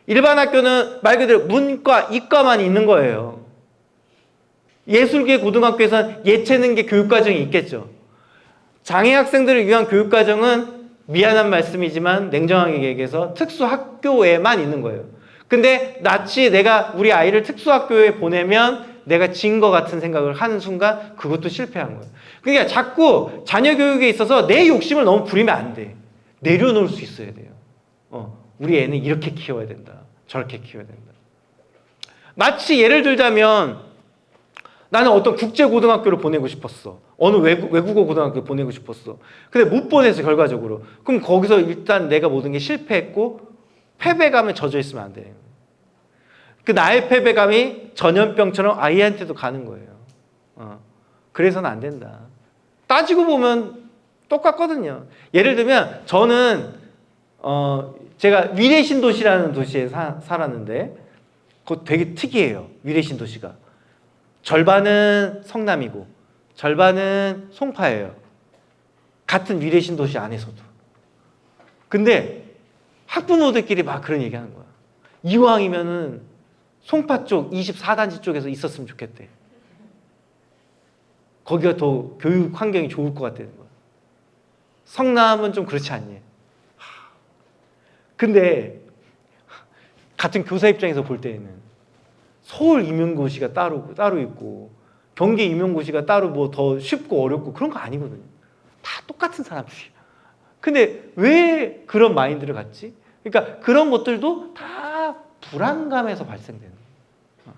일반 학교는 말 그대로 문과, 이과만 있는 거예요. 예술계 고등학교에서는 예체능계 교육과정이 있겠죠. 장애 학생들을 위한 교육과정은 미안한 말씀이지만 냉정하게 얘기해서 특수학교에만 있는 거예요. 근데 마치 내가 우리 아이를 특수학교에 보내면 내가 진 것 같은 생각을 하는 순간 그것도 실패한 거예요. 그러니까 자꾸 자녀 교육에 있어서 내 욕심을 너무 부리면 안 돼. 내려놓을 수 있어야 돼요. 우리 애는 이렇게 키워야 된다. 저렇게 키워야 된다. 마치 예를 들자면 나는 어떤 국제고등학교를 보내고 싶었어. 어느 외국어 고등학교를 보내고 싶었어. 근데 못 보내서 결과적으로. 그럼 거기서 일단 내가 모든 게 실패했고 패배감에 젖어 있으면 안 돼요. 그 나의 패배감이 전염병처럼 아이한테도 가는 거예요. 그래서는 안 된다. 따지고 보면 똑같거든요. 예를 들면 저는 제가 위례신도시라는 도시에 살았는데 그거 되게 특이해요. 위례신도시가. 절반은 성남이고 절반은 송파예요. 같은 위례신도시 안에서도. 근데 학부모들끼리 막 그런 얘기하는 거야. 이왕이면은 송파 쪽 24단지 쪽에서 있었으면 좋겠대. 거기가 더 교육 환경이 좋을 것 같다는 거야. 성남은 좀 그렇지 않니? 근데 같은 교사 입장에서 볼 때는 서울 임용고시가 따로 있고 경기 임용고시가 따로 뭐 더 쉽고 어렵고 그런 거 아니거든요. 다 똑같은 사람들이야. 근데 왜 그런 마인드를 갖지? 그러니까 그런 것들도 다 불안감에서 발생되는 거예요.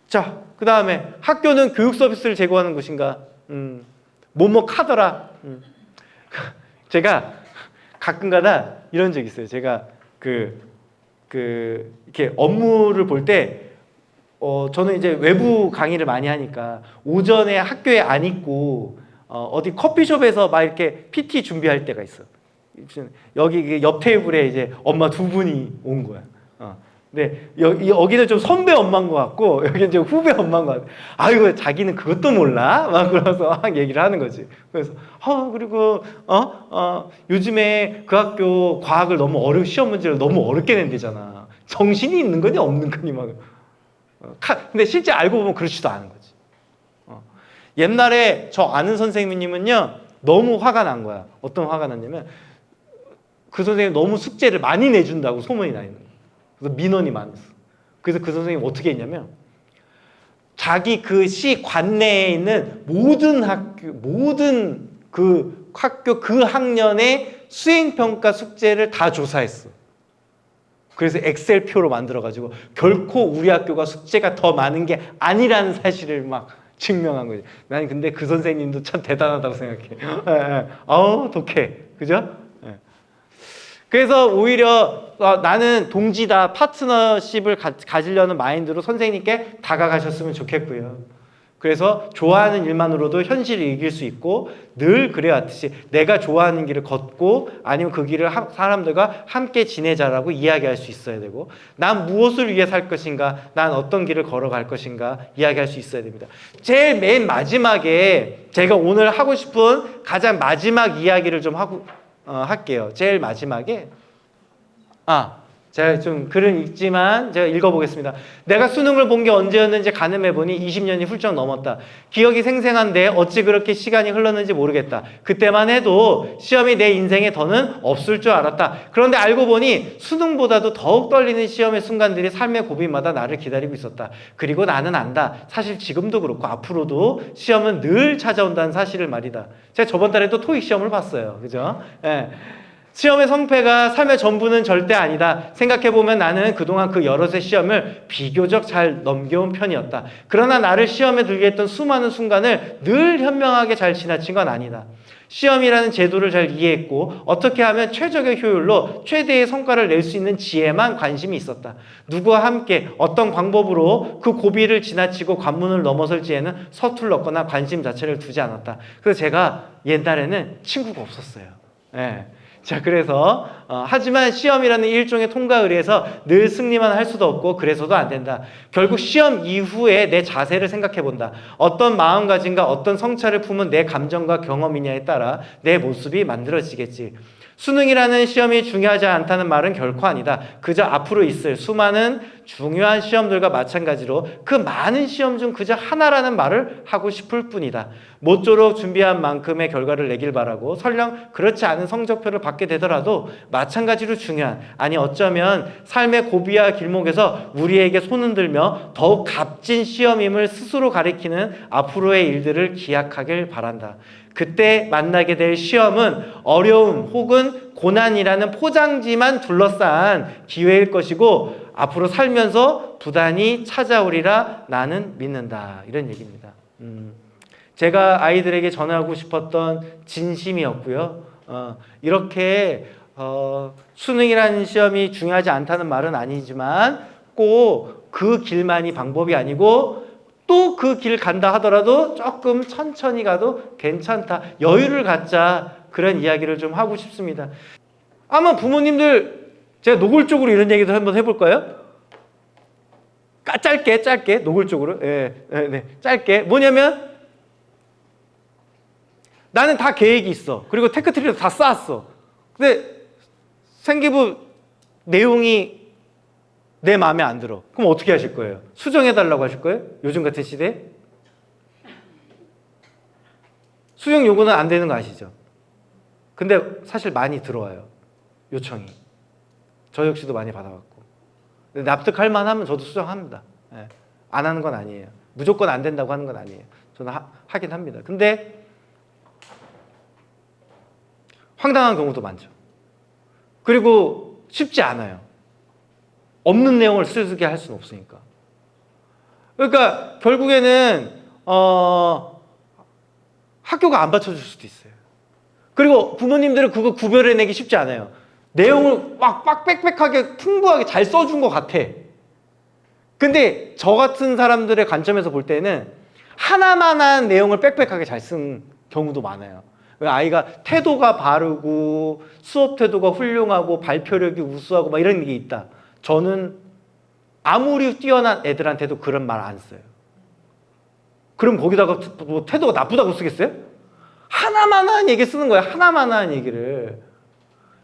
자, 그 다음에 학교는 교육 서비스를 제공하는 곳인가? 뭐뭐 카더라. 제가 가끔가다 이런 적 있어요. 제가 이렇게 업무를 볼 때 저는 이제 외부 강의를 많이 하니까 오전에 학교에 안 있고 어디 커피숍에서 막 이렇게 PT 준비할 때가 있어. 여기 옆 테이블에 이제 엄마 두 분이 온 거야. 근데 여기는 좀 선배 엄마인 것 같고 여기는 좀 후배 엄마인 것 같아. 아이고 자기는 그것도 몰라? 막 그러면서 막 얘기를 하는 거지. 그래서 그리고 요즘에 그 학교 과학을 너무 시험 문제를 너무 어렵게 낸대잖아. 정신이 있는 거니 없는 거니 막. 근데 실제 알고 보면 그렇지도 않은 거지. 옛날에 저 아는 선생님은요 너무 화가 난 거야. 어떤 화가 났냐면 그 선생님 너무 숙제를 많이 내준다고 소문이 나 있는 거야. 그래서 민원이 많았어. 그래서 그 선생님 어떻게 했냐면 자기 그 시 관내에 있는 모든 그 학교 그 학년의 수행평가 숙제를 다 조사했어. 그래서 엑셀표로 만들어가지고 결코 우리 학교가 숙제가 더 많은 게 아니라는 사실을 막 증명한 거지. 나는 근데 그 선생님도 참 대단하다고 생각해. 독해. 그죠? 그래서 오히려 나는 동지다, 파트너십을 가지려는 마인드로 선생님께 다가가셨으면 좋겠고요. 그래서 좋아하는 일만으로도 현실을 이길 수 있고 늘 그래왔듯이 내가 좋아하는 길을 걷고 아니면 그 길을 사람들과 함께 지내자라고 이야기할 수 있어야 되고 난 무엇을 위해 살 것인가, 난 어떤 길을 걸어갈 것인가 이야기할 수 있어야 됩니다. 제일 맨 마지막에 제가 오늘 하고 싶은 가장 마지막 이야기를 좀 할게요. 제일 마지막에 제가 좀 글은 읽지만 제가 읽어보겠습니다. 내가 수능을 본 게 언제였는지 가늠해보니 20년이 훌쩍 넘었다. 기억이 생생한데 어찌 그렇게 시간이 흘렀는지 모르겠다. 그때만 해도 시험이 내 인생에 더는 없을 줄 알았다. 그런데 알고 보니 수능보다도 더욱 떨리는 시험의 순간들이 삶의 고비마다 나를 기다리고 있었다. 그리고 나는 안다. 사실 지금도 그렇고 앞으로도 시험은 늘 찾아온다는 사실을 말이다. 제가 저번 달에도 토익 시험을 봤어요. 그죠? 예. 시험의 성패가 삶의 전부는 절대 아니다. 생각해보면 나는 그동안 그 여럿의 시험을 비교적 잘 넘겨온 편이었다. 그러나 나를 시험에 들게 했던 수많은 순간을 늘 현명하게 잘 지나친 건 아니다. 시험이라는 제도를 잘 이해했고 어떻게 하면 최적의 효율로 최대의 성과를 낼 수 있는 지혜만 관심이 있었다. 누구와 함께 어떤 방법으로 그 고비를 지나치고 관문을 넘어설지에는 서툴렀거나 관심 자체를 두지 않았다. 그래서 제가 옛날에는 친구가 없었어요. 예. 자, 그래서 하지만 시험이라는 일종의 통과에 의해서 늘 승리만 할 수도 없고 그래서도 안 된다. 결국 시험 이후에 내 자세를 생각해 본다. 어떤 마음가짐과 어떤 성찰을 품은 내 감정과 경험이냐에 따라 내 모습이 만들어지겠지. 수능이라는 시험이 중요하지 않다는 말은 결코 아니다. 그저 앞으로 있을 수많은 중요한 시험들과 마찬가지로 그 많은 시험 중 그저 하나라는 말을 하고 싶을 뿐이다. 모쪼록 준비한 만큼의 결과를 내길 바라고 설령 그렇지 않은 성적표를 받게 되더라도 마찬가지로 중요한, 아니 어쩌면 삶의 고비와 길목에서 우리에게 손흔들며 더욱 값진 시험임을 스스로 가리키는 앞으로의 일들을 기약하길 바란다. 그때 만나게 될 시험은 어려움 혹은 고난이라는 포장지만 둘러싼 기회일 것이고 앞으로 살면서 부단히 찾아오리라 나는 믿는다. 이런 얘기입니다. 제가 아이들에게 전하고 싶었던 진심이었고요. 이렇게 수능이라는 시험이 중요하지 않다는 말은 아니지만 꼭 그 길만이 방법이 아니고 또 그 길 간다 하더라도 조금 천천히 가도 괜찮다. 여유를 갖자. 그런 이야기를 좀 하고 싶습니다. 아마 부모님들 제가 노골적으로 이런 얘기도 한번 해볼까요? 짧게 노골적으로 짧게 뭐냐면 나는 다 계획이 있어. 그리고 테크트리도 다 쌓았어. 근데 생기부 내용이 내 마음에 안 들어. 그럼 어떻게 하실 거예요? 수정해달라고 하실 거예요? 요즘 같은 시대에? 수정 요구는 안 되는 거 아시죠? 근데 사실 많이 들어와요. 요청이. 저 역시도 많이 받아왔고. 근데 납득할 만하면 저도 수정합니다. 안 하는 건 아니에요. 무조건 안 된다고 하는 건 아니에요. 저는 하긴 합니다. 근데 황당한 경우도 많죠. 그리고 쉽지 않아요. 없는 내용을 쓰게 할 수는 없으니까. 그러니까 결국에는 학교가 안 받쳐줄 수도 있어요. 그리고 부모님들은 그거 구별해내기 쉽지 않아요. 내용을 막 빽빽하게 풍부하게 잘 써준 것 같아. 근데 저 같은 사람들의 관점에서 볼 때는 하나만한 내용을 빽빽하게 잘 쓴 경우도 많아요. 아이가 태도가 바르고 수업 태도가 훌륭하고 발표력이 우수하고 막 이런 게 있다. 저는 아무리 뛰어난 애들한테도 그런 말 안 써요. 그럼 거기다가 뭐 태도가 나쁘다고 쓰겠어요? 하나만한 얘기 쓰는 거야. 하나만한 얘기를.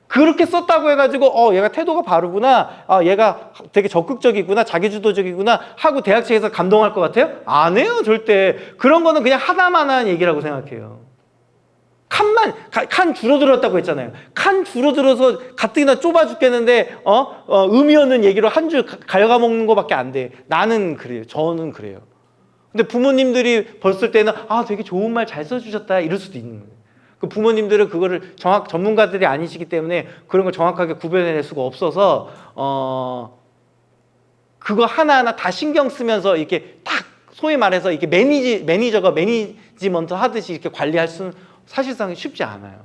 그렇게 썼다고 해가지고 얘가 태도가 바르구나, 얘가 되게 적극적이구나, 자기주도적이구나 하고 대학생에서 감동할 것 같아요? 안 해요, 절대. 그런 거는 그냥 하나만한 얘기라고 생각해요. 칸 줄어들었다고 했잖아요. 칸 줄어들어서 가뜩이나 좁아 죽겠는데 의미 없는 얘기로 한 줄 갉아먹는 거밖에 안 돼. 나는 그래요. 저는 그래요. 근데 부모님들이 봤을 때는 되게 좋은 말 잘 써주셨다 이럴 수도 있는 거예요. 그 부모님들은 그거를 전문가들이 아니시기 때문에 그런 걸 정확하게 구별해낼 수가 없어서 그거 하나하나 다 신경 쓰면서 이렇게 딱 소위 말해서 이렇게 매니저가 매니지먼트 하듯이 이렇게 관리할 수는 사실상 쉽지 않아요.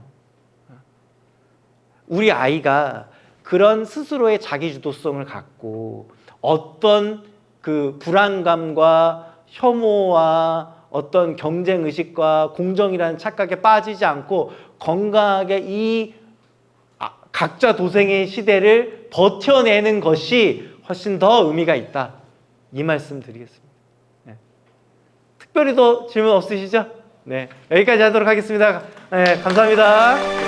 우리 아이가 그런 스스로의 자기주도성을 갖고 어떤 그 불안감과 혐오와 어떤 경쟁의식과 공정이라는 착각에 빠지지 않고 건강하게 이 각자 도생의 시대를 버텨내는 것이 훨씬 더 의미가 있다. 이 말씀 드리겠습니다. 특별히 더 질문 없으시죠? 네, 여기까지 하도록 하겠습니다. 네, 감사합니다.